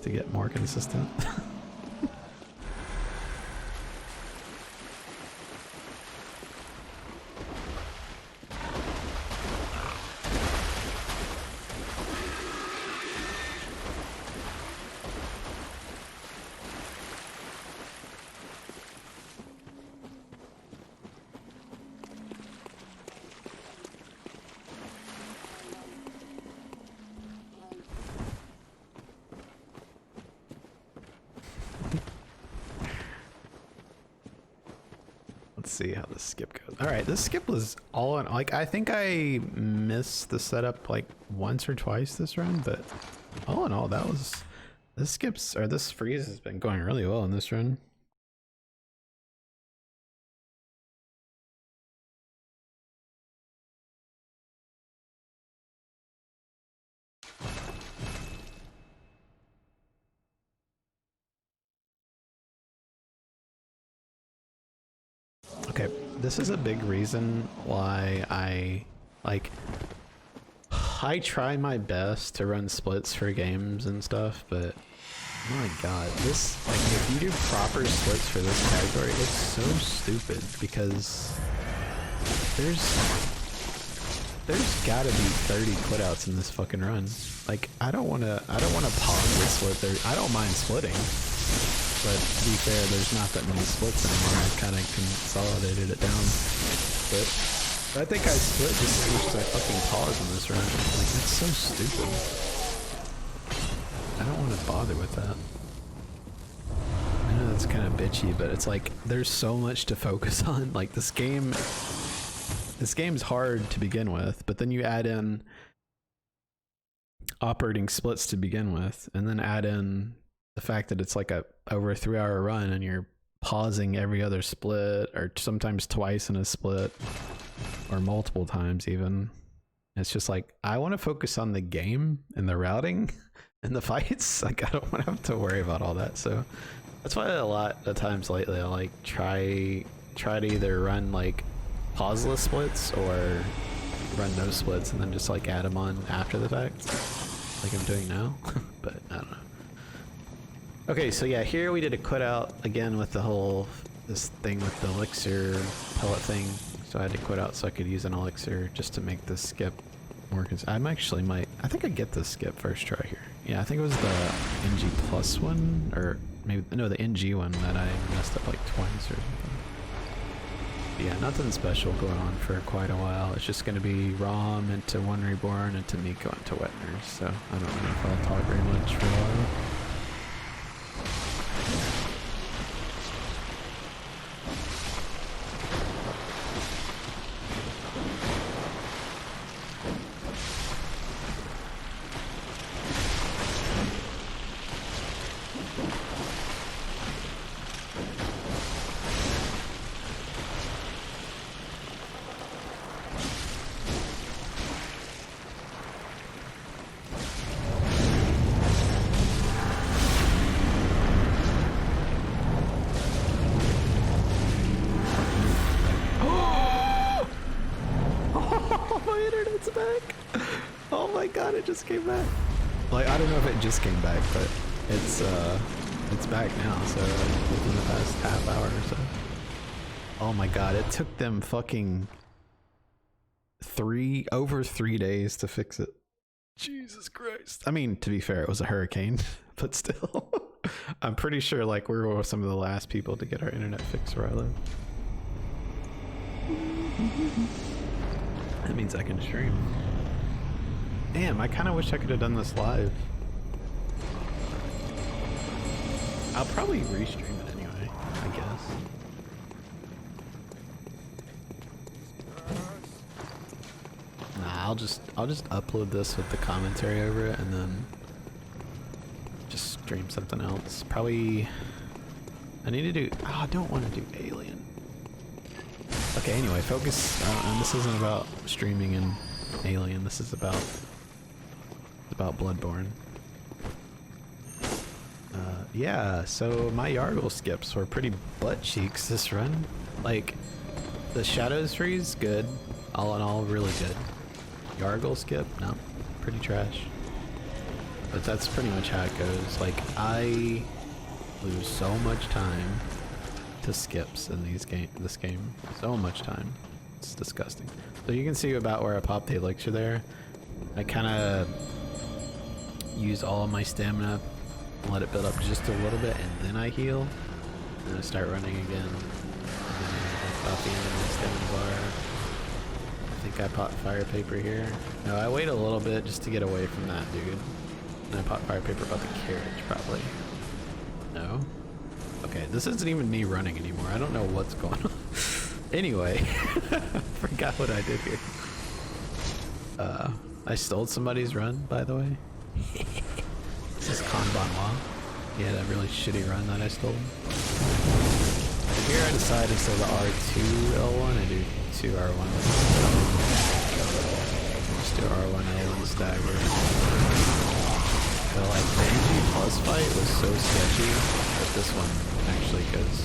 to get more consistent. Let's see how this skip goes. All right, this skip was all in, like, I think I missed the setup like once or twice this run, but all in all, that was, this skips, or this freeze has been going really well in this run. Okay, this is a big reason why I try my best to run splits for games and stuff, but my god, this, like, if you do proper splits for this category, it's so stupid because there's gotta be 30 quitouts in this fucking run. Like, I don't wanna pause this split. I don't mind splitting. But to be fair, there's not that many splits anymore. I kind of consolidated it down. But I think I split just as much as I fucking pause in this run. Like, that's so stupid. I don't want to bother with that. I know that's kind of bitchy, but it's like, there's so much to focus on. Like, this game's hard to begin with, but then you add in operating splits to begin with, and then add in the fact that it's like a over a 3-hour run and you're pausing every other split or sometimes twice in a split or multiple times even. It's just like, I want to focus on the game and the routing and the fights. Like, I don't want to have to worry about all that. So that's why a lot of times lately I like try to either run like pauseless splits or run no splits and then just like add them on after the fact, like I'm doing now. But I don't know. Okay, so yeah, here we did a quit out again with the whole this thing with the elixir pellet thing. So I had to quit out so I could use an elixir just to make this skip more. Cause I think I get this skip first try here. Yeah, I think it was the NG plus one, or maybe no, the NG one that I messed up like twice or something. Yeah, nothing special going on for quite a while. It's just going to be Rom into One Reborn and Tamiko into Wetners. So I don't know if I'll talk very much for a while. It just came back. Like, I don't know if it just came back, but it's back now, so within the past half hour or so. Oh my god, it took them fucking over 3 days to fix it. Jesus Christ. I mean, to be fair, it was a hurricane, but still. I'm pretty sure like we were some of the last people to get our internet fixed where I live. That means I can stream. Damn, I kind of wish I could have done this live. I'll probably restream it anyway, I guess. Nah, I'll just upload this with the commentary over it and then just stream something else. Probably I need to do I don't want to do Alien. Okay, anyway, focus and this isn't about streaming and Alien, this is about Bloodborne. Yeah, so my Yargle skips were pretty butt cheeks this run. Like, the Shadows freeze, good. All in all, really good. Yargle skip, no, pretty trash. But that's pretty much how it goes. Like, I lose so much time to skips in this game. So much time. It's disgusting. So you can see about where I popped the elixir there. I kind of use all of my stamina, let it build up just a little bit, and then I heal. And I start running again. And then about the end of my stamina bar. I think I popped fire paper here. No, I wait a little bit just to get away from that dude. And I pop fire paper about the carriage, probably. No? Okay, this isn't even me running anymore. I don't know what's going on. Anyway, forgot what I did here. I stole somebody's run, by the way. This is Kanbanwa. He had a really shitty run that I stole. And here I decide instead of the R2 L1, I do 2 R1. Just do R1 L1 stagger. But like the NG plus fight was so sketchy, but this one actually goes.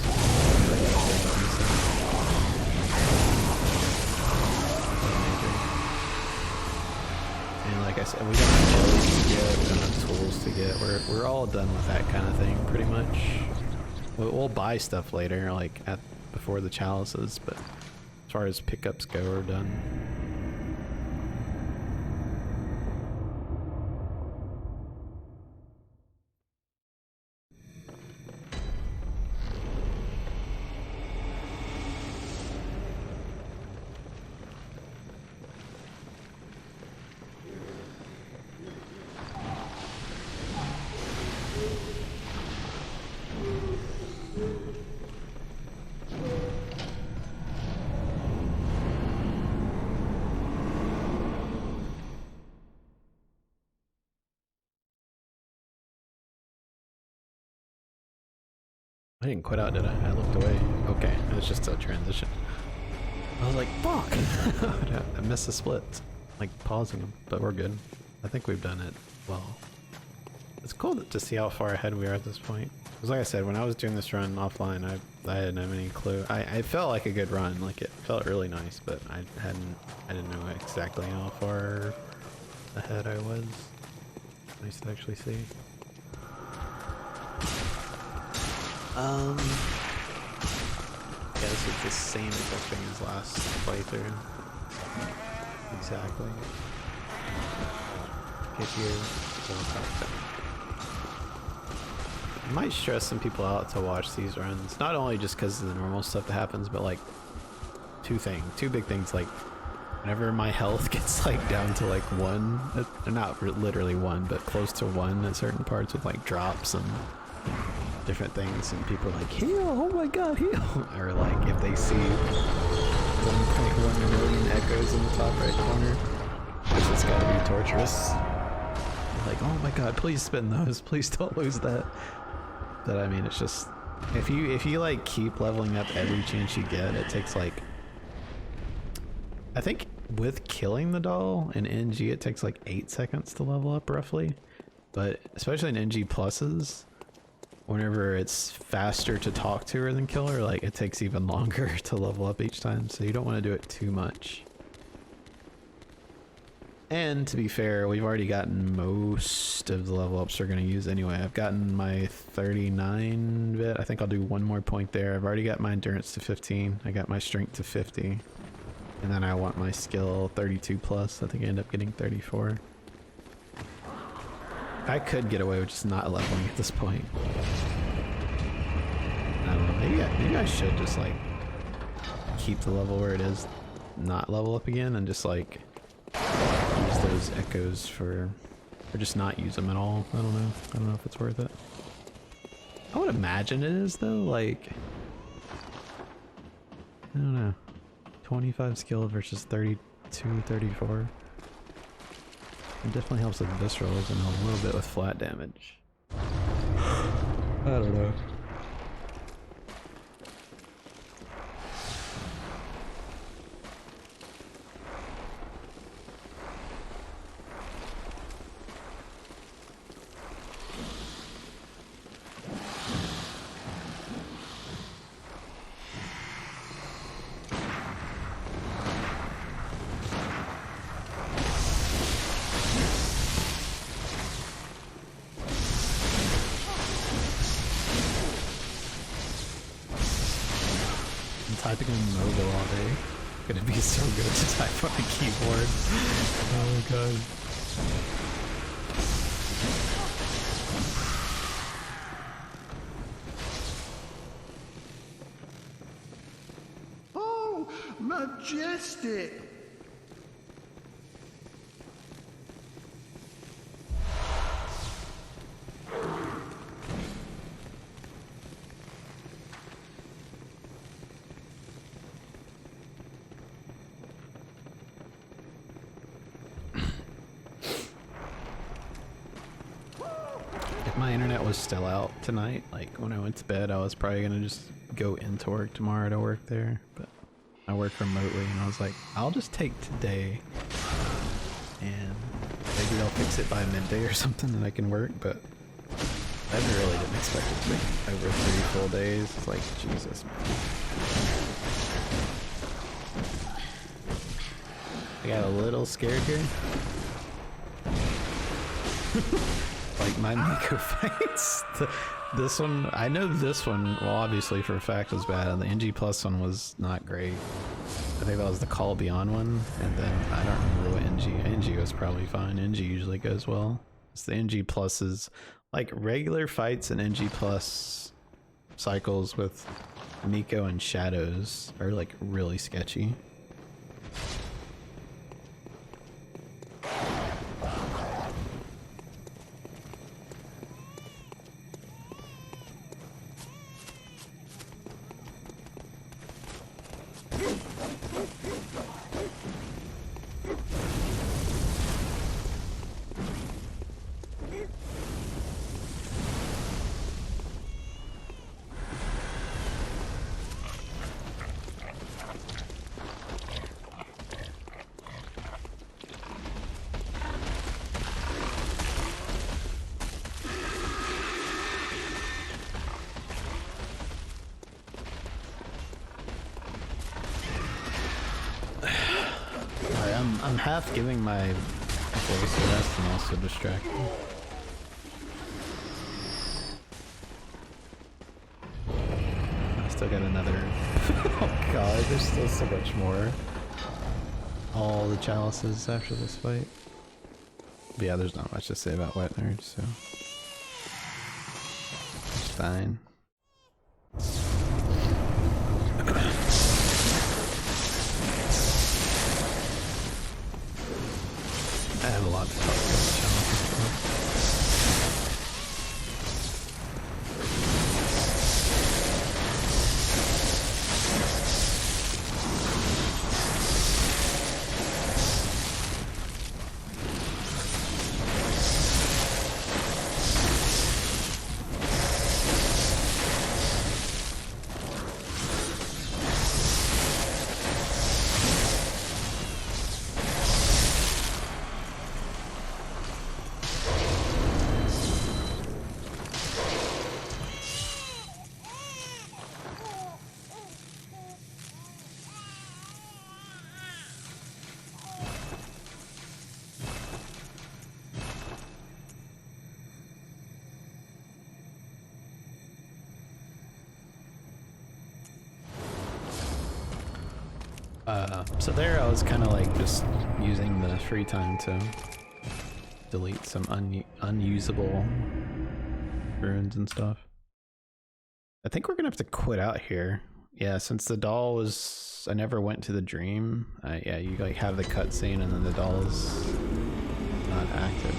And like I said, we don't have clothes to get, we don't have tools to get. We're all done with that kind of thing, pretty much. We'll buy stuff later, like before the chalices, but as far as pickups go, we're done. I didn't quit out, did I? I looked away. Okay, it was just a transition. I was like, fuck! I missed the split. Like, pausing them, but we're good. I think we've done it well. It's cool to see how far ahead we are at this point. Because like I said, when I was doing this run offline, I didn't have any clue. I felt like a good run, like it felt really nice, but I didn't know exactly how far ahead I was. Nice to actually see. Yeah, this is the same exact thing as last playthrough. Exactly. Get here. It might stress some people out to watch these runs. Not only just because of the normal stuff that happens, but like two big things. Like whenever my health gets like down to like 1, not literally 1, but close to 1 at certain parts with like drops and different things, and people are like, heal, oh my god, heal. Or like if they see 1.1 million echoes in the top right corner, which has got to be torturous. Like, oh my god, please spin those, please don't lose that. But I mean, it's just, if you like keep leveling up every chance you get, it takes like, I think with killing the doll in NG it takes like 8 seconds to level up roughly, but especially in NG pluses, whenever it's faster to talk to her than kill her, like it takes even longer to level up each time, so you don't want to do it too much. And to be fair, we've already gotten most of the level ups we're going to use anyway. I've gotten my 39 bit. I think I'll do one more point there. I've already got my endurance to 15. I got my strength to 50. And then I want my skill 32 plus. I think I end up getting 34. I could get away with just not leveling at this point. I don't know. Maybe I should just like keep the level where it is, not level up again, and just like use those echoes for, or just not use them at all. I don't know. I don't know if it's worth it. I would imagine it is though. Like, I don't know. 25 skill versus 32, 34. It definitely helps with viscerals and a little bit with flat damage. I don't know. Typing in mebbeh all day. Gonna be so good to type on a keyboard. Oh my god. Oh, majestic! My internet was still out tonight. Like when I went to bed, I was probably gonna just go into work tomorrow to work there, but I work remotely and I was like, I'll just take today and maybe they'll fix it by midday or something and I can work, but I really didn't expect it to be over 3 full days. It's like, Jesus, man. I got a little scared here. Like my Miko fights. This one, I know this one, well obviously for a fact was bad, and the NG plus one was not great. I think that was the Call Beyond one, and then I don't remember what NG was probably fine. NG usually goes well. It's the NG pluses, like regular fights and NG plus cycles with Miko and Shadows are like really sketchy. I'm half giving my voice a rest and also distracted. I still got another. Oh god, there's still so much more. All the chalices after this fight. But yeah, there's not much to say about Wet Nerd, so it's fine. I have a lot to talk about the challenges. So there I was kind of like just using the free time to delete some unusable runes and stuff. I think we're gonna have to quit out here. Yeah, since the doll was, I never went to the dream. Yeah, you like have the cutscene and then the doll is not active.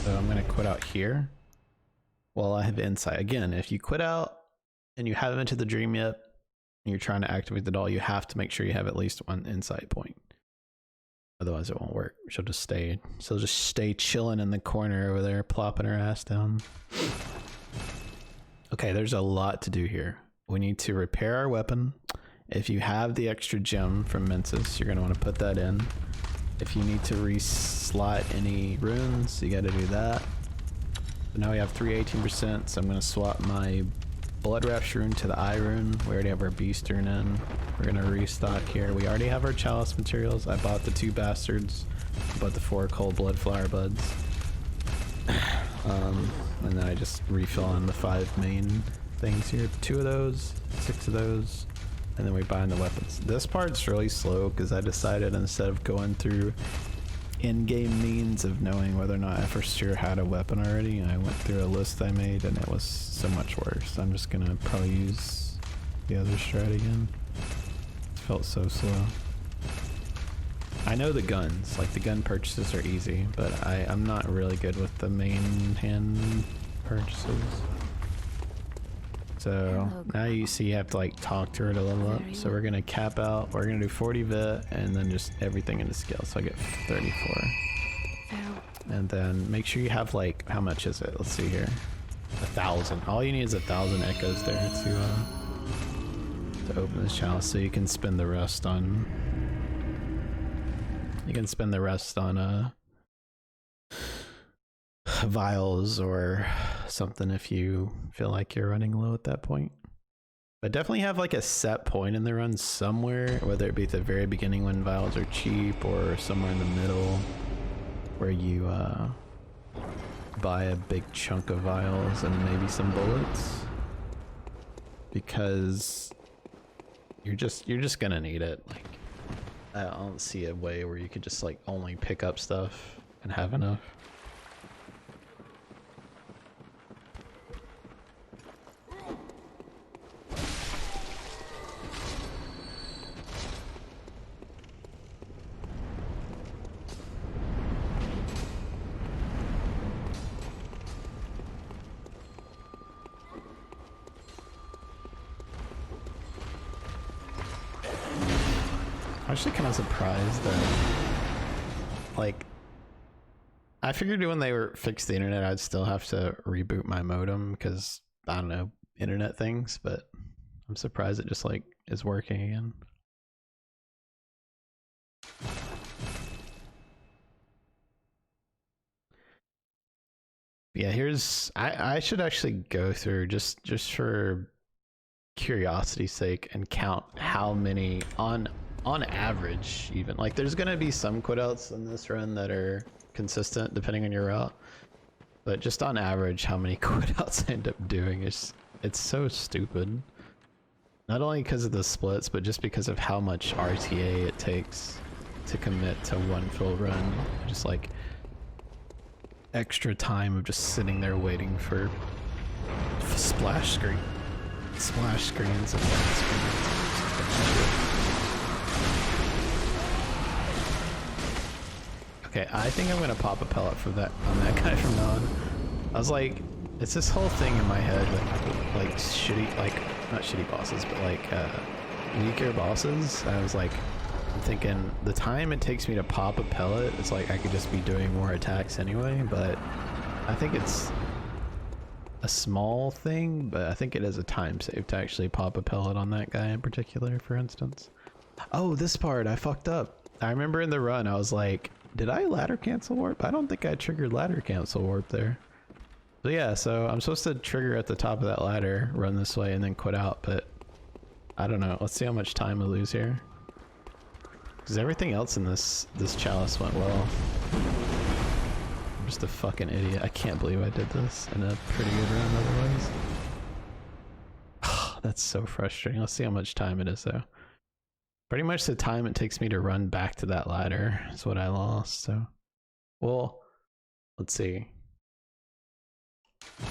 So I'm gonna quit out here while I have insight. Again, if you quit out and you haven't been to the dream yet, and you're trying to activate the doll, you have to make sure you have at least one insight point. Otherwise it won't work. She'll just stay chilling in the corner over there, plopping her ass down. Okay, there's a lot to do here. We need to repair our weapon. If you have the extra gem from Mensis, you're gonna want to put that in. If you need to re-slot any runes, you gotta do that. So now we have 318%, so I'm gonna swap my Blood Rash rune to the Eye rune. We already have our Beast rune in. We're gonna restock here. We already have our Chalice materials. I bought the 2 bastards. I bought the 4 cold blood flower buds. And then I just refill on the 5 main things here. 2 of those, 6 of those, and then we bind the weapons. This part's really slow because I decided instead of going through in-game means of knowing whether or not I for sure had a weapon already, I went through a list I made and it was so much worse. I'm just gonna probably use the other strat again. It felt so slow. I know the guns, like the gun purchases are easy, but I'm not really good with the main hand purchases. So now you see you have to like talk to her to level up. So we're gonna cap out, we're gonna do 40 vit and then just everything into skill. So I get 34. And then make sure you have like, how much is it? Let's see here. 1,000. All you need is 1,000 echoes there to open this chalice. So you can spend the rest on, vials or something if you feel like you're running low at that point. But definitely have like a set point in the run somewhere, whether it be at the very beginning when vials are cheap or somewhere in the middle where you buy a big chunk of vials and maybe some bullets, because you're just gonna need it. Like I don't see a way where you could just like only pick up stuff and have enough. I'm actually kind of surprised that, like, I figured when they were fixed the internet, I'd still have to reboot my modem because, I don't know, internet things, but I'm surprised it just, like, is working again. Yeah, here's, I should actually go through just for curiosity's sake and count how many on on average, even like there's gonna be some quit outs in this run that are consistent depending on your route, but just on average, how many quit outs I end up doing is it's so stupid. Not only because of the splits, but just because of how much RTA it takes to commit to one full run. Just like extra time of just sitting there waiting for splash screens and splash screens. Okay, I think I'm gonna pop a pellet for that on that guy from now on. I was like, it's this whole thing in my head with like shitty, like not shitty bosses, but like weaker bosses. I was like, I'm thinking the time it takes me to pop a pellet, it's like I could just be doing more attacks anyway. But I think it's a small thing, but I think it is a time save to actually pop a pellet on that guy in particular, for instance. Oh, this part I fucked up. I remember in the run I was like, did I ladder cancel warp? I don't think I triggered ladder cancel warp there. So yeah, so I'm supposed to trigger at the top of that ladder, run this way, and then quit out, but I don't know. Let's see how much time we lose here. Because everything else in this chalice went well. I'm just a fucking idiot. I can't believe I did this in a pretty good run otherwise. That's so frustrating. Let's see how much time it is though. Pretty much the time it takes me to run back to that ladder is what I lost, so. Well, let's see.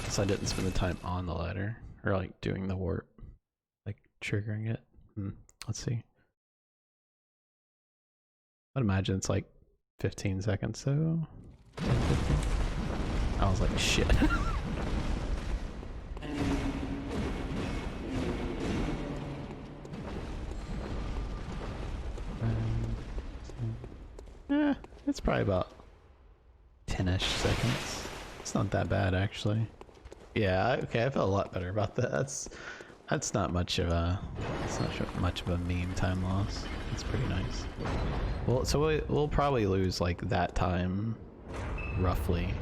So I didn't spend the time on the ladder, or like doing the warp, like triggering it. Let's see. I'd imagine it's like 15 seconds, so 10, 15. I was like, shit. It's probably about 10-ish seconds. It's not that bad, actually. Yeah, okay, I feel a lot better about that. That's not much of a meme time loss. It's pretty nice. Well, so we'll probably lose like that time, roughly,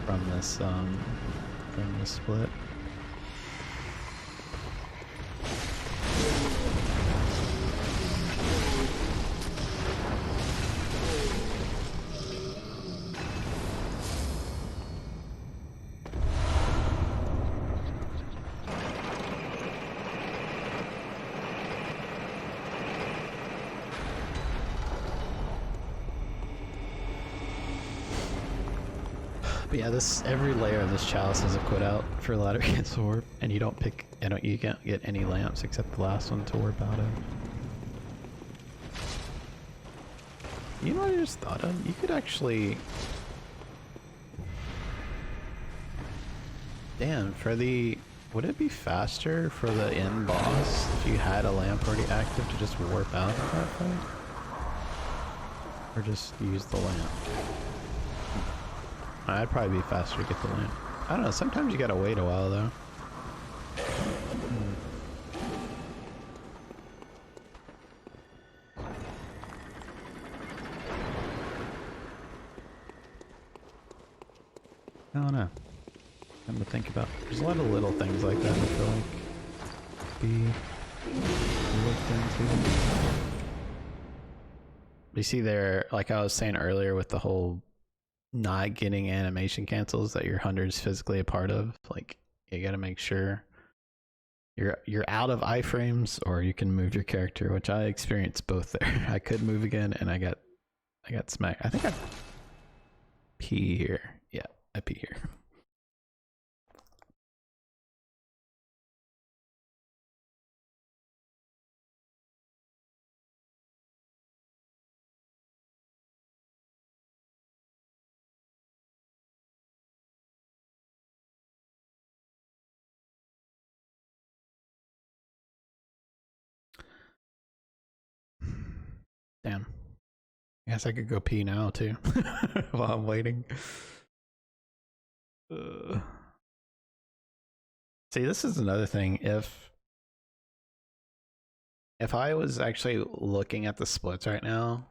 from this split. But yeah, every layer of this chalice has a quit out for ladder cancel warp, and you can't get any lamps except the last one to warp out of. You know what I just thought of? You could actually, damn, would it be faster for the end boss if you had a lamp already active to just warp out of that fight? Or just use the lamp? I'd probably be faster to get the lamp. I don't know, sometimes you gotta wait a while though. I don't know. Something to think about. There's a lot of little things like that I feel like be looked into. You see there, like I was saying earlier with the whole not getting animation cancels that your hunter's physically a part of, like you gotta make sure you're out of iframes or you can move your character, which I experienced both there. I could move again and I got smacked. I think I pee here. Yeah, I pee here. Damn. I guess I could go pee now too while I'm waiting. See, this is another thing. If I was actually looking at the splits right now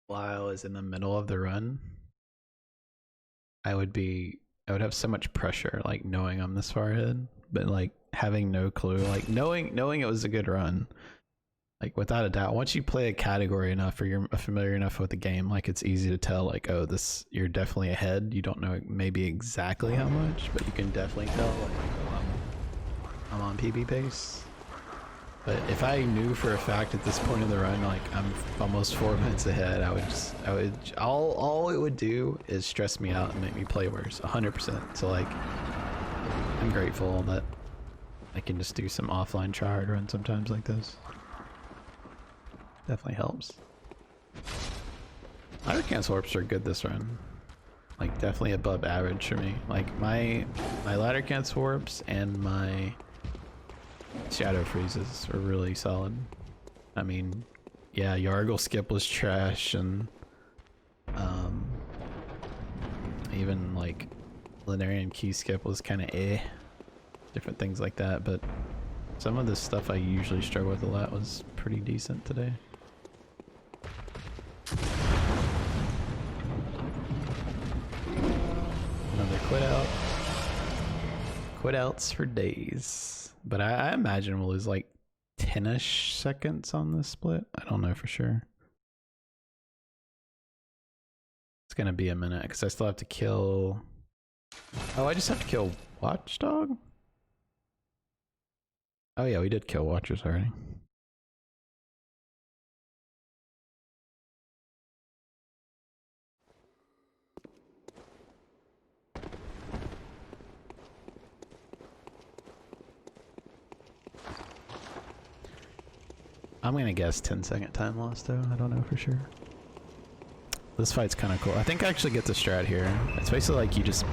while I was in the middle of the run, I would have so much pressure, like knowing I'm this far ahead. But like having no clue, like knowing it was a good run, like without a doubt. Once you play a category enough or you're familiar enough with the game, like it's easy to tell, like, oh, this, you're definitely ahead. You don't know maybe exactly how much, but you can definitely tell, like, oh, I'm on PB pace. But if I knew for a fact at this point of the run, like I'm almost 4 minutes ahead, all it would do is stress me out and make me play worse, 100%. So like, I'm grateful that I can just do some offline tryhard runs sometimes like this. Definitely helps. Ladder cancel warps are good this run. Like definitely above average for me. Like my ladder cancel warps and my shadow freezes are really solid. I mean, yeah, Yargle skip was trash, and even like Linearian key skip was kind of different things like that, but some of the stuff I usually struggle with a lot was pretty decent today. Another quit out. Quit outs for days. But I imagine we'll lose like 10-ish seconds on this split. I don't know for sure. It's gonna be a minute because I still have to kill... Oh, I just have to kill Watchdog? Oh yeah, we did kill Watchers already. I'm gonna guess 10-second time loss though. I don't know for sure. This fight's kind of cool. I think I actually get the strat here. It's basically like you just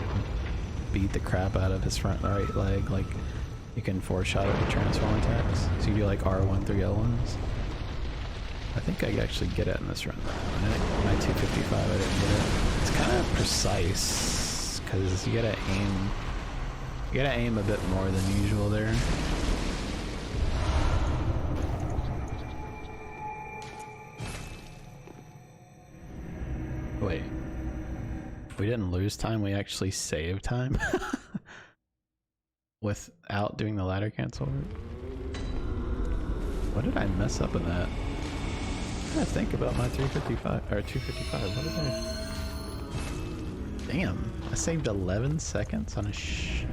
beat the crap out of his front right leg. Like you can 4-shot it with transform attacks. So you do like R1 through L1s. I think I actually get it in this run. My 255 I didn't get it. It's kind of precise because you gotta aim a bit more than usual there. Wait, we didn't lose time, we actually saved time without doing the ladder cancel. What did I mess up in that? What did I think about my 355 or 255? What did I? Damn, I saved 11 seconds on a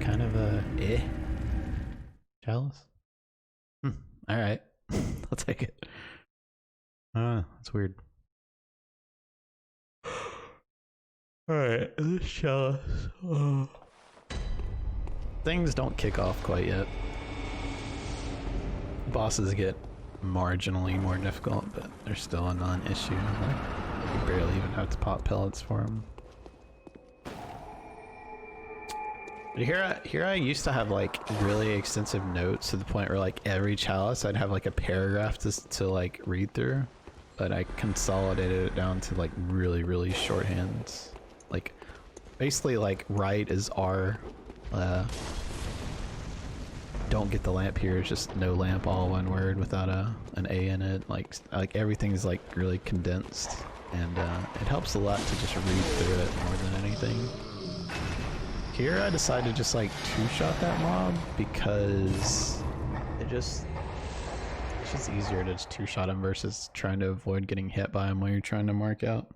kind of a chalice. All right, I'll take it. That's weird. Alright, this chalice. Things don't kick off quite yet. Bosses get marginally more difficult, but they're still a non-issue. Like, you barely even have to pop pellets for them. But here I used to have like really extensive notes to the point where like every chalice I'd have like a paragraph to like read through, but I consolidated it down to like really shorthands. Like basically like right is R, don't get the lamp here is just no lamp, all one word without an A in it. Like everything's like really condensed, and it helps a lot to just read through it more than anything. Here I decided to just like 2-shot that mob because it's just easier to just 2-shot him versus trying to avoid getting hit by him while you're trying to mark out.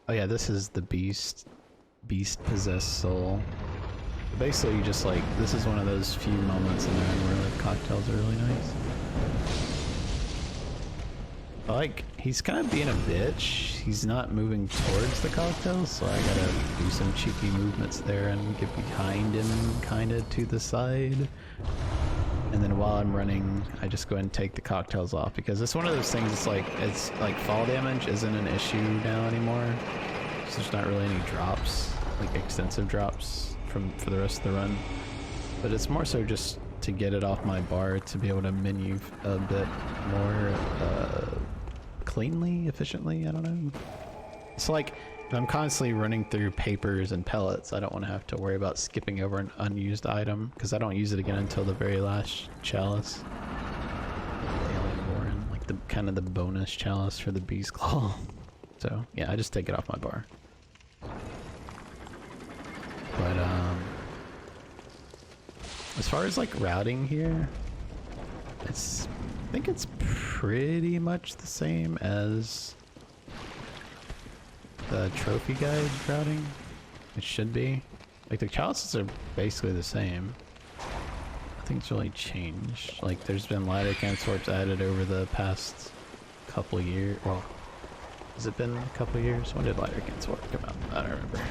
Oh yeah, this is the beast possessed soul. Basically you just like, this is one of those few moments in there where the cocktails are really nice. But like, he's kind of being a bitch. He's not moving towards the cocktails, so I gotta do some cheeky movements there and get behind him kinda to the side. And then while I'm running, I just go ahead and take the cocktails off, because it's one of those things, it's like fall damage isn't an issue now anymore. So there's not really any drops, like extensive drops for the rest of the run. But it's more so just to get it off my bar to be able to menu a bit more cleanly, efficiently, I don't know. It's like, I'm constantly running through papers and pellets. I don't want to have to worry about skipping over an unused item because I don't use it again until the very last chalice. The alien warren, like the kind of the bonus chalice for the beast claw. So yeah, I just take it off my bar. But as far as like routing here, I think it's pretty much the same as the trophy guide routing. It should be. Like the chalices are basically the same. Nothing's really changed. Like there's been ladder cansorps added over the past couple years. Well, has it been a couple years? When did ladder cansorp come out? I don't remember.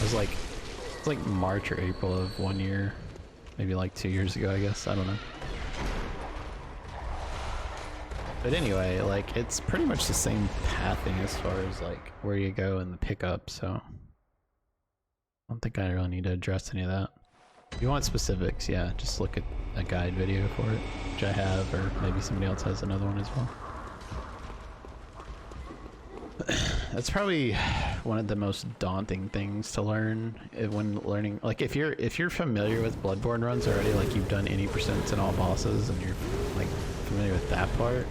It's like March or April of 1 year. Maybe like 2 years ago, I guess. I don't know. But anyway, like it's pretty much the same pathing as far as like where you go in the pickup, so I don't think I really need to address any of that. If you want specifics, yeah, just look at a guide video for it, which I have, or maybe somebody else has another one as well. That's probably one of the most daunting things to learn when learning. Like if you're familiar with Bloodborne runs already, like you've done any percents in all bosses and you're like familiar with that part,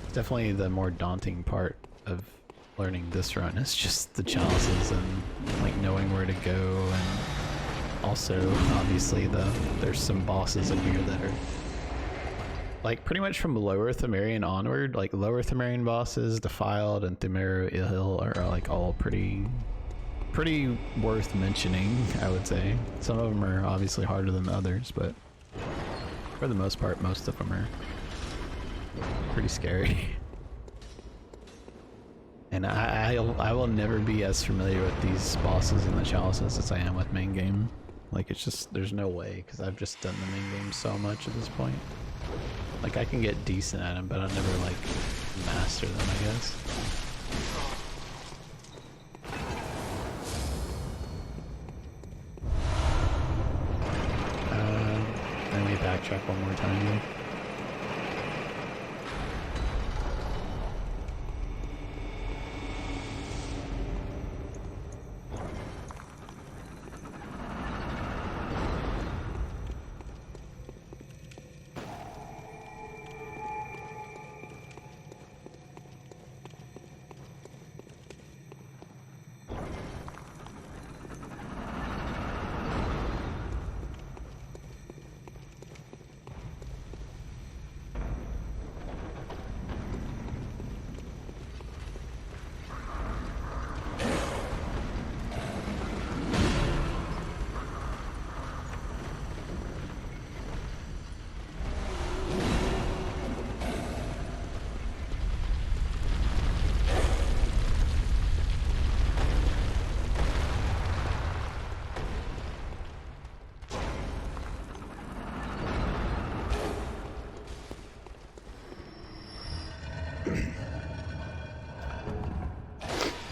it's definitely the more daunting part of learning this run. It's just the chalices and like knowing where to go, and also obviously there's some bosses in here that are like pretty much from Lower Thumerian onward. Like Lower Thumerian bosses, Defiled and Thumero Hill are like all pretty worth mentioning, I would say. Some of them are obviously harder than others, but for the most part, most of them are pretty scary. And I will never be as familiar with these bosses and the chalices as I am with main game. Like it's just, there's no way, because I've just done the main game so much at this point. Like I can get decent at them, but I'll never like master them, I guess. Then we backtrack one more time though.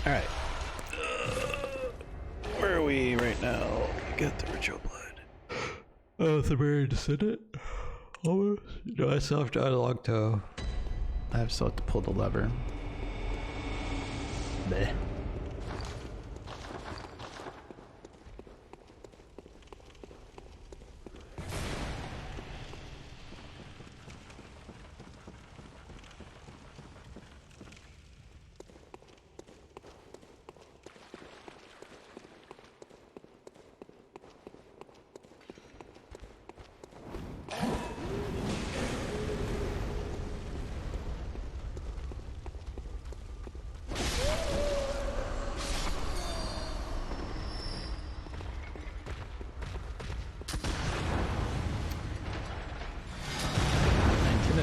Alright. Where are we right now? We got the ritual blood. Oh, the very descendant? Almost. No, I still have dialogue to... I still have to pull the lever. Meh.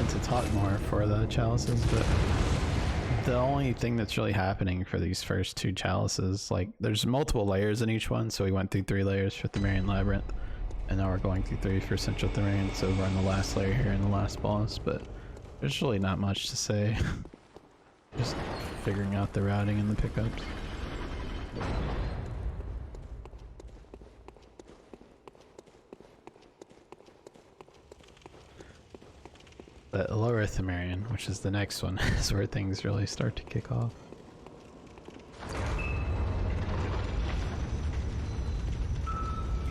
To talk more for the chalices, but the only thing that's really happening for these first two chalices, like there's multiple layers in each one, so we went through 3 layers for Thumerian Labyrinth, and now we're going through 3 for Central Thumerian, so we're on the last layer here in the last boss, but there's really not much to say. Just figuring out the routing and the pickups. The Lower Thumerian, which is the next one, is where things really start to kick off.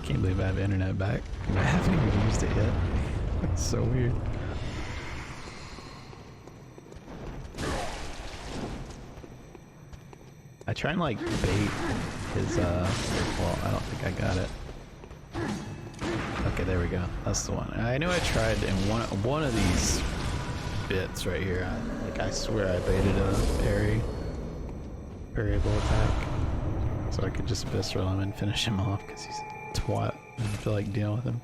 can't believe I have internet back. I haven't even used it yet. That's so weird. I try and like bait his well, I don't think I got it. Okay, there we go. That's the one. I know I tried in one of these bits right here. I swear I baited a parryable attack, so I could just visceral him and finish him off because he's a twat. I don't feel like dealing with him.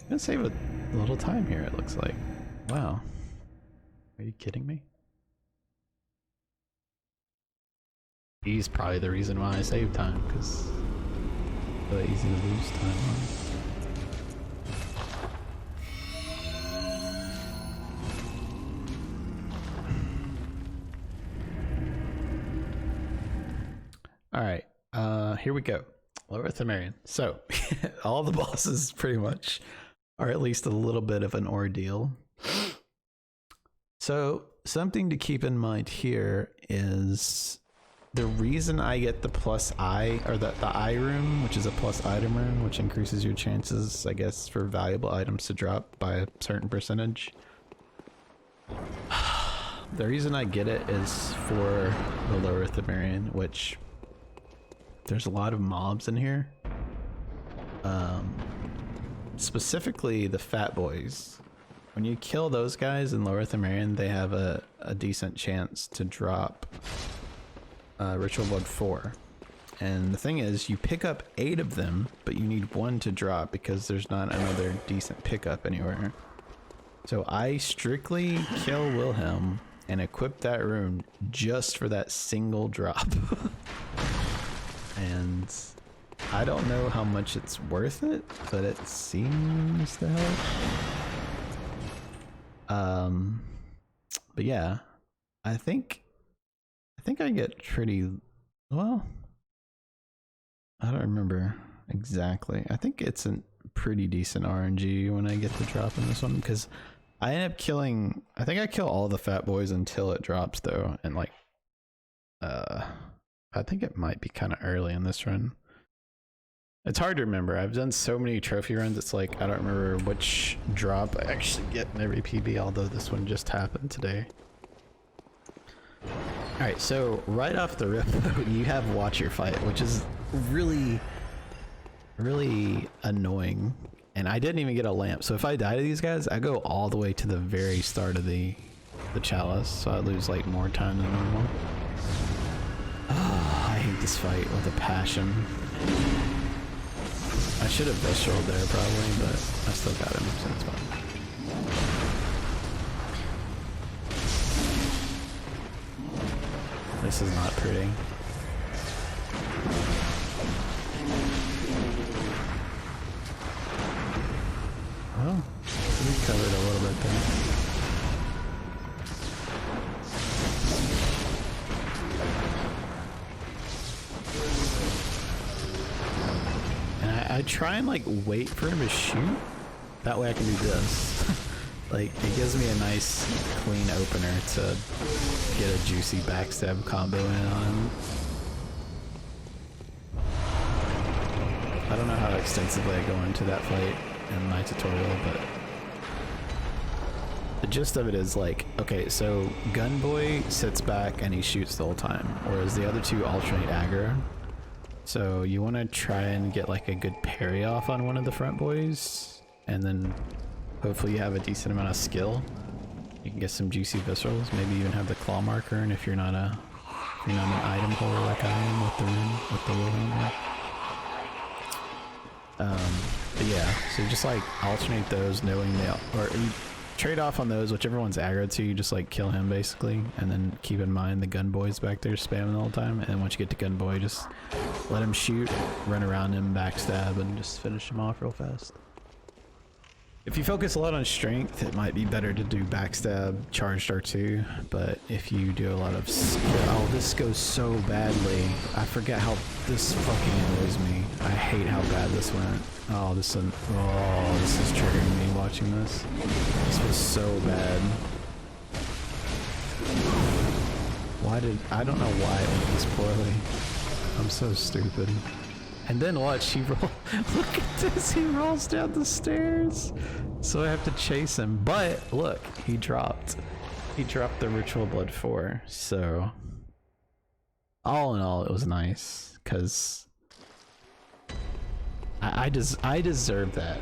I'm gonna save a little time here. It looks like. Wow. Are you kidding me? He's probably the reason why I save time, because it's really easy to lose time on. Alright, here we go. Lower Themerian. So, all the bosses pretty much are at least a little bit of an ordeal. So, something to keep in mind here is the reason I get the plus I, or the I rune, which is a plus item rune, which increases your chances, I guess, for valuable items to drop by a certain percentage. The reason I get it is for the Lower Themerian, which there's a lot of mobs in here. Specifically the fat boys. When you kill those guys in Lower Themerian, they have a decent chance to drop Ritual Blood 4. And the thing is, you pick up 8 of them, but you need 1 to drop because there's not another decent pickup anywhere. So I strictly kill Wilhelm and equip that rune just for that single drop. And I don't know how much it's worth it, but it seems to help. But yeah, I think I get pretty well. I don't remember exactly. I think it's a pretty decent RNG when I get the drop in this one, because I end up killing. I think I kill all the fat boys until it drops though, and like, I think it might be kind of early in this run. It's hard to remember. I've done so many trophy runs, it's like I don't remember which drop I actually get in every PB, although this one just happened today. Alright, so right off the rip, you have Watch Your Fight, which is really, really annoying. And I didn't even get a lamp, so if I die to these guys, I go all the way to the very start of the chalice, so I lose like more time than normal. Oh, I hate this fight with a passion. I should have visceraled there probably, but I still got him, so it's fine. This is not pretty. Well, we covered a little bit there. I try and like wait for him to shoot. That way I can do this. Like, it gives me a nice clean opener to get a juicy backstab combo in on him. I don't know how extensively I go into that fight in my tutorial, but the gist of it is like, okay, so Gunboy sits back and he shoots the whole time, whereas the other two alternate aggro. So you want to try and get like a good parry off on one of the front boys, and then hopefully you have a decent amount of skill. You can get some juicy viscerals, maybe even have the claw marker, and if you're not an item holder like I am with the rune, with the Wilhelm. But yeah, so just like alternate those, knowing or you trade off on those, whichever one's aggro to, you just like kill him basically, and then keep in mind the gun boy's back there spamming the whole time, and once you get to gun boy, just let him shoot, run around him, backstab, and just finish him off real fast. If you focus a lot on strength, it might be better to do backstab, charged R2, but if you do a lot of skill, oh, this goes so badly. I forget how this fucking annoys me. I hate how bad this went. Oh, this is triggering me watching this. This was so bad. I don't know why it went this poorly. I'm so stupid. And then watch, he roll. Look at this, he rolls down the stairs. So I have to chase him. But look, he dropped. He dropped the Ritual Blood 4. So all in all, it was nice because I deserve that.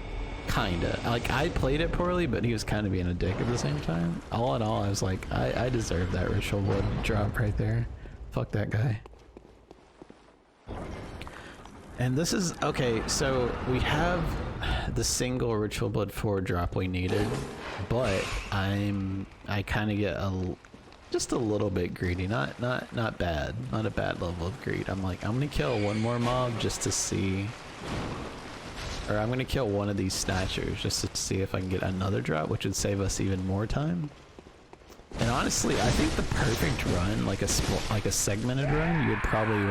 Kinda. Like, I played it poorly, but he was kind of being a dick at the same time. All in all, I was like, I deserve that Ritual Blood drop right there. Fuck that guy. And this is, okay, so we have the single Ritual Blood 4 drop we needed, but I kind of get just a little bit greedy. Not bad. Not a bad level of greed. I'm like, I'm gonna kill one more mob just to see, or I'm gonna kill one of these snatchers just to see if I can get another drop, which would save us even more time. And honestly, I think the perfect run, like a segmented run, you'd probably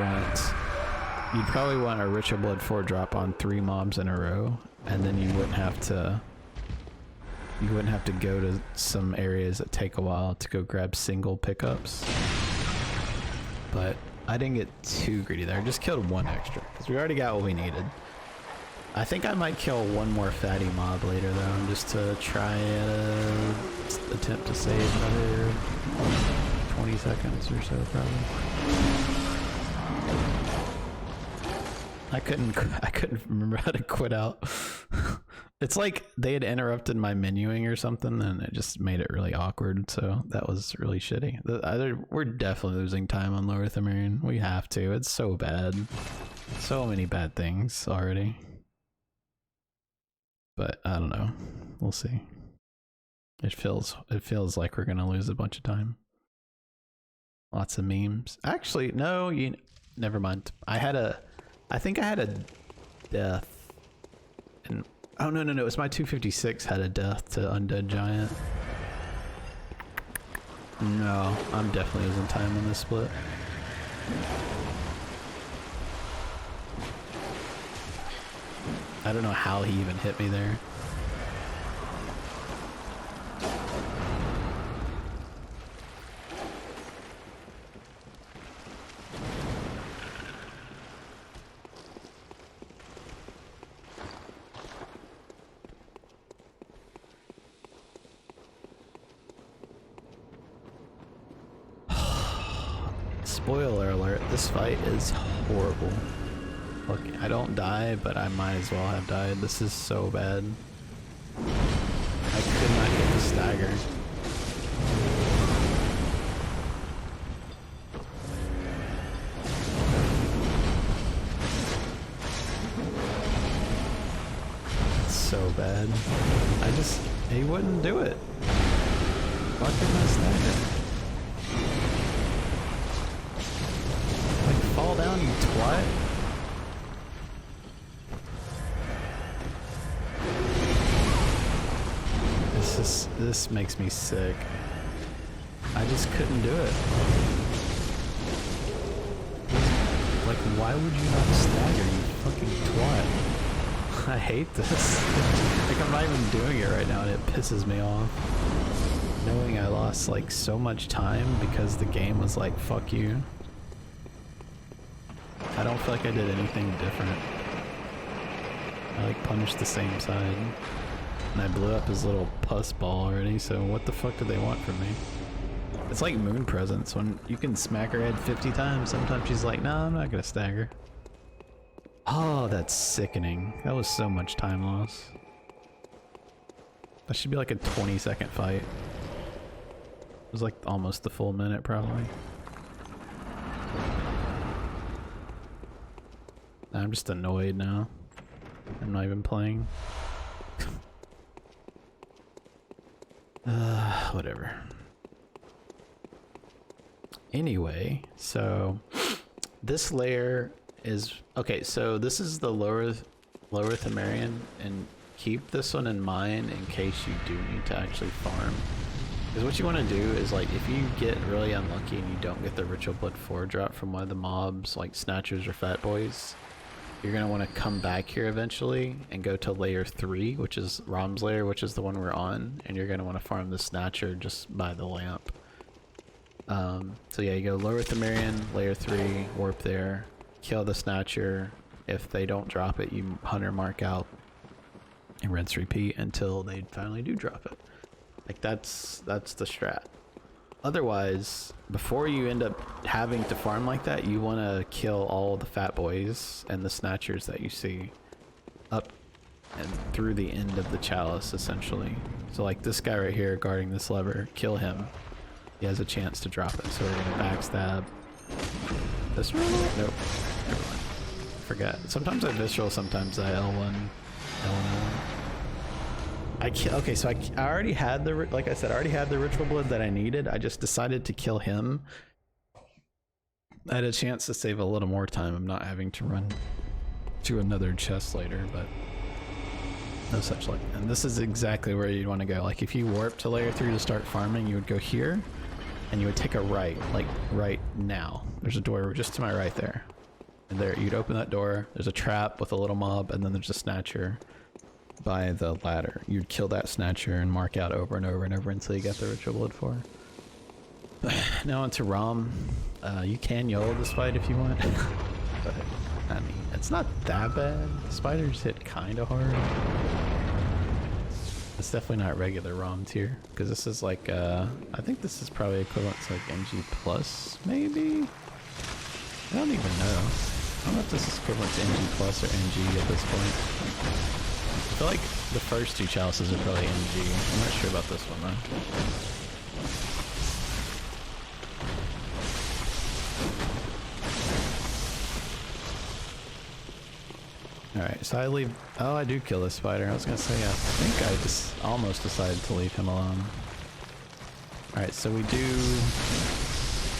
want a Ritual Blood 4 drop on 3 mobs in a row, and then you wouldn't have to go to some areas that take a while to go grab single pickups. But I didn't get too greedy there. I just killed one extra because we already got what we needed. I think I might kill one more fatty mob later though, just to try and attempt to save another 20 seconds or so probably. I couldn't remember how to quit out. It's like they had interrupted my menuing or something and it just made it really awkward, so that was really shitty. We're definitely losing time on Lower Themerian. We have to. It's so bad. So many bad things already. But I don't know. We'll see. It feels like we're gonna lose a bunch of time. Lots of memes. Actually, no, never mind. I think I had a death, and oh no, it's my 256 had a death to Undead Giant. No, I'm definitely losing time on this split. I don't know how he even hit me there. Spoiler alert, this fight is horrible. Look, I don't die, but I might as well have died. This is so bad. I could not get the stagger. It's so bad. He wouldn't do it. Fucking my stagger. Fall down, you twat. This makes me sick. I just couldn't do it. Like, why would you not stagger, you fucking twat? I hate this. Like, I'm not even doing it right now and it pisses me off. Knowing I lost like so much time because the game was like, fuck you. I don't feel like I did anything different. I like punished the same side. And I blew up his little pus ball already, so what the fuck do they want from me? It's like Moon Presence, when you can smack her head 50 times, sometimes she's like, nah, I'm not gonna stagger. Oh, that's sickening. That was so much time loss. That should be like a 20-second fight. It was like almost the full minute, probably. I'm just annoyed now. I'm not even playing. Whatever. Anyway, so this layer is okay. So this is the lower Themerian, and keep this one in mind in case you do need to actually farm. Because what you want to do is, like, if you get really unlucky and you don't get the Ritual Blood 4 drop from one of the mobs, like Snatchers or Fat Boys, you're going to want to come back here eventually and go to layer 3, which is Rom's layer, which is the one we're on, and you're going to want to farm the Snatcher just by the lamp. So yeah, you go Lower Themerian, layer 3, warp there, kill the Snatcher, if they don't drop it, you hunter mark out and rinse repeat until they finally do drop it. Like that's the strat. Otherwise, before you end up having to farm like that, you want to kill all the fat boys and the snatchers that you see up and through the end of the chalice, essentially. So like this guy right here guarding this lever, kill him. He has a chance to drop it. So we're gonna backstab this one. Nope. Never mind. Forget. Sometimes I visceral, sometimes I L1. Okay, so I already had the, like I said, I already had the ritual blood that I needed. I just decided to kill him. I had a chance to save a little more time. I'm not having to run to another chest later, but no such luck. And this is exactly where you'd want to go. Like if you warp to layer 3 to start farming, you would go here and you would take a right, like right now. There's a door just to my right there. And there, you'd open that door. There's a trap with a little mob, and then there's a snatcher by the ladder. You'd kill that snatcher and mark out over and over and over until you get the ritual blood for. Now onto Rom. You can YOLO this fight if you want. But I mean, it's not that bad. The spiders hit kind of hard. It's definitely not regular ROM tier, because this is like, I think this is probably equivalent to like NG plus, maybe? I don't even know. I don't know if this is equivalent to NG plus or NG at this point. I feel like the first two chalices are probably NG. I'm not sure about this one though. Alright, so I leave. Oh, I do kill this spider. I was gonna say, I think I just almost decided to leave him alone. Alright, so we do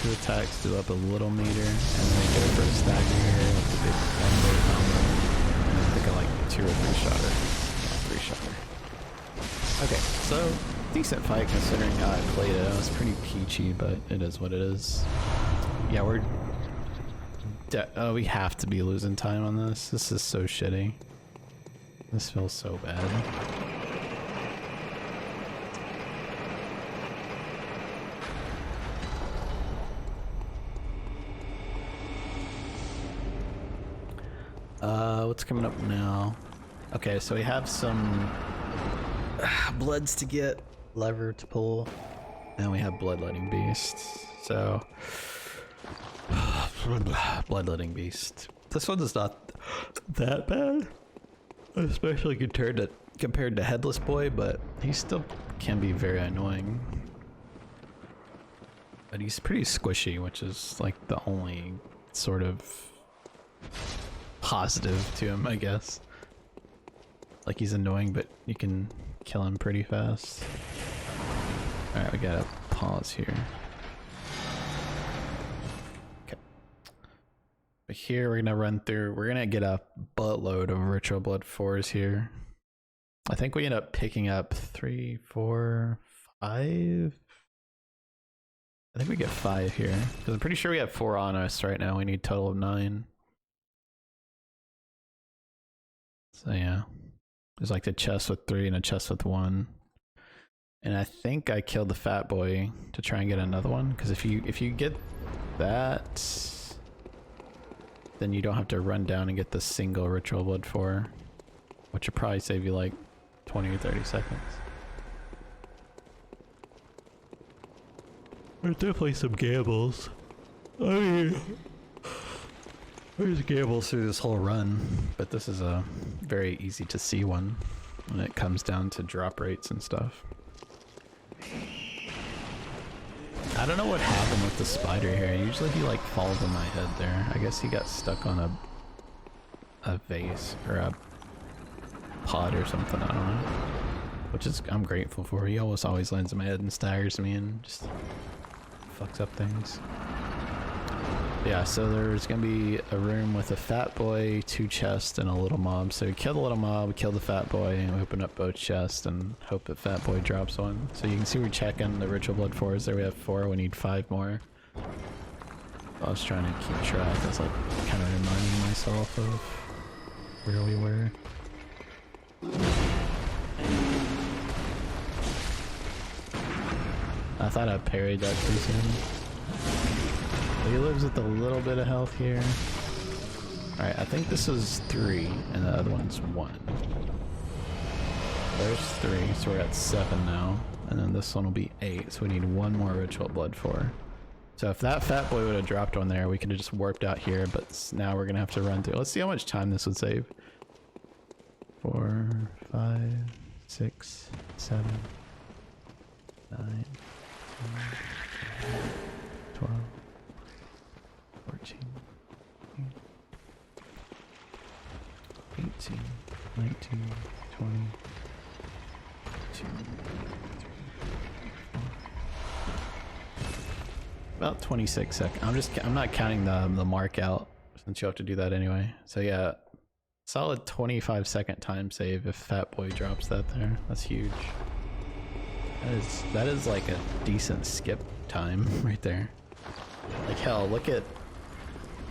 2 attacks, do up a little meter, and then we go for a stagger here with the big combo. And I think I like 2 or 3 shotter. Yeah, 3 shotter. Okay, so decent fight considering how I played it. It was pretty peachy, but it is what it is. Yeah, we're. Oh, we have to be losing time on this. This is so shitty. This feels so bad. What's coming up now? Okay, so we have some bloods to get, lever to pull, and we have bloodletting beast. So bloodletting beast. This one is not that bad, especially compared to Headless Boy, but he still can be very annoying. But he's pretty squishy, which is like the only sort of positive to him, I guess. Like he's annoying, but you can kill him pretty fast. Alright, we gotta pause here. Okay. But here we're gonna run through, we're gonna get a buttload of Ritual Blood 4s here. I think we end up picking up 3, 4, 5. I think we get 5 here, because I'm pretty sure we have 4 on us right now. We need a total of 9. So yeah, there's like a chest with 3 and a chest with 1. And I think I killed the fat boy to try and get another one, because if you get that, then you don't have to run down and get the single Ritual Blood 4, which will probably save you like 20 or 30 seconds. There's definitely some gambles. I mean, there's gambles through this whole run, but this is a very easy to see one when it comes down to drop rates and stuff. I don't know what happened with the spider here. Usually he like falls on my head there. I guess he got stuck on a vase or a pod or something, I don't know. Which is, I'm grateful for. He almost always lands on my head and staggers me and just fucks up things. Yeah, so there's gonna be a room with a fat boy, 2 chests, and a little mob. So we kill the little mob, we kill the fat boy, and we open up both chests and hope that fat boy drops one. So you can see we're checking the Ritual Blood 4s. There we have 4, we need 5 more. I was trying to keep track. I was like kind of reminding myself of where we were. I thought I parried that too soon. He lives with a little bit of health here. Alright, I think this is 3, and the other one's 1. There's 3, so we're at 7 now. And then this one will be 8, so we need 1 more ritual blood for. So if that fat boy would have dropped one there, we could have just warped out here, but now we're gonna have to run through. Let's see how much time this would save. 4, 5, 6, 7, 9, 10, 12, 14, 18, 19, 20, 2, 3, 4. About 26 seconds. I'm not counting the mark out since you have to do that anyway. So yeah, solid 25-second time save if Fat Boy drops that there. That's huge. That is like a decent skip time right there. Like hell, look at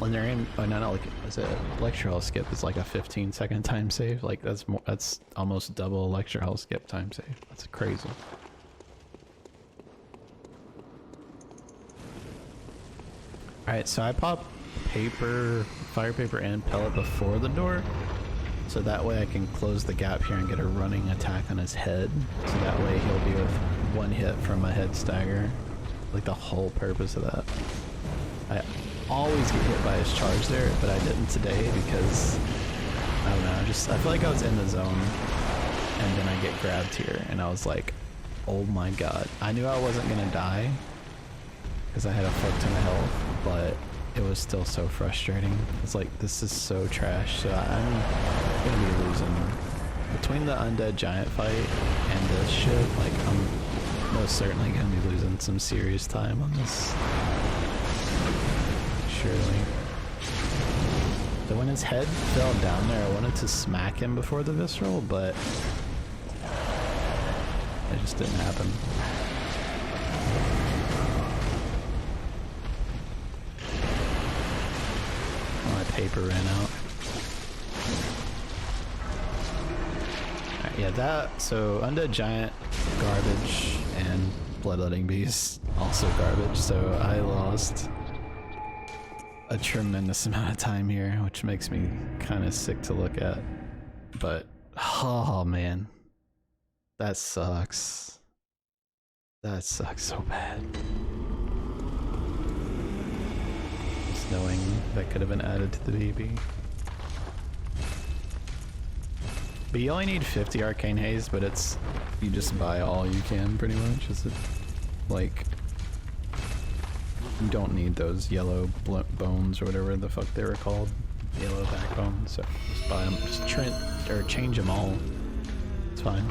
when they're in. Oh no, look at, is it lecture hall skip is like a 15-second time save. Like that's almost double lecture hall skip time save. That's crazy. Alright, so I pop paper, fire paper and pellet before the door, so that way I can close the gap here and get a running attack on his head, so that way he'll be with 1 hit from a head stagger. Like the whole purpose of that. I always get hit by his charge there, but I didn't today because, I don't know, I feel like I was in the zone, and then I get grabbed here, and I was like, oh my god. I knew I wasn't gonna die, because I had a fuck ton of health, but it was still so frustrating. It's like, this is so trash, so I'm gonna be losing. Between the undead giant fight and this shit, like, I'm most certainly gonna be losing some serious time on this. Surely. So when his head fell down there, I wanted to smack him before the visceral, but it just didn't happen. Paper ran out. Right, yeah, that, so Undead Giant, garbage, and Bloodletting Beast, also garbage, so I lost a tremendous amount of time here, which makes me kind of sick to look at, but, oh man, that sucks. That sucks so bad. Knowing that could have been added to the BB. But you only need 50 Arcane Haze, but it's, you just buy all you can pretty much. Is it like, you don't need those yellow bones or whatever the fuck they were called. Yellow backbones, so just buy them, just change them all. It's fine.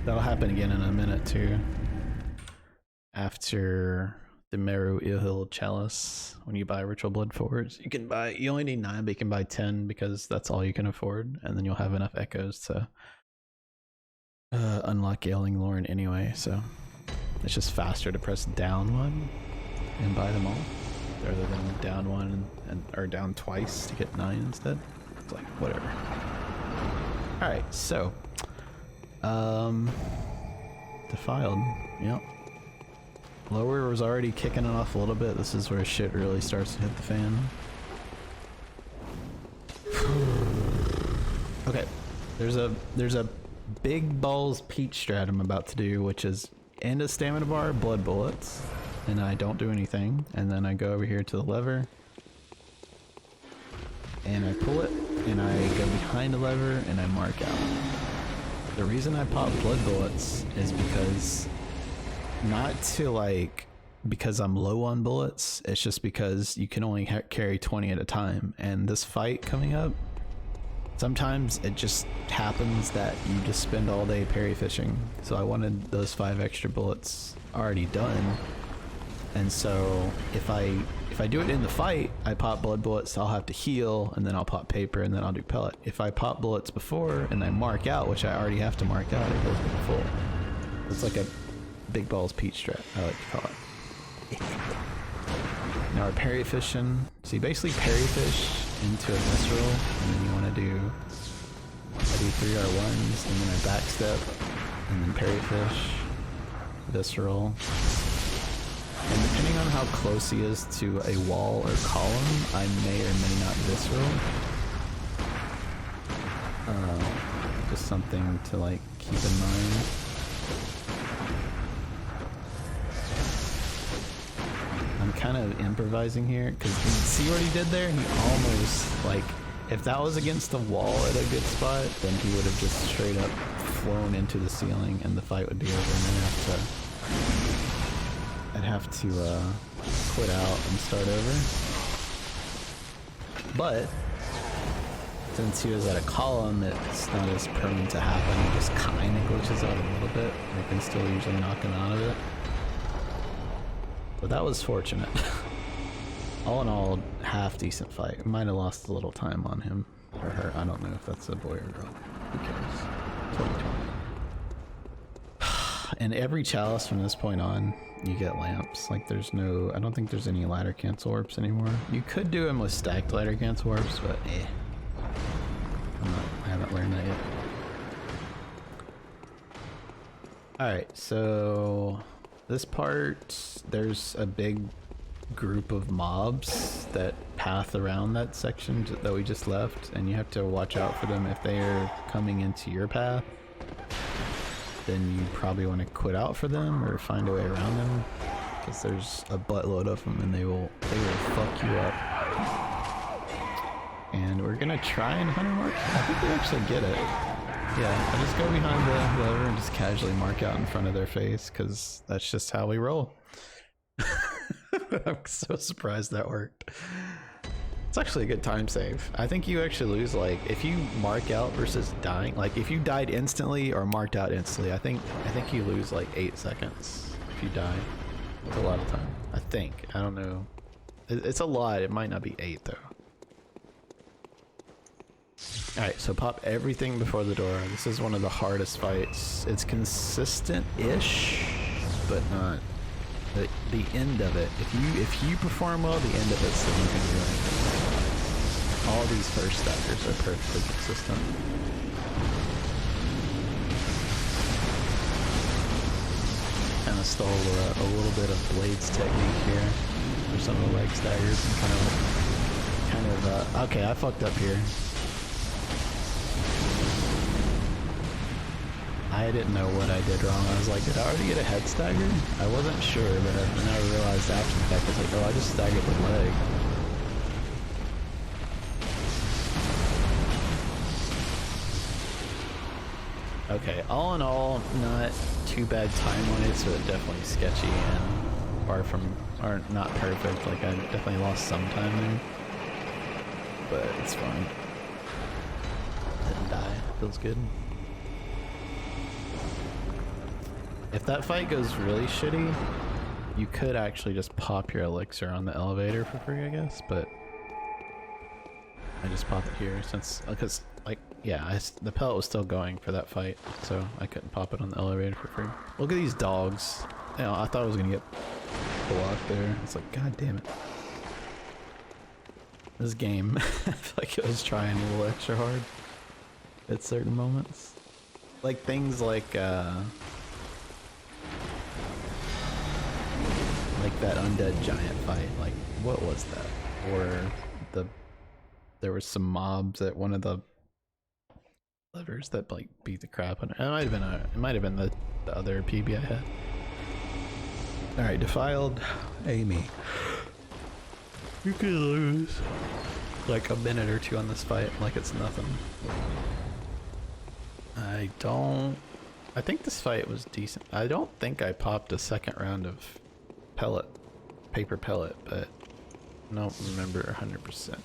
That'll happen again in a minute too. After the Meru Ilhil Chalice, when you buy Ritual Blood Forwards, you only need 9, but you can buy 10 because that's all you can afford, and then you'll have enough echoes to unlock Ailing Lorn anyway, so it's just faster to press down 1 and buy them all, rather than down 1 or down twice to get 9 instead. It's like, whatever. Alright, so defiled, yep. Lower was already kicking it off a little bit. This is where shit really starts to hit the fan. Okay, there's a big balls peach strat I'm about to do, which is end a stamina bar, blood bullets, and I don't do anything, and then I go over here to the lever, and I pull it, and I go behind the lever, and I mark out. The reason I pop blood bullets is because, not to like, because I'm low on bullets, it's just because you can only carry 20 at a time, and this fight coming up, sometimes it just happens that you just spend all day parry fishing, so I wanted those 5 extra bullets already done, and so if I do it in the fight, I pop blood bullets, I'll have to heal, and then I'll pop paper, and then I'll do pellet. If I pop bullets before and I mark out, which I already have to mark out, it goes full. It's like a big balls peach strat, I like to call it. Now we're parry fishing, so you basically parry fish into a visceral, and then you want to do, I do 3 R1s, and then I backstep, and then parry fish, visceral. And depending on how how close he is to a wall or column, I may or may not visceral. Just something to like keep in mind. I'm kind of improvising here because see what he did there? He almost like, if that was against the wall at a good spot, then he would have just straight up flown into the ceiling and the fight would be over, and then I'd have to quit out and start over. But since he was at a column, it's not as prone to happen. It just kind of glitches out a little bit. I can still usually knock him out of it. But that was fortunate. All in all, half decent fight. Might have lost a little time on him or her. I don't know if that's a boy or girl. Who cares? 2020. And every chalice from this point on, you get lamps. Like there's no, I don't think there's any ladder cancel orbs anymore. You could do them with stacked ladder cancel orbs, but I haven't learned that yet. Alright, so this part, there's a big group of mobs that path around that section that we just left, and you have to watch out for them. If they are coming into your path, then you probably want to quit out for them or find a way around them, because there's a buttload of them and they will fuck you up. And we're gonna try and hunter mark. I think we actually get it. Yeah, I just go behind the whoever and just casually mark out in front of their face, because that's just how we roll. I'm so surprised that worked. It's actually a good time save. I think you actually lose, like, if you mark out versus dying, like if you died instantly or marked out instantly, I think you lose like 8 seconds if you die. It's a lot of time. I think. I don't know. It's a lot. It might not be 8 though. Alright, so pop everything before the door. This is one of the hardest fights. It's consistent-ish, but not. The end of it. If you perform well, the end of it's the moving really. All these first stackers are perfectly consistent. Kind of stole a little bit of Blade's technique here for some of the leg staggers and kind of okay, I fucked up here. I didn't know what I did wrong. I was like, did I already get a head stagger? I wasn't sure, but then I realized after the fact, I was like, oh, I just staggered the leg. Okay, all in all, not too bad time-wise, but definitely sketchy and far from, or not perfect. Like, I definitely lost some time there, but it's fine. Didn't die. Feels good. If that fight goes really shitty, you could actually just pop your elixir on the elevator for free, I guess, but I just pop it here since, because, like, yeah, the pellet was still going for that fight, so I couldn't pop it on the elevator for free. Look at these dogs. You know, I thought I was gonna get blocked there. It's like, god damn it. This game, I feel like it was trying a little extra hard at certain moments. Like, things like that undead giant fight, like, what was that? Or there was some mobs at one of the levers that like beat the crap on it. It might have been the other PB I had. Alright, defiled Amy. You could lose like a minute or two on this fight like it's nothing. I think this fight was decent. I don't think I popped a second round of paper pellet, but I don't remember 100%.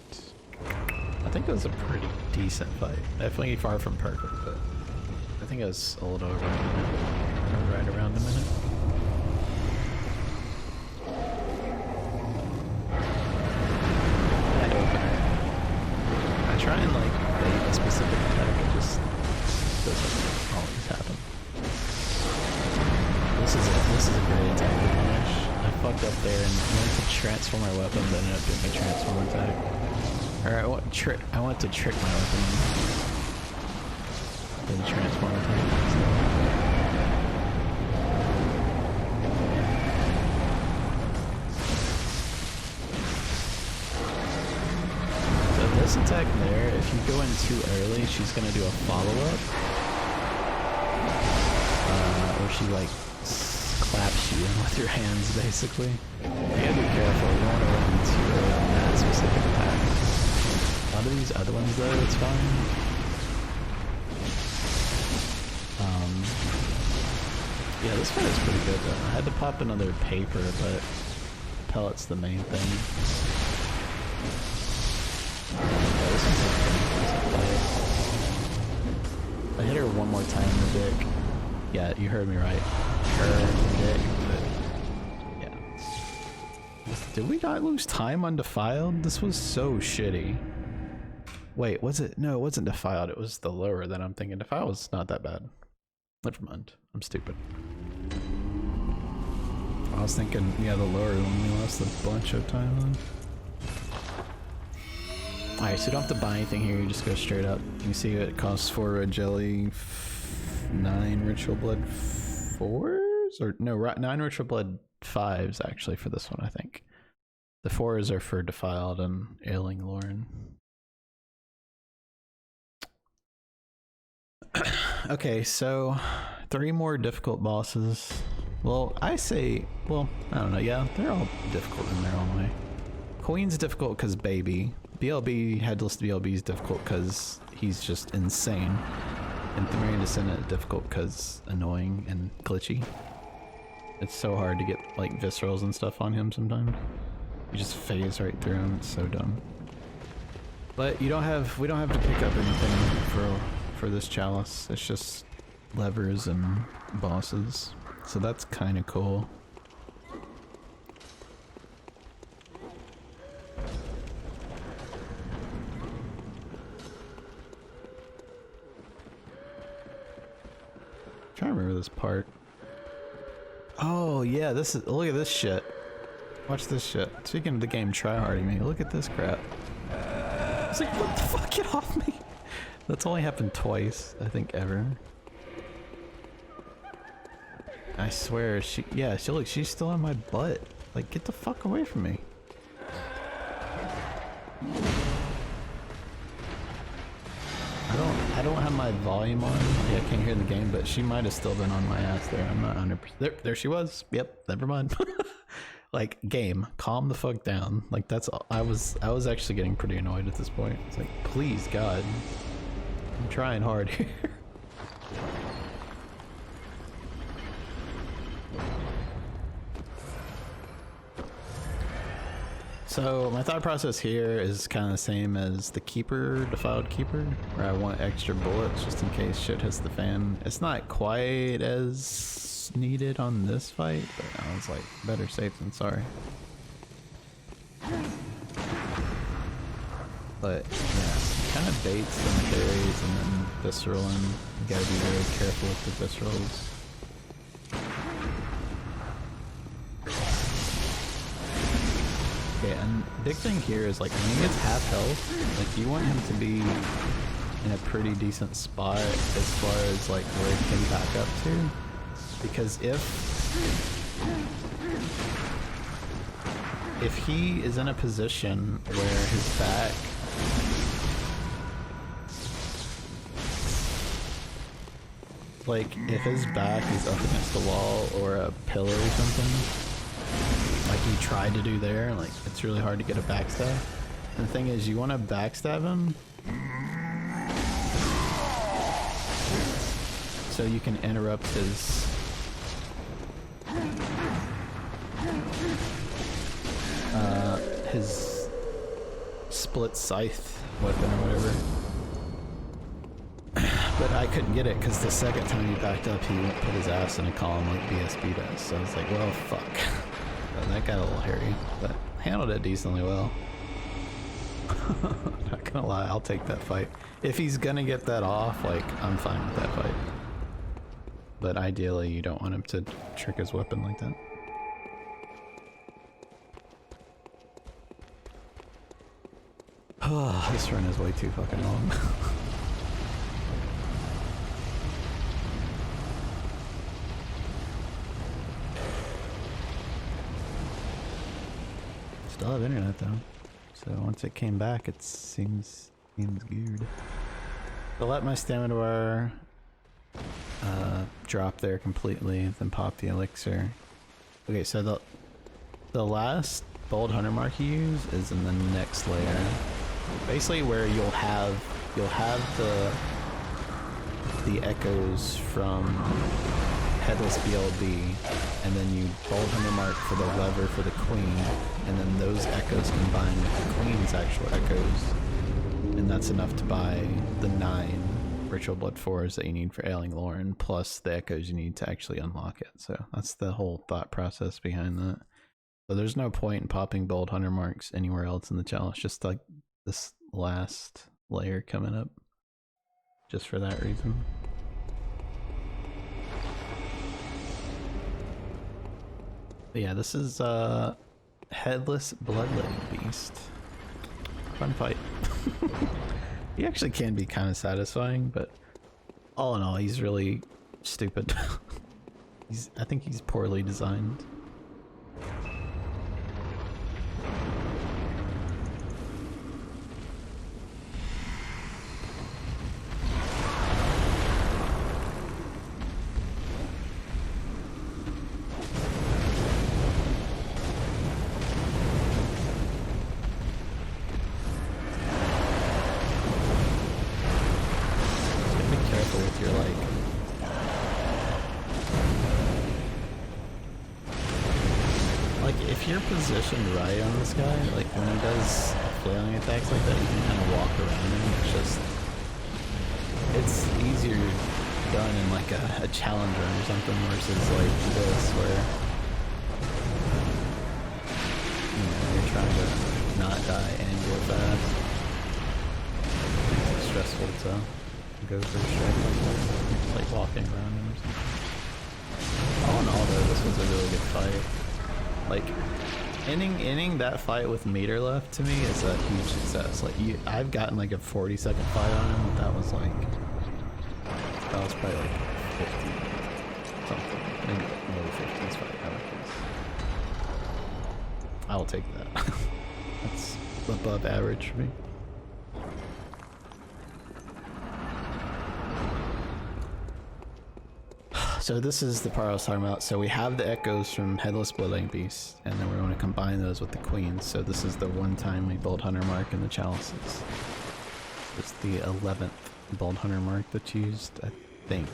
I think it was a pretty decent fight. Definitely far from perfect, but I think it was a little over a minute. Or right around a minute. That opener. I try and like bait a specific attack, it just doesn't always happen. This is a great attack to finish. I fucked up there and went to transform my weapon, but ended up doing a transform attack. Or I want to trick my weapon. Then transform attack. this attack there, if you go in too early, she's gonna do a follow-up. Or she like claps you with your hands, basically. You gotta be careful, you don't want to run too early on that specific attack. A lot of these other ones though, it's fine. Yeah, this fight is pretty good though. I had to pop another paper, but pellet's the main thing. Yeah, this one's a pretty decent fight. I hit her one more time in the dick. Yeah, you heard me right. Her dick, but yeah. Did we not lose time on Defiled? This was so shitty. Wait, was it? No, it wasn't Defiled. It was the lower that I'm thinking. Defiled was not that bad. Never mind. I'm stupid. I was thinking, yeah, the lower one we lost a bunch of time on. Alright, so you don't have to buy anything here, you just go straight up. You can see it costs 4 red jelly, 9 ritual blood 4s? Or no, 9 ritual blood 5s actually for this one, I think. The 4s are for Defiled and Ailing Lauren. Okay, so 3 more difficult bosses. Well, I say, well, I don't know, yeah, they're all difficult in their own way. Queen's difficult because baby. BLB, Headless BLB is difficult because he's just insane. And Themerian Descendant difficult because annoying and glitchy. It's so hard to get like viscerals and stuff on him sometimes. You just phase right through him, it's so dumb. But we don't have to pick up anything for this chalice. It's just levers and bosses. So that's kind of cool. I'm trying to remember this part. Oh yeah, this is, look at this shit. Watch this shit. Speaking of the game tryharding me, look at this crap. I was like, what the fuck, get off me! That's only happened twice, I think, ever. I swear, she's still on my butt. Like, get the fuck away from me. I don't have my volume on. Like, I can't hear the game, but she might have still been on my ass there. I'm not 100%. There she was. Yep, never mind. Like, game, calm the fuck down. Like, that's all. I was actually getting pretty annoyed at this point. It's like, please, God. I'm trying hard here. So my thought process here is kind of the same as the Keeper, Defiled Keeper, where I want extra bullets just in case shit hits the fan. It's not quite as needed on this fight, but I was like, better safe than sorry. But yeah, kind of baits and parries and then visceraling. You gotta be very careful with the viscerals. Okay, and big thing here is like when he gets half health, like you want him to be in a pretty decent spot as far as like where he can back up to. Because if he is in a position where his back if his back is up against the wall or a pillar or something, like he tried to do there, like it's really hard to get a backstab. And the thing is, you want to backstab him so you can interrupt his split scythe weapon or whatever. But I couldn't get it because the second time he backed up, he put his ass in a column like BSB does. So I was like, well, fuck. And that got a little hairy, but handled it decently well. Not gonna lie, I'll take that fight. If he's gonna get that off, like, I'm fine with that fight. But ideally, you don't want him to trick his weapon like that. Oh, this run is way too fucking long. Still have internet though. So once it came back, it seems good. So let my stamina bar drop there completely, then pop the elixir. Okay, so the last bold hunter mark you use is in the next layer. Basically where you'll have the echoes from Headless BLB, and then you bold hunter mark for the lever for the queen, and then those echoes combine with the queen's actual echoes, and that's enough to buy the 9 Ritual Blood 4s that you need for Ailing Lauren, plus the echoes you need to actually unlock it. So that's the whole thought process behind that. So there's no point in popping bold hunter marks anywhere else in the challenge, just like this last layer coming up, just for that reason. But yeah, this is Headless Bloodletting Beast. Fun fight. He actually can be kind of satisfying, but all in all, he's really stupid. I think he's poorly designed. If you're positioned right on this guy, like when he does flailing attacks like that, you can kind of walk around him. It's easier done in like a challenger or something versus like this where you're trying to not die and go fast. It's stressful to go for a strike like that. It's like walking around him or something. All in all though, this was a really good fight. Like, ending that fight with meter left to me is a huge success. Like, I've gotten like a 40-second fight on him, but that was probably like 50 something, maybe like low 50s fight. I'll take that. That's above average for me. So this is the part I was talking about. So we have the echoes from Headless Bloodletting Beast, and then we want to combine those with the queens. So this is the one time we bold hunter mark in the chalices. It's the 11th bold hunter mark that's used, I think.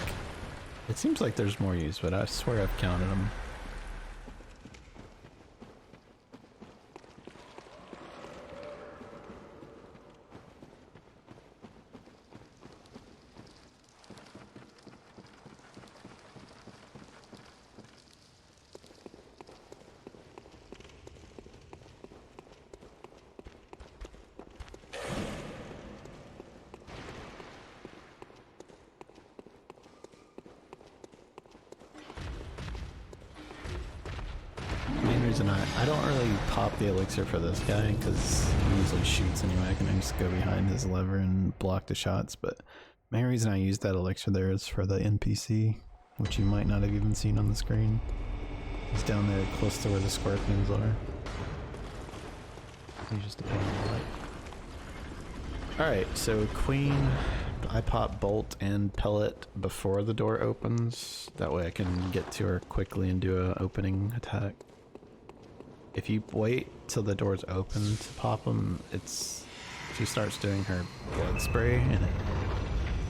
It seems like there's more used, but I swear I've counted them. I don't really pop the elixir for this guy because he usually shoots anyway. I can just go behind his lever and block the shots, but the main reason I use that elixir there is for the NPC, which you might not have even seen on the screen. He's down there close to where the scorpions are. He's just a pain in the butt. Alright, so queen, I pop bolt and pellet before the door opens. That way I can get to her quickly and do an opening attack. If you wait till the door's open to pop them, she starts doing her blood spray, and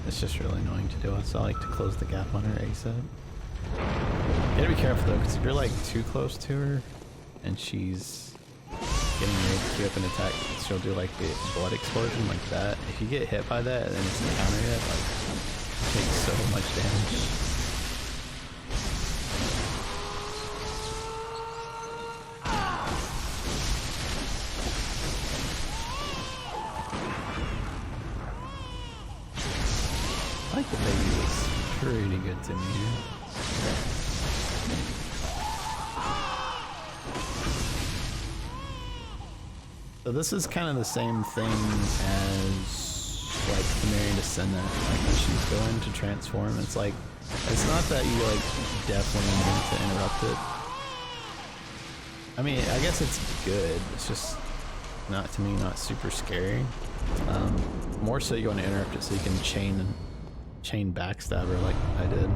it's just really annoying to do it. So I like to close the gap on her ASAP. You gotta be careful though, because if you're like too close to her, and she's getting ready to queue up an attack, she'll do like the blood explosion like that. If you get hit by that and it's counter hit, like, it takes so much damage. I like the baby was pretty good to me. So this is kind of the same thing as like the Marion Descendant. Like when she's going to transform, it's like, it's not that you like definitely need to interrupt it. I mean, I guess it's good. It's just not to me, not super scary. More so you want to interrupt it so you can chain backstabber like I did.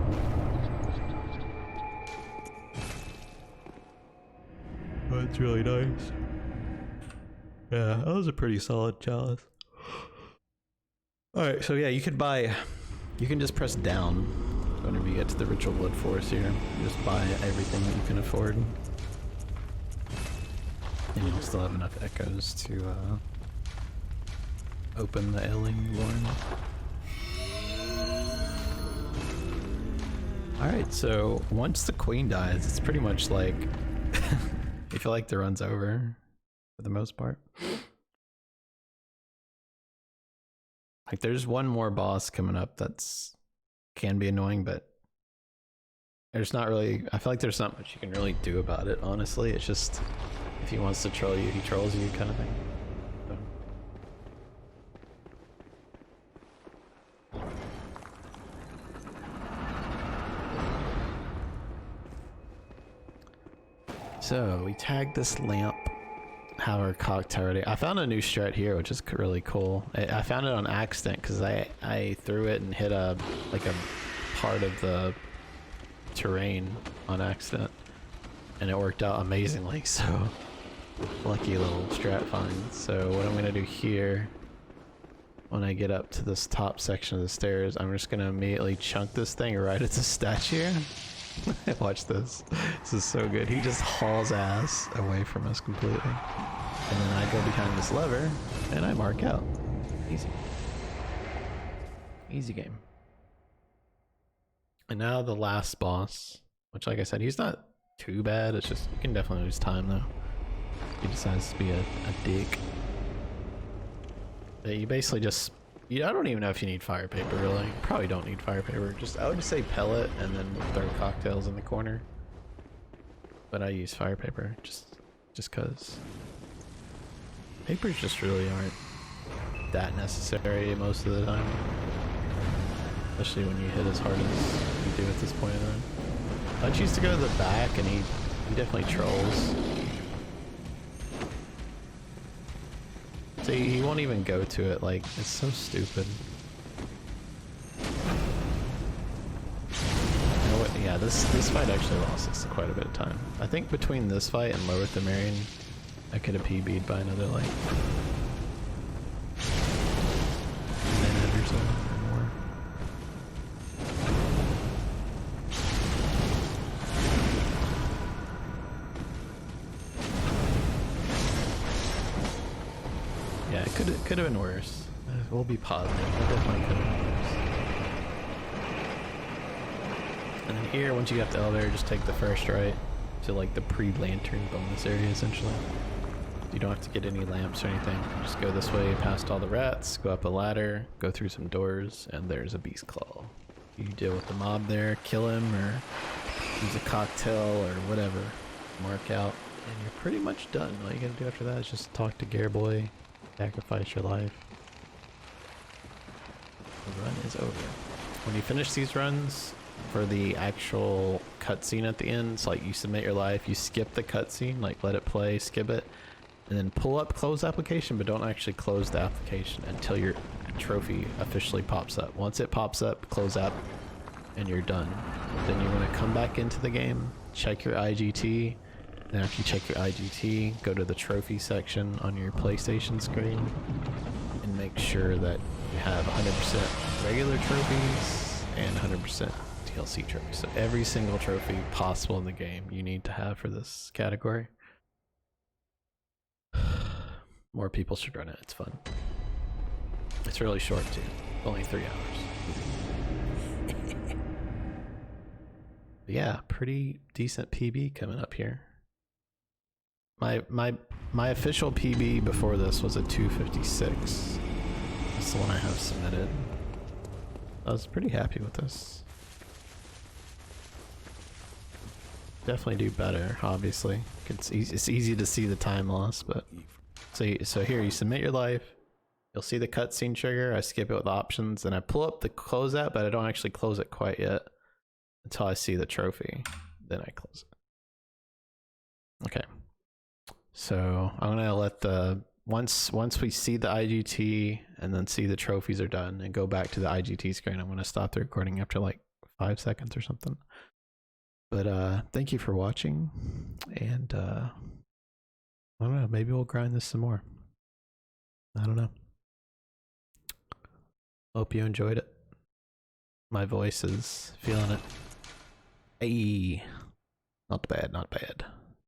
Oh, it's really nice. Yeah, that was a pretty solid chalice. Alright, so yeah, you can just press down whenever you get to the Ritual Blood Forest here. Just buy everything that you can afford. And you'll still have enough echoes to open the Ailing Lorn. Alright, so once the queen dies, it's pretty much like you feel like the run's over for the most part. Like there's one more boss coming up that's can be annoying, but there's not really, I feel like there's not much you can really do about it, honestly. It's just if he wants to troll you, he trolls you kind of thing. So we tagged this lamp, have our cocktail ready. I found a new strat here, which is really cool. I found it on accident because I threw it and hit a part of the terrain on accident, and it worked out amazingly. So lucky little strat find. So what I'm gonna do here, when I get up to this top section of the stairs, I'm just gonna immediately chunk this thing right at the statue. Watch this. This is so good. He just hauls ass away from us completely. And then I go behind this lever and I mark out. Easy. Easy game. And now the last boss, which like I said, he's not too bad. It's just, you can definitely lose time though. He decides to be a dick. But you basically just, I don't even know if you need fire paper really. You probably don't need fire paper. I would just say pellet and then throw cocktails in the corner. But I use fire paper just cause. Papers just really aren't that necessary most of the time. Especially when you hit as hard as you do at this point in the run. I choose to go to the back and he definitely trolls. See, he won't even go to it, like, it's so stupid. You know what, yeah, this fight actually lost us quite a bit of time. I think between this fight and Lower Themerian, I could have PB'd by another, like, minute or so, or more. Yeah, it could have been worse. We'll be positive. It definitely could have been worse. And then here, once you get the elevator, just take the first right to like the pre-lantern bonus area, essentially. You don't have to get any lamps or anything. Just go this way past all the rats, go up a ladder, go through some doors, and there's a beast claw. You deal with the mob there, kill him, or use a cocktail or whatever. Mark out, and you're pretty much done. All you gotta do after that is just talk to Gareboy. Sacrifice your life. The run is over. When you finish these runs, for the actual cutscene at the end, it's like you submit your life, you skip the cutscene, like let it play, skip it, and then pull up close application, but don't actually close the application until your trophy officially pops up. Once it pops up, close app, and you're done. Then you want to come back into the game, check your IGT. Then after you check your IGT, go to the trophy section on your PlayStation screen and make sure that you have 100% regular trophies and 100% DLC trophies. So every single trophy possible in the game you need to have for this category. More people should run it, it's fun. It's really short too, only 3 hours. But yeah, pretty decent PB coming up here. My official PB before this was a 256. That's the one I have submitted. I was pretty happy with this. Definitely do better, obviously. It's easy to see the time loss, but so here you submit your life. You'll see the cutscene trigger. I skip it with options, and I pull up the close app, but I don't actually close it quite yet until I see the trophy. Then I close it. Okay. So I'm gonna let the once we see the IGT and then see the trophies are done and go back to the IGT screen, I'm going to stop the recording after like 5 seconds or something. But thank you for watching, and I don't know, maybe we'll grind this some more. I don't know. Hope you enjoyed it. My voice is feeling it. Hey, not bad, not bad.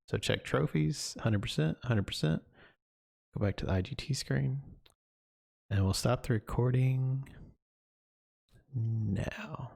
So check trophies, 100%, 100%. Go back to the IGT screen, and we'll stop the recording now.